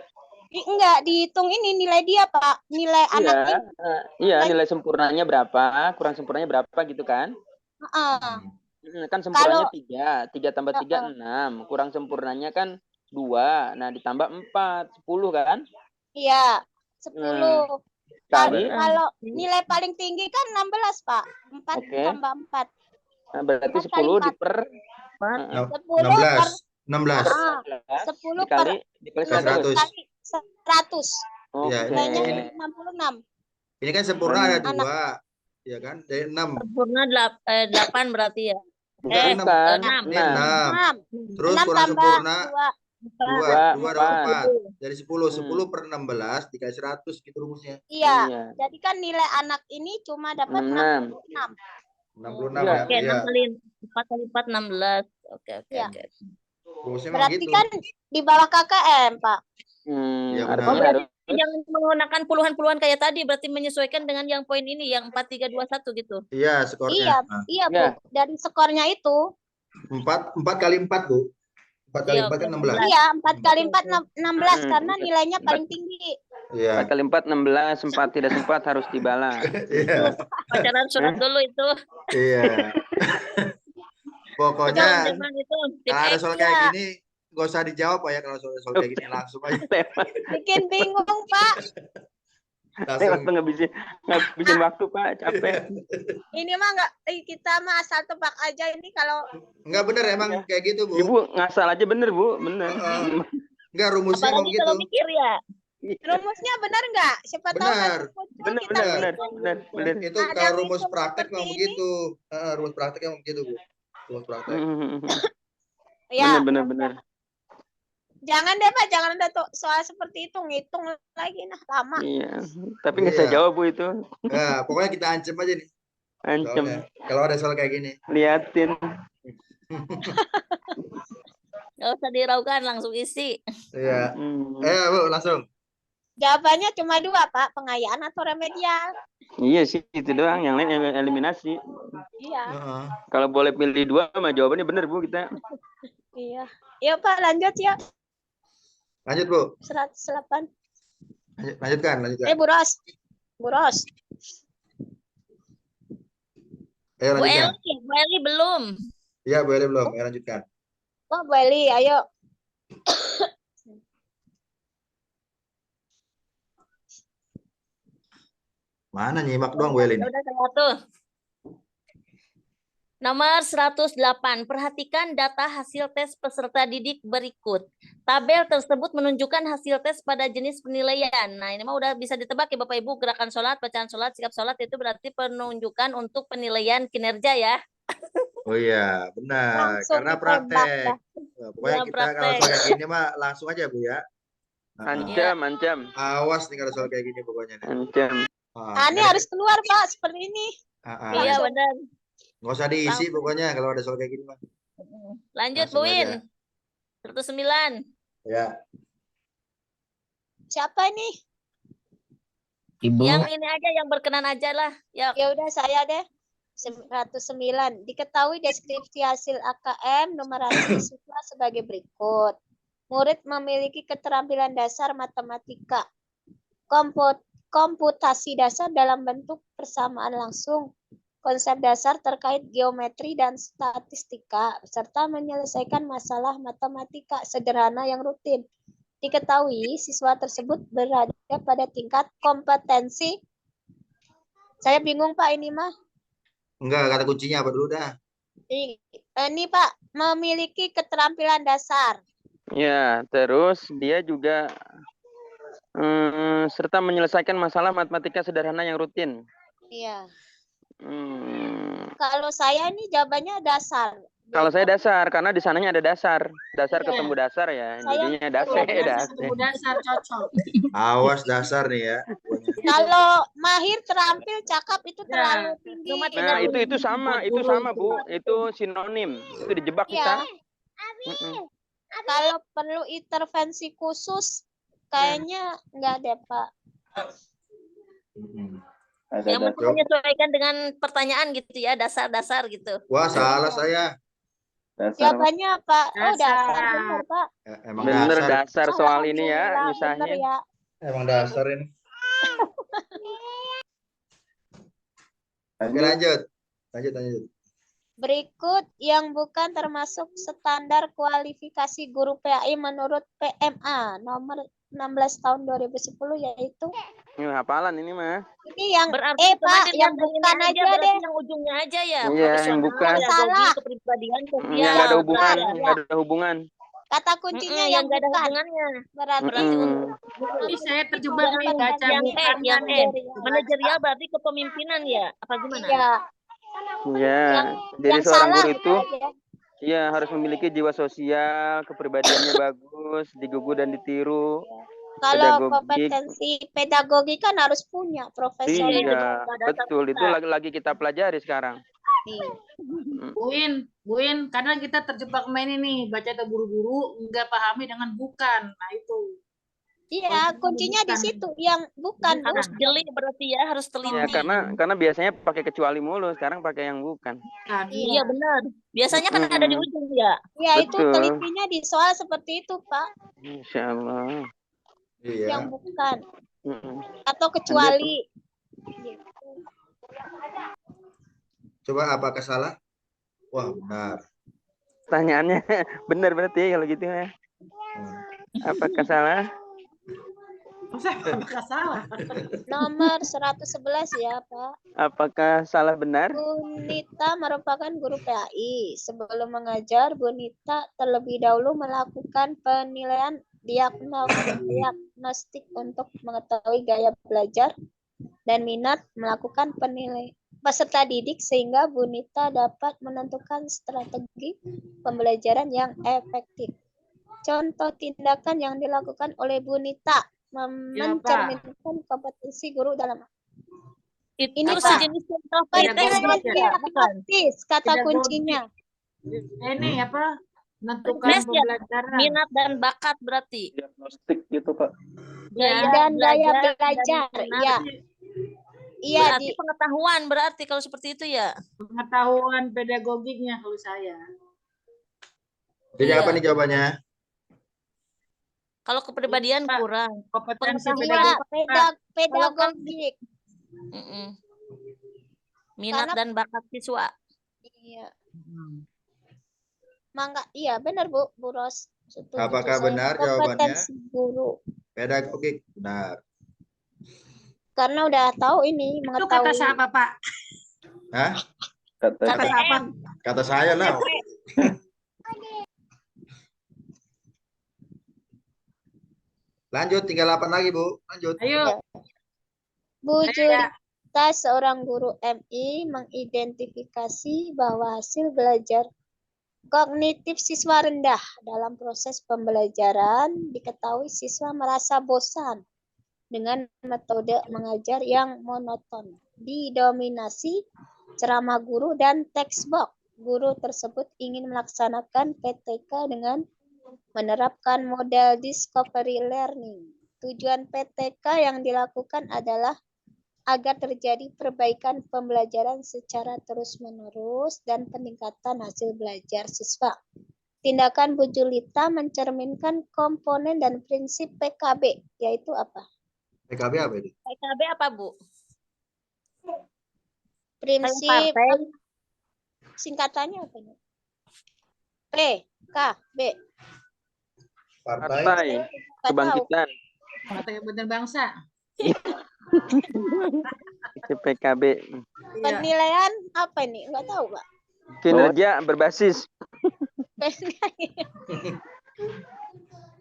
Enggak, dihitung ini nilai dia, Pak. Nilai anak ini. Iya, nilai sempurnanya berapa, kurang sempurnanya berapa gitu kan? Kan sempurnanya 3 tambah 3, 6. Kurang sempurnanya kan 2. Nah, ditambah 4, 10 kan? Iya, 10. Kalau nilai paling tinggi kan 16, Pak. 4 tambah 4. Nah, berarti 10 diper 16. 10 dikali 100. 100. Iya, ini 66. Ini kan sempurna ada 2. Ya kan? Dari 6. Sempurna 8 berarti ya. Bukan 6. 6. Terus kurang sempurna 2 dapat 4. Dari 10 per 16 dikali 100 gitu rumusnya. Iya. Jadi kan nilai anak ini cuma dapat 66. 66 ya. Oke, ya. 4 kali 4 16. Oke. Berarti kan di bawah KKM, Pak. Ya, jangan menggunakan puluhan-puluhan kayak tadi, berarti menyesuaikan dengan yang poin ini yang 4321 gitu. Iya, skornya. Iya, Bu. Dari skornya itu 4 kali 4, Bu. 4 kali 4 kan 16. Iya, 4 kali 4 16 karena nilainya paling tinggi. Iya. 4 kali 4 16, sempat tidak sempat harus dibalas. Iya. Pacaran surat dulu itu. Iya. Pokoknya kalau ada soal kayak gini gak usah dijawab Pak ya, kalau soal kayak gini langsung aja. Bikin bingung, Pak. Langsung ngabisin waktu, Pak, capek. Ini mah kita mah asal tebak aja ini kalau enggak bener emang kayak gitu, Bu. Ibu ngasal aja bener, Bu, bener. Enggak, rumusnya apalagi gitu. kalau mikir ya. Rumusnya benar enggak? Siapa tahu benar. Itu kalau rumus praktek memang begitu. Rumus praktek memang begitu, Bu. Rumus praktek. Ya. Benar. Jangan deh Pak, jangan ada soal seperti itu, ngitung lagi lama. Iya, tapi nggak saya jawab Bu itu. Nah, pokoknya kita ancam aja nih. Ancam. Kalau ada soal kayak gini. Liatin. Nggak usah diraukan, langsung isi. Iya. Bu, langsung. Jawabannya cuma 2 Pak, pengayaan atau remedial. Iya sih, itu doang. Yang lain eliminasi. Iya. Kalau boleh pilih 2, mah jawabannya benar Bu kita. Iya. Yuk Pak, lanjut ya. Lanjut, Bu. 108. Lanjutkan. Bu Ros. Ayo Bu lanjutkan. Eli, Bu Eli belum. Ya, Bu Eli belum. Ayo lanjutkan. Oh, Bu Eli, ayo. Mana nyimak doang Bu Eli Ya nih? udah satu. Nomor 108. Perhatikan data hasil tes peserta didik berikut. Tabel tersebut menunjukkan hasil tes pada jenis penilaian. Nah, ini mah udah bisa ditebak ya Bapak Ibu. Gerakan sholat, bacaan sholat, sikap sholat itu berarti penunjukan untuk penilaian kinerja ya. Oh iya, benar. Langsung Karena ditembak praktek. dah. Nah, pokoknya Ya, kita kalau praktek. soal kayak gini mah langsung aja Bu ya. Ancam. Awas nih kalau soal kayak gini pokoknya. Ancam. Ini harus keluar Pak, seperti ini. Iya benar. Nggak usah diisi Langsung. pokoknya kalau ada soal kayak gini mah. Lanjut Langsung Bu Win. aja. 109. Ya. Siapa ini? Ibu. Ya. Yang ini aja, yang berkenan aja lah. Ya udah saya deh. 109. Diketahui deskripsi hasil AKM numerasi siswa sebagai berikut. Murid memiliki keterampilan dasar matematika, komputasi dasar dalam bentuk persamaan langsung, konsep dasar terkait geometri dan statistika, serta menyelesaikan masalah matematika sederhana yang rutin. Diketahui siswa tersebut berada pada tingkat kompetensi. Saya bingung Pak ini mah. Enggak, kata kuncinya apa dulu dah? Ini Pak, memiliki keterampilan dasar. Ya, terus dia juga serta menyelesaikan masalah matematika sederhana yang rutin. Iya. Kalau saya ini jawabannya dasar. Kalau saya dasar, karena di sananya ada dasar. Dasar ketemu dasar ya. Saya Jadinya dasar. Ketemu dasar cocok. Awas dasar nih ya. Kalau mahir, terampil, cakap itu terlalu tinggi. Nah, itu sama Bu. Itu sinonim. Itu dijebak kita. Kalau perlu intervensi khusus, kayaknya enggak deh Pak. Yang penting menyesuaikan dengan pertanyaan gitu ya, dasar-dasar gitu. Wah, salah saya. Jawabannya Pak. Oh, dasar benar Pak. Emang Bener dasar soal ini ya, Benar nyusahin. ya. Emang dasar ini. Oke, lanjut. Lanjut. Berikut yang bukan termasuk standar kualifikasi guru PAI menurut PMA nomor 16 tahun 2010 yaitu Hafalan ini mah. ini yang berarti Pak, yang bukan aja deh. Yang ujungnya aja ya. Iya, yang bukan. Salah. Kepribadian, sosial. Yang nggak ada hubungan, nggak ada hubungan. Kata kuncinya yang yang nggak ada bukan. hubungannya. Berarti Ini saya terjebak nih baca yang manajerial berarti kepemimpinan ya? Apa gimana? Iya. Ya, jadi seorang guru itu ya harus memiliki jiwa sosial, kepribadiannya bagus, digugu dan ditiru. Kalau kompetensi pedagogi kan harus punya profesional. Iya, betul. Itu lagi kita pelajari sekarang. Buin, karena kita terjebak main ini baca terburu-buru, nggak pahami dengan bukan. Nah itu. Iya, kuncinya di situ. Yang bukan harus jeli berarti ya, harus teliti. Ya, karena biasanya pakai kecuali mulu, sekarang pakai yang bukan. Iya benar. Biasanya kan ada di ujung ya. Iya, itu telitinya di soal seperti itu, Pak. Insya Allah. Iya. Yang bukan. Atau kecuali. Coba apakah salah? Wah, benar. Pertanyaannya benar berarti kalau gitu ya. Apakah salah? Apakah salah? Nomor 111 ya, Pak. Apakah salah benar? Bu Nita merupakan guru PAI. Sebelum mengajar, Bu Nita terlebih dahulu melakukan penilaian diagnostik untuk mengetahui gaya belajar dan minat melakukan penilaian peserta didik sehingga Bu Nita dapat menentukan strategi pembelajaran yang efektif. Contoh tindakan yang dilakukan oleh Bu Nita mencerminkan kompetensi guru dalam ini sejenis contoh pedagogi kata kuncinya. Ini apa? Menentukan pembelajaran. Minat dan bakat berarti. Diagnostik gitu, Pak. Dan gaya belajar, ya. Iya, berarti pengetahuan berarti kalau seperti itu ya. Pengetahuan pedagogiknya kalau saya. Jadi apa nih jawabannya? Kalau kepribadian kurang. Kompetensi pedagogik. minat Karena- dan bakat siswa. Iya. Iya benar Bu Ros. Setuju Apakah saya. benar jawabannya? Kompetensi guru. Pedagogik, benar. Karena udah tahu ini Itu mengetahui. kata siapa, Pak? Hah? Kata siapa? Kata saya lah. Lanjut, tinggal 8 lagi, Bu. Lanjut. Ayo. Bu Julita, seorang guru MI, mengidentifikasi bahwa hasil belajar kognitif siswa rendah dalam proses pembelajaran. Diketahui siswa merasa bosan dengan metode mengajar yang monoton, didominasi ceramah guru dan textbook. Guru tersebut ingin melaksanakan PTK dengan menerapkan model discovery learning. Tujuan PTK yang dilakukan adalah agar terjadi perbaikan pembelajaran secara terus-menerus dan peningkatan hasil belajar siswa. Tindakan Bu Julita mencerminkan komponen dan prinsip PKB, yaitu apa? PKB apa itu? PKB apa, Bu? Prinsip singkatannya apa ini? PKB. Partai Kebangkitan. Partai Kebangkitan Bangsa. Itu PKB. Penilaian apa ini? Enggak tahu, Pak. Kinerja berbasis.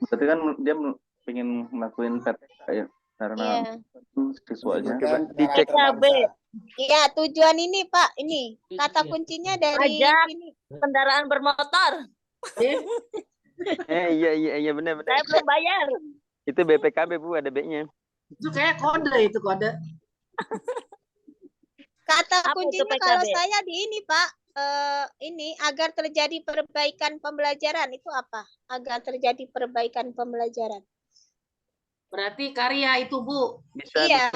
Berarti kan dia pengen ngelakuin PTK ya, karena siswanya. Dicek. PKB. Iya, tujuan ini, Pak. Ini kata kuncinya dari Pajak ini. kendaraan bermotor. Iya benar. Saya belum bayar. Itu BPKB, Bu, ada B-nya. Itu kayak kode itu kode. Kata Apa itu kuncinya PKB? kalau saya di ini, Pak. Ini agar terjadi perbaikan pembelajaran itu apa? Agar terjadi perbaikan pembelajaran. Berarti karya itu, Bu. Bisa Iya.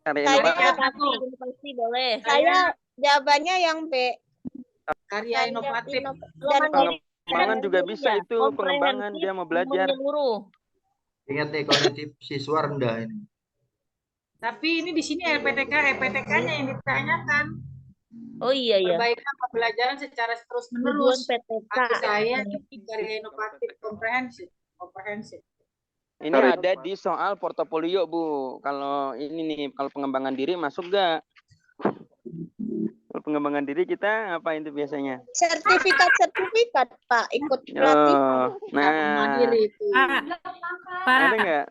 karya Saya inovatif. Pasti boleh. Saya jawabannya yang B. Karya inovatif. Dan Pengembangan juga bisa Ya, itu, pengembangan dia mau belajar. menyeluruh. Ingat nih, kognitif siswa rendah ini. Tapi ini di sini RPTK-nya yang ditanyakan. Oh iya ya. Perbaikan pembelajaran secara Tujuan terus-menerus. PTK. Maksud saya ini karya inovatif komprehensif. Ini ada di soal portofolio, Bu. Kalau ini nih, kalau pengembangan diri masuk nggak? Kalau pengembangan diri kita ngapain itu biasanya? sertifikat, Pak, ikut pelatihan. Nah, Mandiri itu. ada nggak?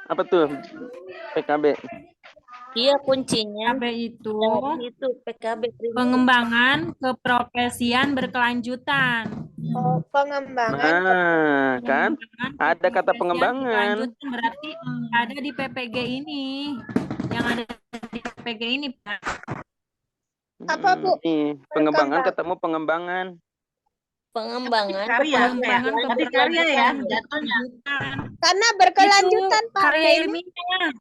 Apa tuh PKB? Iya, kuncinya PKB itu itu PKB pengembangan keprofesian berkelanjutan. Oh, pengembangan. Nah, kan ada kata pengembangan. Berkelanjutan berarti ada di PPG ini. Yang ada di PPG ini, Pak. Apa, Bu? Nih, pengembangan ketemu pengembangan. Pengembangan Tapi karya ya jatuhnya. Karena berkelanjutan, Itu Pak. karya Ini ilmiah.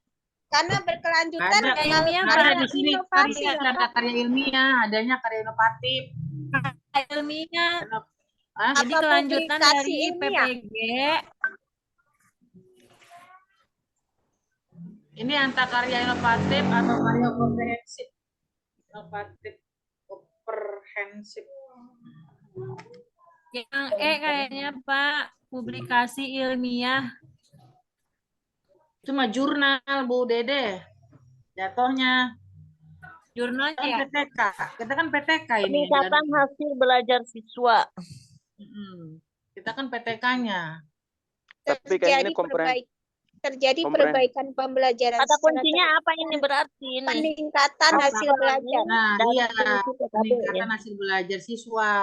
karena berkelanjutan Ada ilmiah, ada Pak. di sini inovasi, karya, ada karya ilmiah, adanya karya inovatif. Karya ilmiah. Jadi Apa kelanjutan publikasi dari ilmiah? PPG. Ini antara karya inovatif atau karya komprehensif. Inovatif komprehensif. Yang kayaknya, Pak, publikasi ilmiah. Cuma jurnal, Bu Dede. Jatuhnya. Jurnal Kan ya? PTK. Kita kan PTK ini. peningkatan hasil belajar siswa. Kita kan PTK-nya. Tapi kan ini terjadi perbaikan pembelajaran. Kata kuncinya apa ini berarti ini? Peningkatan hasil belajar. Nah, dari iya. prinsip PKB, Peningkatan ya. hasil belajar siswa.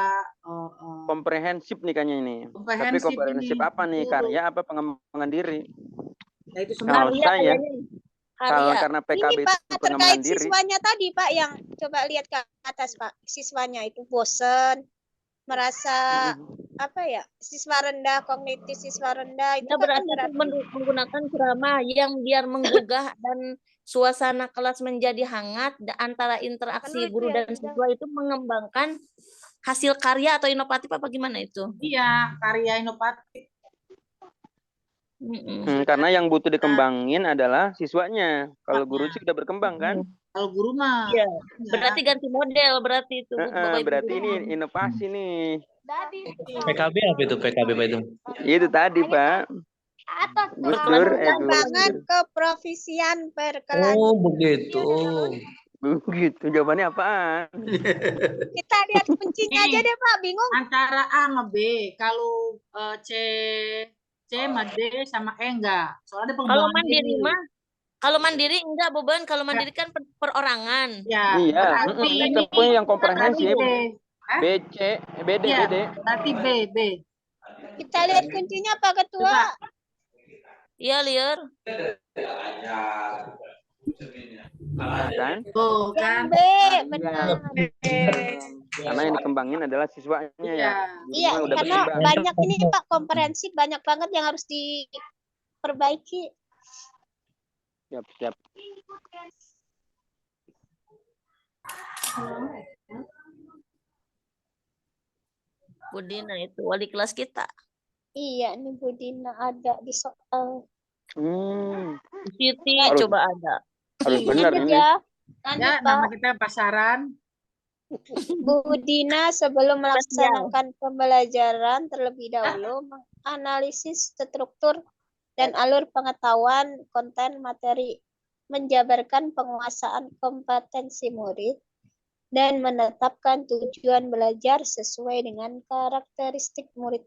Komprehensif nih kayaknya ini. Tapi Komprehensif komprehensif ini, apa nih? guru. Karya apa pengembangan diri? Nah, itu Kalau semua. saya, kalau Karya. karena PKB Ini, Pak, itu pengembangan terkait diri. siswanya tadi, Pak, yang coba lihat ke atas, Pak. Siswanya itu bosen, merasa apa ya? Siswa rendah, kognitif siswa rendah itu Ya, kan berarti menggunakan ceramah yang biar menggugah dan suasana kelas menjadi hangat antara interaksi guru dan siswa itu mengembangkan hasil karya atau inovatif apa gimana itu? Iya, karya inovatif. Karena yang butuh dikembangin adalah siswanya. Kalau guru sih udah berkembang kan? Kalau guru mah. Iya. Berarti ganti model berarti itu. Berarti ini inovasi nih. PKB apa itu? PKB apa itu? Itu tadi, Pak. Pengembangan keprovisian per kelas. Oh, begitu. Begitu. Jawabannya apaan? Kita lihat kuncinya aja deh, Pak. Bingung. Antara A sama B. Kalau C sama D sama E enggak. Soalnya kalau mandiri mah, kalau mandiri enggak beban. Kalau mandiri kan perorangan. Ya. Iya. Itu yang komprehensif. B, C, BD, ya, BD. Berarti B. Kita lihat kuncinya, Pak Ketua. Iya, Liar. Kan? Oh, kan. B, benar. Karena yang dikembangin adalah siswanya ya. Iya, karena banyak ini Pak komprehensif, banyak banget yang harus diperbaiki. Siap. Budina itu wali kelas kita. Iya, ini Budina ada di soal. Siti coba ada. Harus benar ini. Ya, nama kita pasaran. Budina sebelum melaksanakan pembelajaran terlebih dahulu menganalisis struktur dan alur pengetahuan konten materi, menjabarkan penguasaan kompetensi murid, dan menetapkan tujuan belajar sesuai dengan karakteristik murid.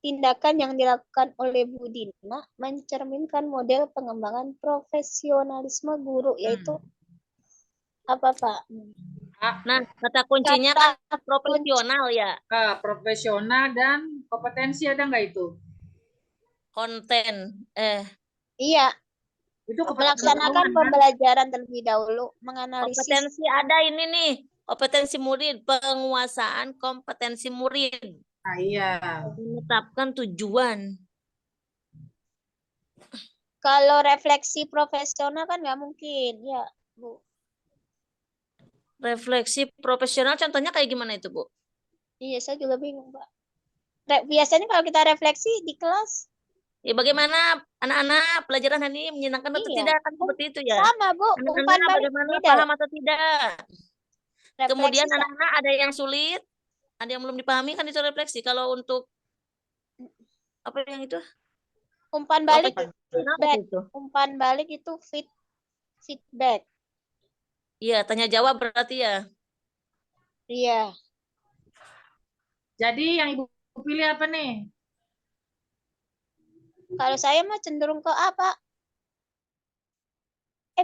Tindakan yang dilakukan oleh Budina mencerminkan model pengembangan profesionalisme guru, yaitu apa, Pak? Nah, kata kuncinya kan profesional ya. Profesional dan kompetensi ada nggak itu? Konten. Iya. Itu melaksanakan pembelajaran terlebih dahulu, menganalisis. Kompetensi ada ini nih. Kompetensi murid, penguasaan kompetensi murid. Nah, iya. Menetapkan tujuan. Kalau refleksi profesional kan nggak mungkin, ya, Bu. Refleksi profesional contohnya kayak gimana itu, Bu? Iya, saya juga bingung, Pak. Biasanya kalau kita refleksi di kelas. Ya bagaimana anak-anak pelajaran hari ini menyenangkan atau tidak, kan seperti itu ya. Sama, Bu. Anak-anak bagaimana paham atau tidak. Refleksi kemudian anak-anak ada yang sulit, ada yang belum dipahami, kan itu refleksi. Kalau untuk apa yang itu? Umpan balik, feedback. Umpan balik itu feedback. Iya, tanya jawab berarti ya. Iya. Jadi yang Ibu pilih apa nih? Kalau saya mah cenderung ke apa?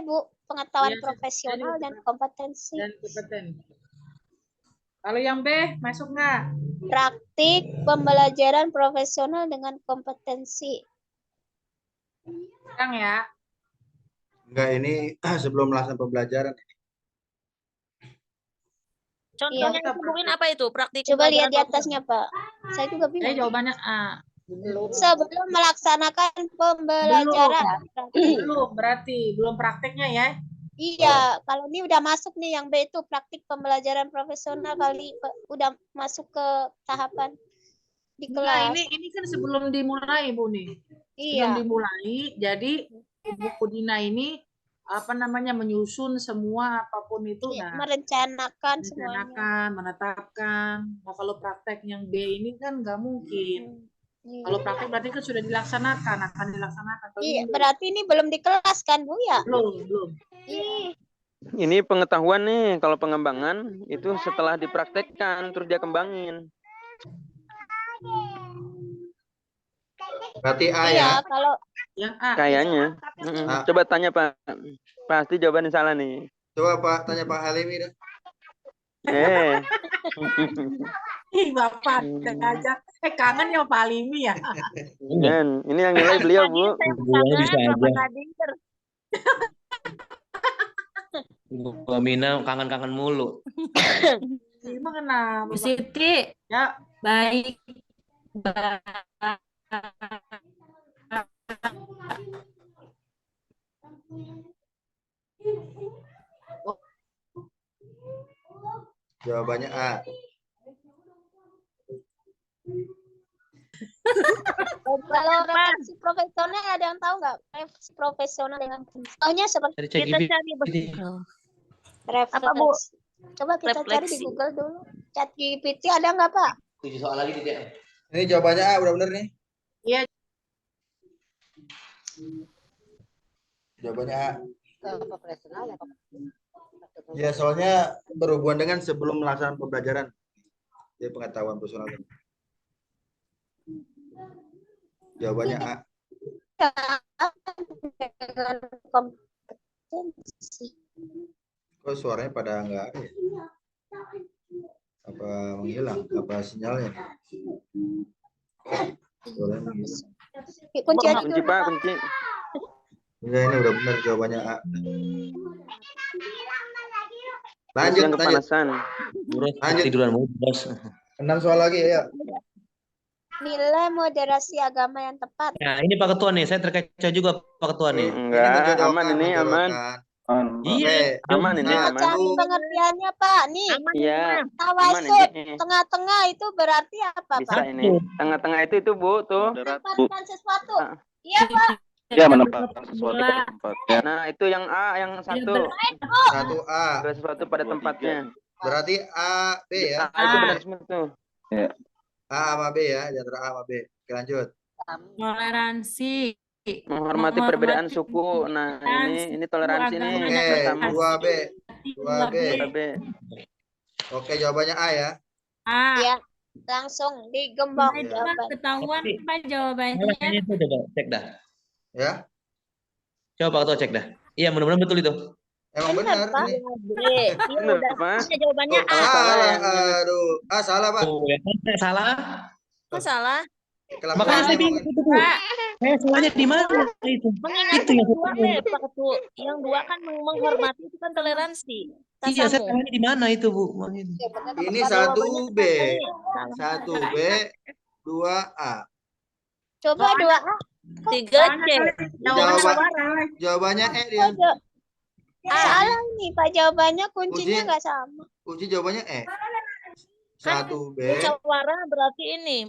Bu, pengetahuan profesional dan kompetensi. Kalau yang B, masuk nggak? Praktik pembelajaran profesional dengan kompetensi. Yang ya? Enggak, ini sebelum melaksanakan pembelajaran. Contohnya hubungin apa itu? Praktik. Coba lihat di atasnya, Pak. Saya juga bingung. Jawabannya A. Sebelum melaksanakan pembelajaran. Belum, berarti belum prakteknya ya? Iya, kalau ini udah masuk nih yang B itu praktik pembelajaran profesional, kali udah masuk ke tahapan di kelas. Nah, ini kan sebelum dimulai, Bu nih. Iya. Sebelum dimulai, jadi Ibu Dina ini apa namanya menyusun semua apapun itu, iya, nah, merencanakan semuanya. menetapkan. Nah, kalau praktek yang B ini kan nggak mungkin. Kalau praktek berarti kan sudah dilaksanakan, akan dilaksanakan. Iya, berarti ini belum di kelas kan, Bu ya? Belum. Ini pengetahuan nih, kalau pengembangan itu setelah dipraktekkan terus dia kembangin. Berarti A ya? Iya, kalau yang A. Kayaknya. Coba tanya Pak. Pasti jawabannya salah nih. Coba Pak, tanya Pak Halimi deh. Bapak aja. Kangen ya Pak Halimi ya. Ini yang nilai beliau, Bu. Bisa aja. Bu Amina kangen-kangen mulu. Emang kenapa? Bu Siti. Ya. Baik. Jawabannya A. Kalau refleksi profesional ada yang tahu nggak? Profesional dengan contohnya seperti kita cari apa Bu? Coba kita cari di Google dulu. ChatGPT ada nggak Pak? 7 soal lagi tidak. Ini jawabannya A, udah bener nih. Iya. Jawabannya A. Ya, soalnya berhubungan dengan sebelum melaksanakan pembelajaran. Jadi pengetahuan personal. Jawabannya A. Kok suaranya pada enggak ada ya? Apa menghilang? Apa sinyalnya? Suaranya menghilang. Kunci aja dulu, Pak, kunci. Enggak, ini udah benar jawabannya A. Lanjut, Lanjut. tiduran Bos. 6 soal lagi ya. Nilai moderasi agama yang tepat. Nah, ini Pak Ketua nih, saya terkecoh juga Pak Ketua nih. Enggak, aman ini, aman. Iya, aman ini, aman. Cari pengertiannya Pak. Nih, Iya, tawasud tengah-tengah itu berarti apa bisa Pak? ini. Tengah-tengah itu Bu, tuh. Menempatkan sesuatu. Iya Pak. Ya, menempatkan sesuatu pada tempatnya. Nah, itu yang A, yang satu. Satu A. Sesuatu pada tempatnya. Berarti A, B ya. Itu benar semua tuh. Ya. A sama B ya, di antara A sama B. Oke, lanjut. Toleransi. Menghormati perbedaan suku. Nah, ini toleransi nih. Oke, 2B. 2B. 2B. Oke, jawabannya A ya. A. Ya, langsung digembok Itu kan jawabannya. ketahuan Pak jawabannya. Ini tuh coba cek dah. Ya. Coba Pak Ketua cek dah. Iya, mudah-mudahan betul itu. Emang benar Pak. ini. Benar, Pak. Jawabannya A. Aduh, salah Pak. Oh, ya kan saya salah. Kok salah? Makanya saya bingung itu Bu. Saya salahnya di mana itu? Mengingat Itu yang dua Pak Ketua. Yang dua kan menghormati itu kan toleransi. Iya, saya salahnya di mana itu Bu? Ini 1B. 1B, 2A. Coba 2A. 3C. Jawabannya E dia. Salah nih Pak, jawabannya kuncinya nggak sama. Kunci jawabannya E. 1B. Musyawarah berarti ini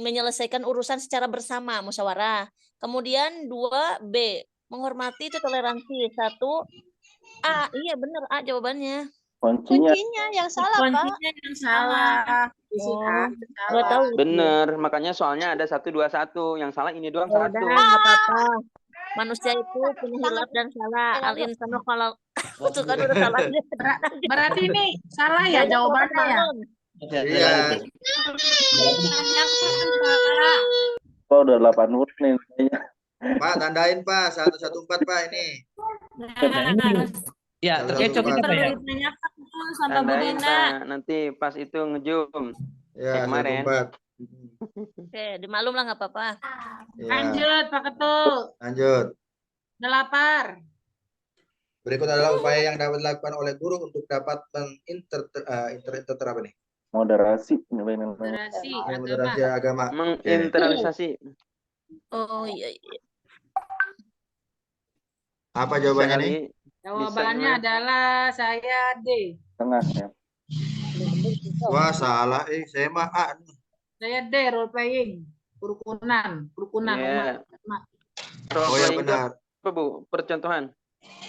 menyelesaikan urusan secara bersama, musyawarah. Kemudian 2B, menghormati itu toleransi. 1A, iya benar A jawabannya. Kuncinya yang salah Pak. Kuncinya yang salah. Nggak tahu. Bener, makanya soalnya ada 1, 2, 1. Yang salah ini doang 1. Udah, nggak apa-apa. Manusia itu punya hilaf dan salah. Al-insanu kalau itu kan udah salah. Berarti ini salah ya jawabannya ya? Iya. Oh, udah 8 menit nih. Pak, tandain Pak. 114 Pak ini. Ya, terkecoh kita Pak ya. Sama Bu Tandain, Dina. Pak. Nanti pas itu ngejum. Ya, Kemarin. 114. Oke, dimaklum lah nggak apa-apa. Ya. Lanjut Pak Ketua. Lanjut. Udah lapar. Berikut adalah upaya yang dapat dilakukan oleh guru untuk dapat menginter apa nih? Moderasi Moderasi agama. Menginternalisasi. Oh iya, iya. Apa jawabannya nih? Jawabannya adalah saya D. Tengah ya. Wah, salah. Saya mah A. Saya D, role playing. Kerukunan. Iya. umat. Oh ya benar. Apa Bu? Percontohan.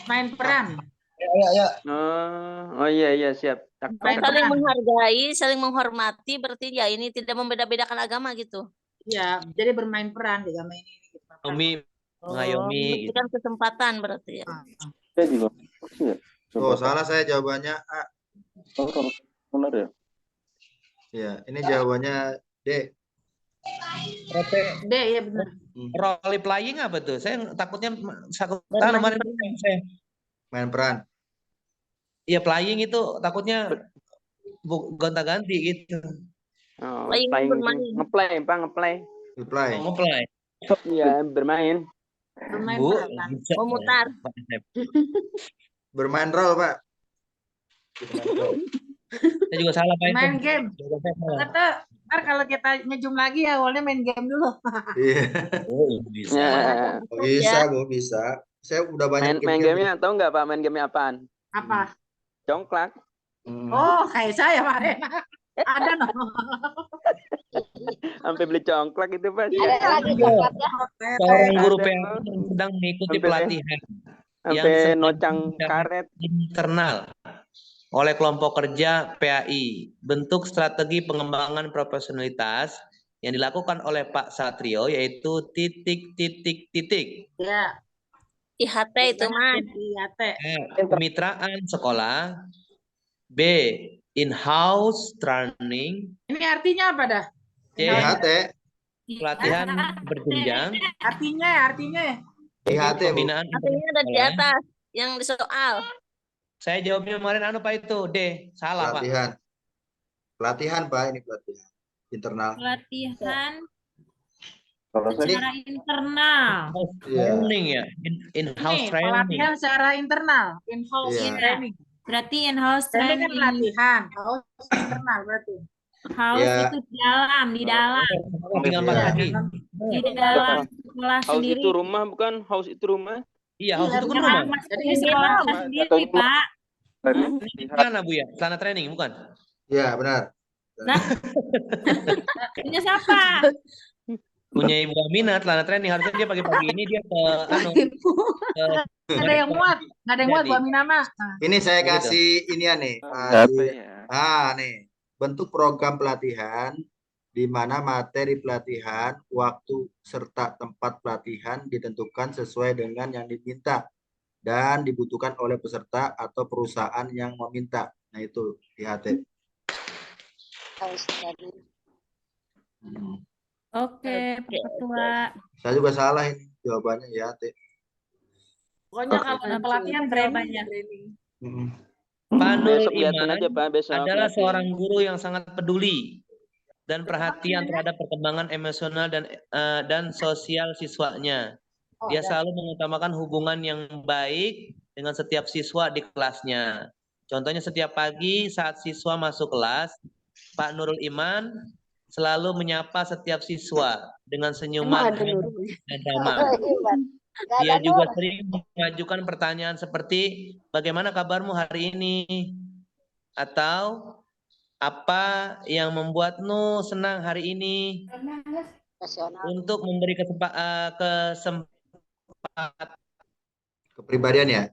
Main peran. Ya. Oh iya siap. Saling menghargai, saling menghormati, berarti ya ini tidak membeda-bedakan agama gitu. Iya, jadi bermain peran di agama ini. Mengayomi. Memberikan kesempatan berarti ya. Saya juga. Oh, salah saya jawabannya A. Oh, benar ya? Ya, ini jawabannya D. D ya benar. Role playing apa tuh? Saya takutnya Main peran. Iya, playing itu takutnya gonta-ganti gitu. Oh, Playing bermain. Ngeplay, Pak, ngeplay. Ngeplay. Iya, bermain. Bermain Bu, peran. Memutar. Bermain role, Pak. Saya juga salah Pak itu. Main game. Kata, ntar kalau kita ngejum lagi awalnya main game dulu. Iya. Oh, bisa. Bisa, Bu, bisa. Saya udah banyak main gamenya tahu nggak Pak? Main game apaan? Apa? Congklak. Oh, kayak saya Pak. Ada no. Sampai beli congklak itu, Pak. Ada lagi coklatnya. Seorang guru PAI yang sedang mengikuti pelatihan yang sampai nocang karet internal oleh kelompok kerja PAI. Bentuk strategi pengembangan profesionalitas yang dilakukan oleh Pak Satrio yaitu titik. Ya. IHT itu, Mas. IHT. Kemitraan sekolah. B. In-house training. Ini artinya apa dah? C. IHT. Pelatihan berjenjang. Artinya. IHT, Bu. Pembinaan. Artinya ada di atas yang di soal. Saya jawabnya kemarin Pak itu D. Salah, Pelatihan. Pak. Pelatihan, Pak, ini pelatihan internal. Pelatihan Ini secara internal. Training ya. In-house training. Pelatihan secara internal. In-house Iya. training. Berarti in-house Ini kan training. pelatihan. House internal berarti. House Ya. itu di dalam. Di dalam sekolah House sendiri. itu rumah, bukan? House itu rumah. Iya, house itu kan Jangan rumah. masuk di sekolah kita sendiri, Pak. Mana Bu ya? Celana training bukan? Ya, benar. Nah, punya siapa? Punya Ibu Aminah celana training, harusnya dia pagi-pagi ini dia ke Nggak ada yang muat. Nggak ada yang muat Bu Aminah mah. Ini saya Begitu. kasih inian nih. Apa ya? Nih. Bentuk program pelatihan di mana materi pelatihan, waktu serta tempat pelatihan ditentukan sesuai dengan yang diminta dan dibutuhkan oleh peserta atau perusahaan yang meminta. Nah, itu IHT. Oke, Pak Ketua. Saya juga salah ini jawabannya IHT. Pokoknya kalau pelatihan training. Pak Nurul Besok lihatin Iman aja, Pak. Besok adalah lihatin. seorang guru yang sangat peduli dan perhatian terhadap perkembangan emosional dan sosial siswanya. Dia selalu mengutamakan hubungan yang baik dengan setiap siswa di kelasnya. Contohnya setiap pagi saat siswa masuk kelas, Pak Nurul Iman selalu menyapa setiap siswa dengan senyuman dan damai. Dia juga sering mengajukan pertanyaan seperti, bagaimana kabarmu hari ini? Atau, apa yang membuatmu senang hari ini? Untuk memberi kesempatan Kepribadian ya?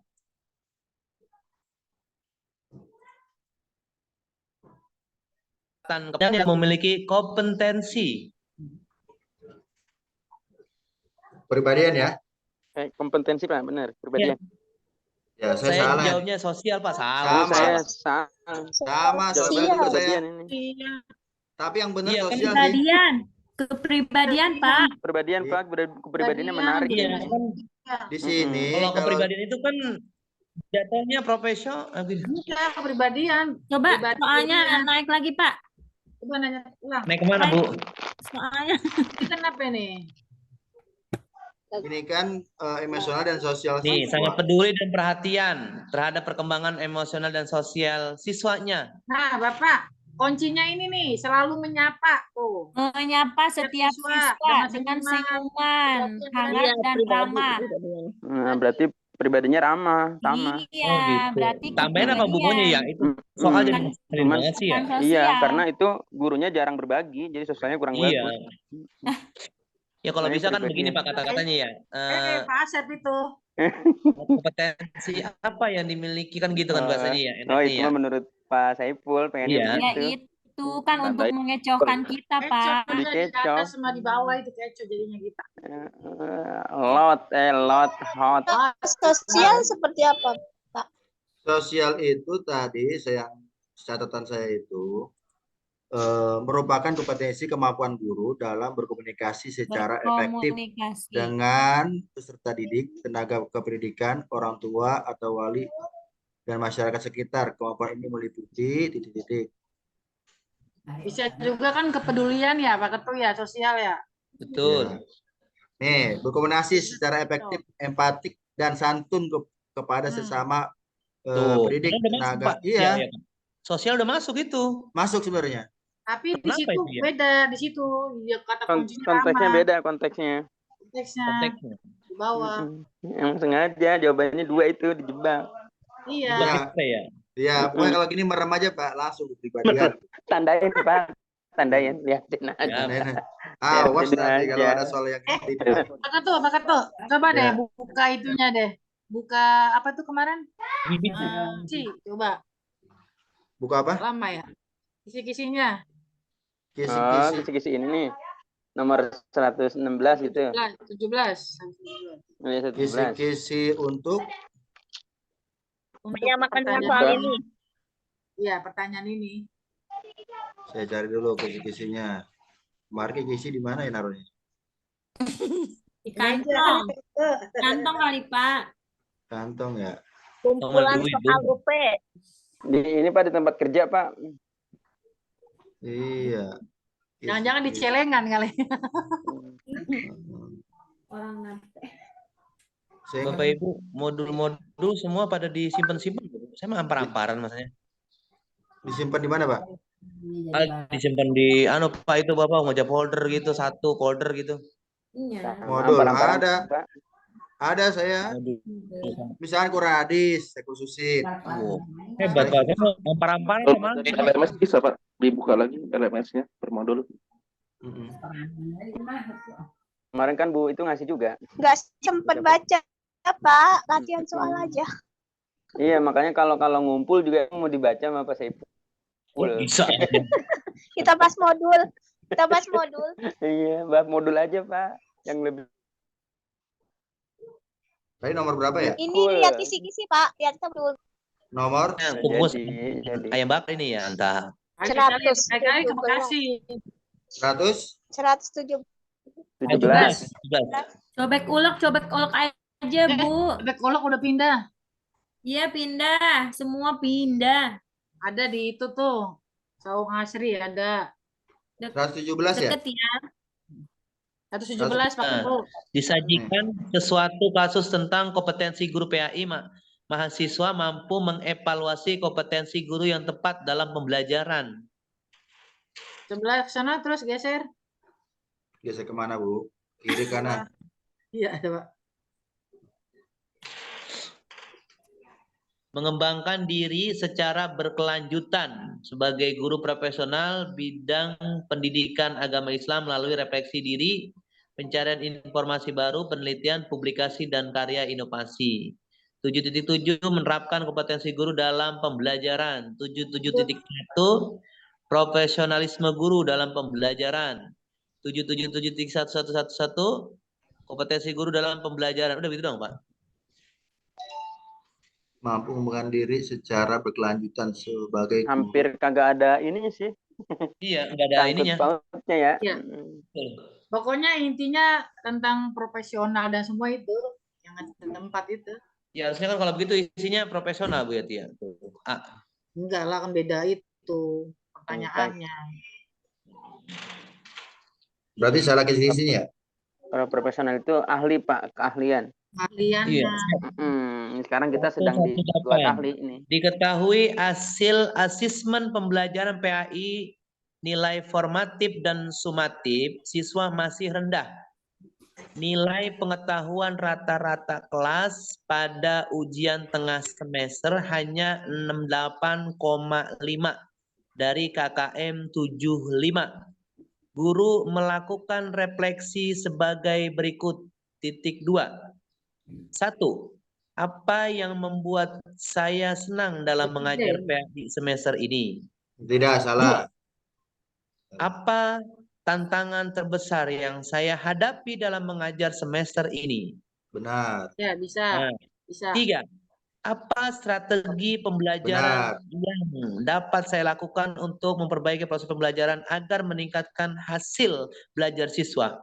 yang memiliki kompetensi. Kepribadian ya? Kompetensi, Pak. Benar. Kepribadian. Ya, saya Saya salah. jawabnya sosial, Pak. Sama. Sama. Sama saya. Tapi yang benar Iya, sosial sih. Kepribadian, Pak. Kepribadian, Pak. Kepribadiannya menarik. Iya. Di sini Kalau kepribadian itu kan jatuhnya profesional. Iya, kepribadian. Coba soalnya naik lagi, Pak. Coba nanya ulang. Naik kemana, Bu? Soalnya. Ini kenapa nih? Ini kan emosional dan sosial Nih, siswa. sangat peduli dan perhatian terhadap perkembangan emosional dan sosial siswanya. Nah, Bapak, kuncinya ini nih, selalu menyapa tuh. Menyapa setiap siswa dengan senyuman, hangat dan ramah. Nah, berarti pribadinya ramah. Iya, berarti Tambahin apa bukunya ya? Itu soal jadi sering banget sih ya. Iya, karena itu gurunya jarang berbagi, jadi sosialnya kurang Iya. bagus. Ya kalau Nah, bisa kan pribadinya. begini Pak kata-katanya ya. Pak Asep itu. Kompetensi apa yang dimiliki kan gitu kan bahasanya ya. Oh, enaknya itu ya. mah menurut Pak Saiful pengennya Iya. Ya begitu. itu kan untuk mengecohkan kita, Pak. Di atas sama di bawah itu kecoh jadinya kita. Hot. Sosial seperti apa, Pak? Sosial itu tadi catatan saya itu merupakan kompetensi kemampuan guru dalam berkomunikasi secara efektif Berkomunikasi. dengan peserta didik, tenaga kependidikan, orang tua atau wali dan masyarakat sekitar. Kemampuan ini meliputi titik-titik. Bisa juga kan kepedulian ya, Pak Ketua ya, sosial ya. Betul. Nih, berkomunikasi secara efektif, empatik dan santun kepada sesama pendidik, udah masuk, tenaga. Pak. Iya. Ya. Sosial udah masuk itu. Masuk sebenarnya. Tapi di Kenapa situ itu ya? beda, di situ ya kata kuncinya Konteksnya ramah. beda konteksnya. Konteksnya di bawah. Yang sengaja jawabannya 2 itu dijebak. Iya. Iya, pokoknya kalau gini merem aja Pak, langsung kepribadian. Tandain, Pak. tandain, lihatin aja. Tandain. Awas nanti kalau ada soal yang tidak. Bakat tuh. Coba deh buka itunya deh. Buka apa tuh kemarin? Coba. Buka apa? Lama ya. Kisi-kisinya. Kisi-kisi ini nih. Nomor 116 gitu. 17. Kisi-kisi untuk menyamakan dengan soal ini. Iya, pertanyaan ini. Saya cari dulu kisi-kisinya. Marki kisi di mana ya naruhnya? Di kantong. Kantong kali, Pak. Kantong ya. Kumpulan soal UP. Ini Pak di tempat kerja, Pak. Iya. Jangan-jangan di celengan kali. Orang nanti. Bapak Ibu, modul-modul semua pada disimpan-simpan. Saya mah ampar-amparan maksudnya. Disimpan di mana, Pak? Disimpan di Pak itu Bapak ngajak folder gitu, satu folder gitu. Modul ada. Ada saya. Misalnya Kuradis, saya khususin. Hebat Pak, saya ampar-amparan memang. LMS bisa Pak, dibuka lagi LMS-nya per modul. Kemarin kan Bu itu ngasih juga. Nggak sempet baca, Pak. Latihan soal aja. Iya, makanya kalau ngumpul juga mau dibaca sama Pak Saiful. Bisa. Kita bahas modul. Iya, bahas modul aja, Pak. Yang lebih. Tadi nomor berapa ya? Ini lihat kisi-kisi, Pak. Lihat modul. Nomor? Kumpul ayam bakar ini ya, entah. 100. 17. Cobek ulek aja, Bu. Cobek ulek udah pindah. Iya, pindah. Semua pindah. Ada di itu tuh. Saung Asri ada. 117 ya? Deket ya. 117 Pak Bu. Disajikan sesuatu kasus tentang kompetensi guru PAI, mahasiswa mampu mengevaluasi kompetensi guru yang tepat dalam pembelajaran. Sebelah sana terus geser. Geser kemana, Bu? Kiri kanan? Iya, ada Pak. Mengembangkan diri secara berkelanjutan sebagai guru profesional bidang pendidikan agama Islam melalui refleksi diri, pencarian informasi baru, penelitian, publikasi, dan karya inovasi. 7.7 menerapkan kompetensi guru dalam pembelajaran. 7.7.1 profesionalisme guru dalam pembelajaran. 7.7.1.1.1 kompetensi guru dalam pembelajaran. Udah begitu dong, Pak? Mampu mengembangkan diri secara berkelanjutan sebagai hampir kagak ada ininya sih. Iya, enggak ada ininya. Ya. Iya. Pokoknya intinya tentang profesional dan semua itu yang ada di tempat itu. Ya harusnya kan kalau begitu isinya profesional Bu Yati ya. Enggak lah, kan beda itu pertanyaannya. Berarti salah kisi-kisinya ya? Kalau profesional itu ahli Pak, keahlian. Keahliannya. Sekarang kita sedang dibuat ahli ini. Diketahui hasil asesmen pembelajaran PAI nilai formatif dan sumatif siswa masih rendah. Nilai pengetahuan rata-rata kelas pada ujian tengah semester hanya 68,5 dari KKM 75. Guru melakukan refleksi sebagai berikut. 2. 1. Apa yang membuat saya senang dalam mengajar PAI semester ini? Tidak, salah. 2. Apa tantangan terbesar yang saya hadapi dalam mengajar semester ini? Benar. Ya, bisa. Bisa. 3. Apa strategi pembelajaran yang dapat saya lakukan untuk memperbaiki proses pembelajaran agar meningkatkan hasil belajar siswa?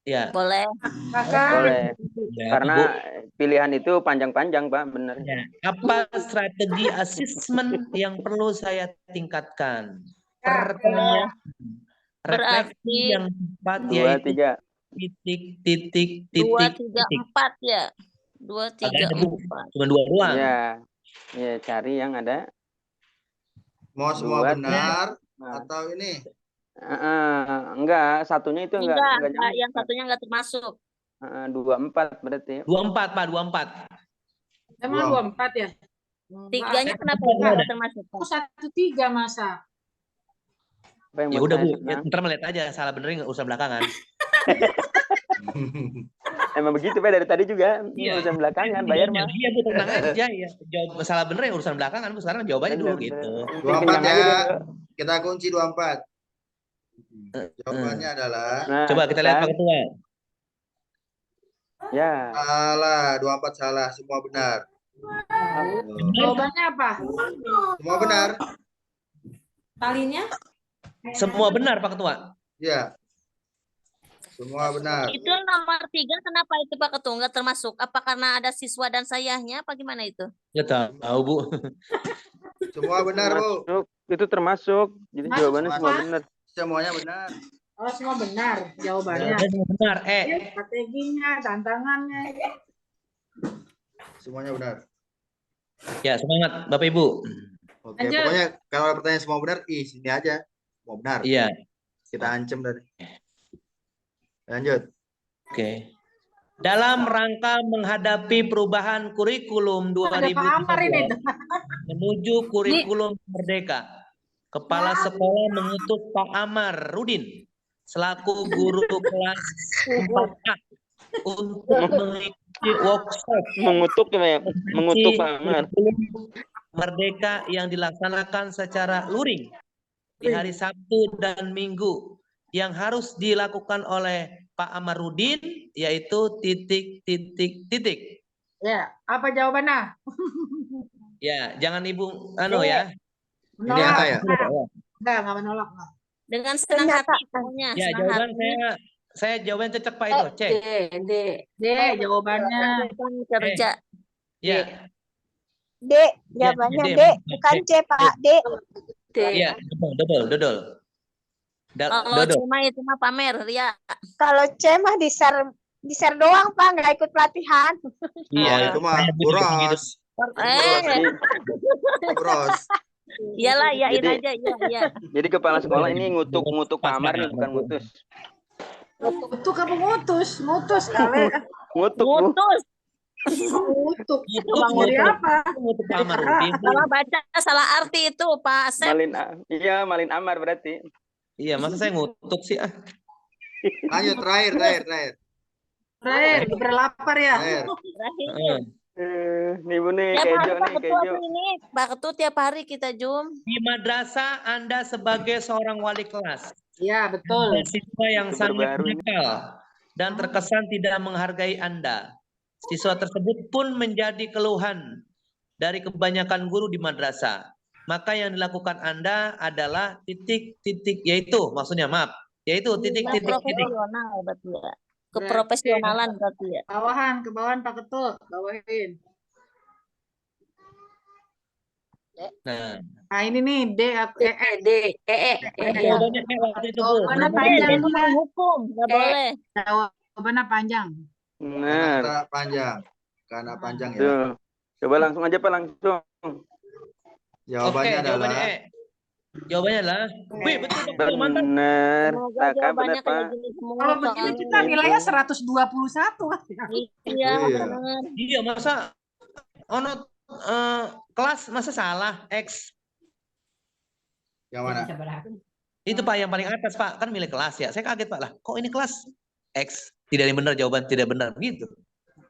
Ya. Boleh. Boleh. Ya, karena pilihan itu panjang-panjang, Pak, benar. Ya. Apa strategi asesmen yang perlu saya tingkatkan? Pertanyaan. Refleksi yang tepat yaitu titik. 2, 3, 4 ya. 2, 3, 4. Cuma 2 ruang. Ya, cari yang ada. Mau semua benar atau ini? Enggak, satunya itu enggak yang satunya enggak termasuk. 24 berarti. 24, Pak, 24. Emang 24 ya? 3-nya kenapa enggak termasuk? 1-3 masa. Ya udah Bu, ntar melihat aja salah benernya nggak usah belakangan. Emang begitu Pak dari tadi juga Iya. urusan belakangan bayar mah. Iya Bu, tenang aja ya. Jawab masalah bener ya urusan belakangan Bu. Sekarang jawabannya dulu gitu. 24 ya. Kita kunci 24. Jawabannya adalah coba kita lihat Pak Ketua. Ya. Salah, 24 salah, semua benar. Jawabannya apa? Semua benar. Talinya? Semua benar Pak Ketua. Ya. Semua benar. Itu nomor 3 kenapa itu Pak Ketua nggak termasuk? Apa karena ada siswa dan sayahnya? Apa gimana itu? Nggak tahu Bu. Semua benar Bu. Itu termasuk. Jadi jawabannya semua benar. Semuanya benar. Oh, semua benar jawabannya. Semua benar. Strateginya, tantangannya. Semuanya benar. Ya semangat Bapak Ibu. Oke, pokoknya kalau ada pertanyaan semua benar, sini aja. Mau benar. Iya. Kita ancam tadi. Lanjut. Oke. Dalam rangka menghadapi perubahan kurikulum 2020 menuju kurikulum merdeka, Kepala Sekolah mengutus Pak Amar Rudin selaku guru kelas 4A untuk mengikuti workshop mengutuk Pak Amar merdeka yang dilaksanakan secara luring di hari Sabtu dan Minggu yang harus dilakukan oleh Pak Amarudin yaitu titik. Ya, apa jawabannya? Ya, jangan Ibu ya. Menolak. Ini apa ya? Enggak menolak. Dengan senang hati pokoknya. Ya, jawaban saya jawaban cocok Pak itu, C. D jawabannya. Kerja. Ya. D, jawabannya D, bukan C Pak, D. Iya, dodol. Kalau C mah itu mah pamer, ya. Kalau C mah di share doang Pak, nggak ikut pelatihan. Iya, itu mah buros. Buros. Iyalah, yain aja, iya. Jadi kepala sekolah ini ngutuk Pak Amar nih, bukan ngutus. Ngutuk apa ngutus? Ngutus kali. Ngutus. Ngutuk. Jadi apa? Salah baca, salah arti itu Pak Asep. Malin Amar berarti. Iya, masa saya ngutuk sih ah. Lanjut terakhir. Terakhir, berlapar ya. Nih Bu nih, kejo. Pak Ketua tiap hari kita Jum. Di madrasah Anda sebagai seorang wali kelas. Iya, betul. Ada siswa yang sangat nakal dan terkesan tidak menghargai Anda. Siswa tersebut pun menjadi keluhan dari kebanyakan guru di madrasah. Maka yang dilakukan Anda adalah titik, yaitu maksudnya yaitu titik. Profesional berarti ya. Keprofesionalan berarti ya. Ke bawahan Pak Ketua, bawahin. Nah, ini nih D. Jawabannya panjang itu menghukum, nggak boleh. Jawabannya panjang. Benar. Karena panjang ya. Coba langsung aja Pak, langsung. Jawabannya adalah Jawabannya adalah betul mantap. Benar. Jawabannya kayak gini semua. Kalau begini kita nilainya 121. Iya, benar. Iya, masa kelas masa salah X. Yang mana? Itu Pak yang paling atas Pak, kan milik kelas ya. Saya kaget Pak lah. Kok ini kelas X? Tidak yang benar, jawaban tidak benar gitu.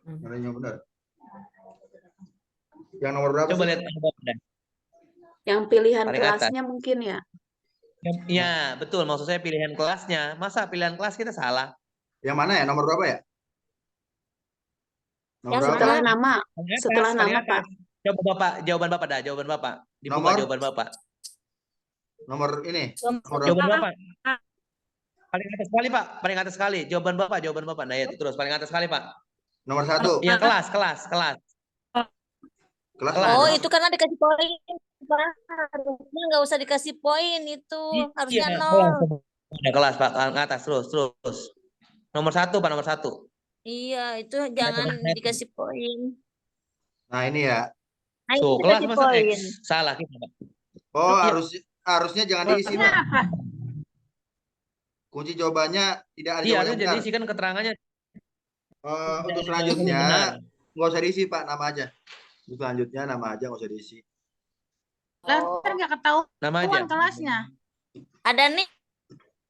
Yang benar. Yang nomor berapa? Coba lihat nomornya. Yang pilihan Paling kelasnya atas. mungkin ya. Ya, betul. Maksud saya pilihan kelasnya. Masa pilihan kelas kita salah? Yang mana ya? Nomor berapa ya? Yang setelah nama. Setelah nama Pak. Coba Bapak, jawaban Bapak dah. Jawaban Bapak. Dibuka jawaban Bapak. Nomor ini. Jawaban Bapak. Paling atas sekali Pak. Paling atas sekali. Jawaban Bapak. Nah ya, terus paling atas sekali Pak. Nomor 1. Yang kelas. Oh, itu karena dikasih poin. Harusnya nggak usah dikasih poin itu. Harusnya 0. Ada kelas Pak. Atas terus. Nomor 1 Pak, nomor 1. Iya, itu jangan dikasih poin. Nah, ini ya. Nah, itu kelas dikasih masa poin. X. Salah kita Pak. Oh, harusnya jangan diisi Pak. Kunci jawabannya tidak ada Iya, jawaban jadi diisi kan keterangannya. Untuk selanjutnya nggak usah diisi Pak, nama aja. Untuk selanjutnya nama aja nggak usah diisi. Lah, ntar nggak ketahuan nama aja kelasnya. Ada nih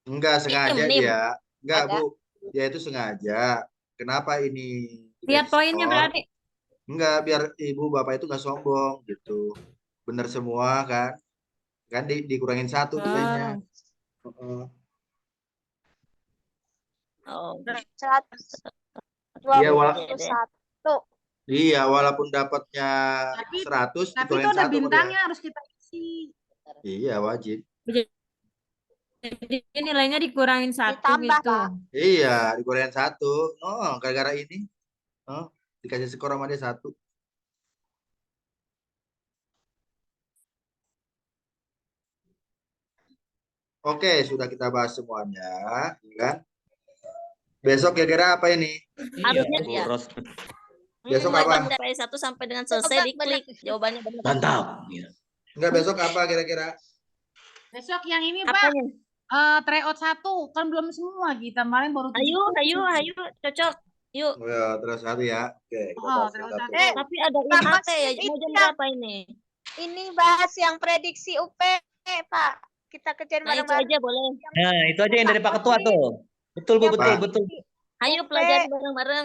Enggak sengaja Nim. dia. Enggak, Ada. Bu. Dia itu sengaja. Kenapa ini Lihat poinnya skor? berarti. Enggak, biar ibu bapak itu nggak sombong gitu. Bener semua kan? Kan dikurangin 1 nilainya. Oh. 121. Iya, walaupun dapatnya 100 Tapi itu dikurangin ada 1 sama bintangnya dia. harus kita isi. Iya, wajib. Jadi nilainya dikurangin 1 Ditambah, gitu. Pak. Iya, dikurangin 1. Oh, gara-gara ini. Oh, dikasih skor sama dia 1. Oke, sudah kita bahas semuanya, kan? Besok kira-kira apa ini? Harusnya dia. Besok Mulai apa? dari 1 sampai dengan selesai diklik jawabannya benar. Mantap. Enggak, besok apa kira-kira? Besok yang ini, Apanya? Pak. Tryout 1 kan belum semua kita kemarin baru. Ayo, cocok. Yuk. Oh ya, terus 1 ya. Oke, kita bahas tryout 1. Tapi ada IHT ya, mau jam berapa ini? Ini bahas yang prediksi UP, Pak. Kita kerjain Nah, itu bareng-bareng. aja boleh. Nah, itu aja yang dari Pak Ketua tuh. Betul, Bu, betul. Ayo pelajari bareng-bareng.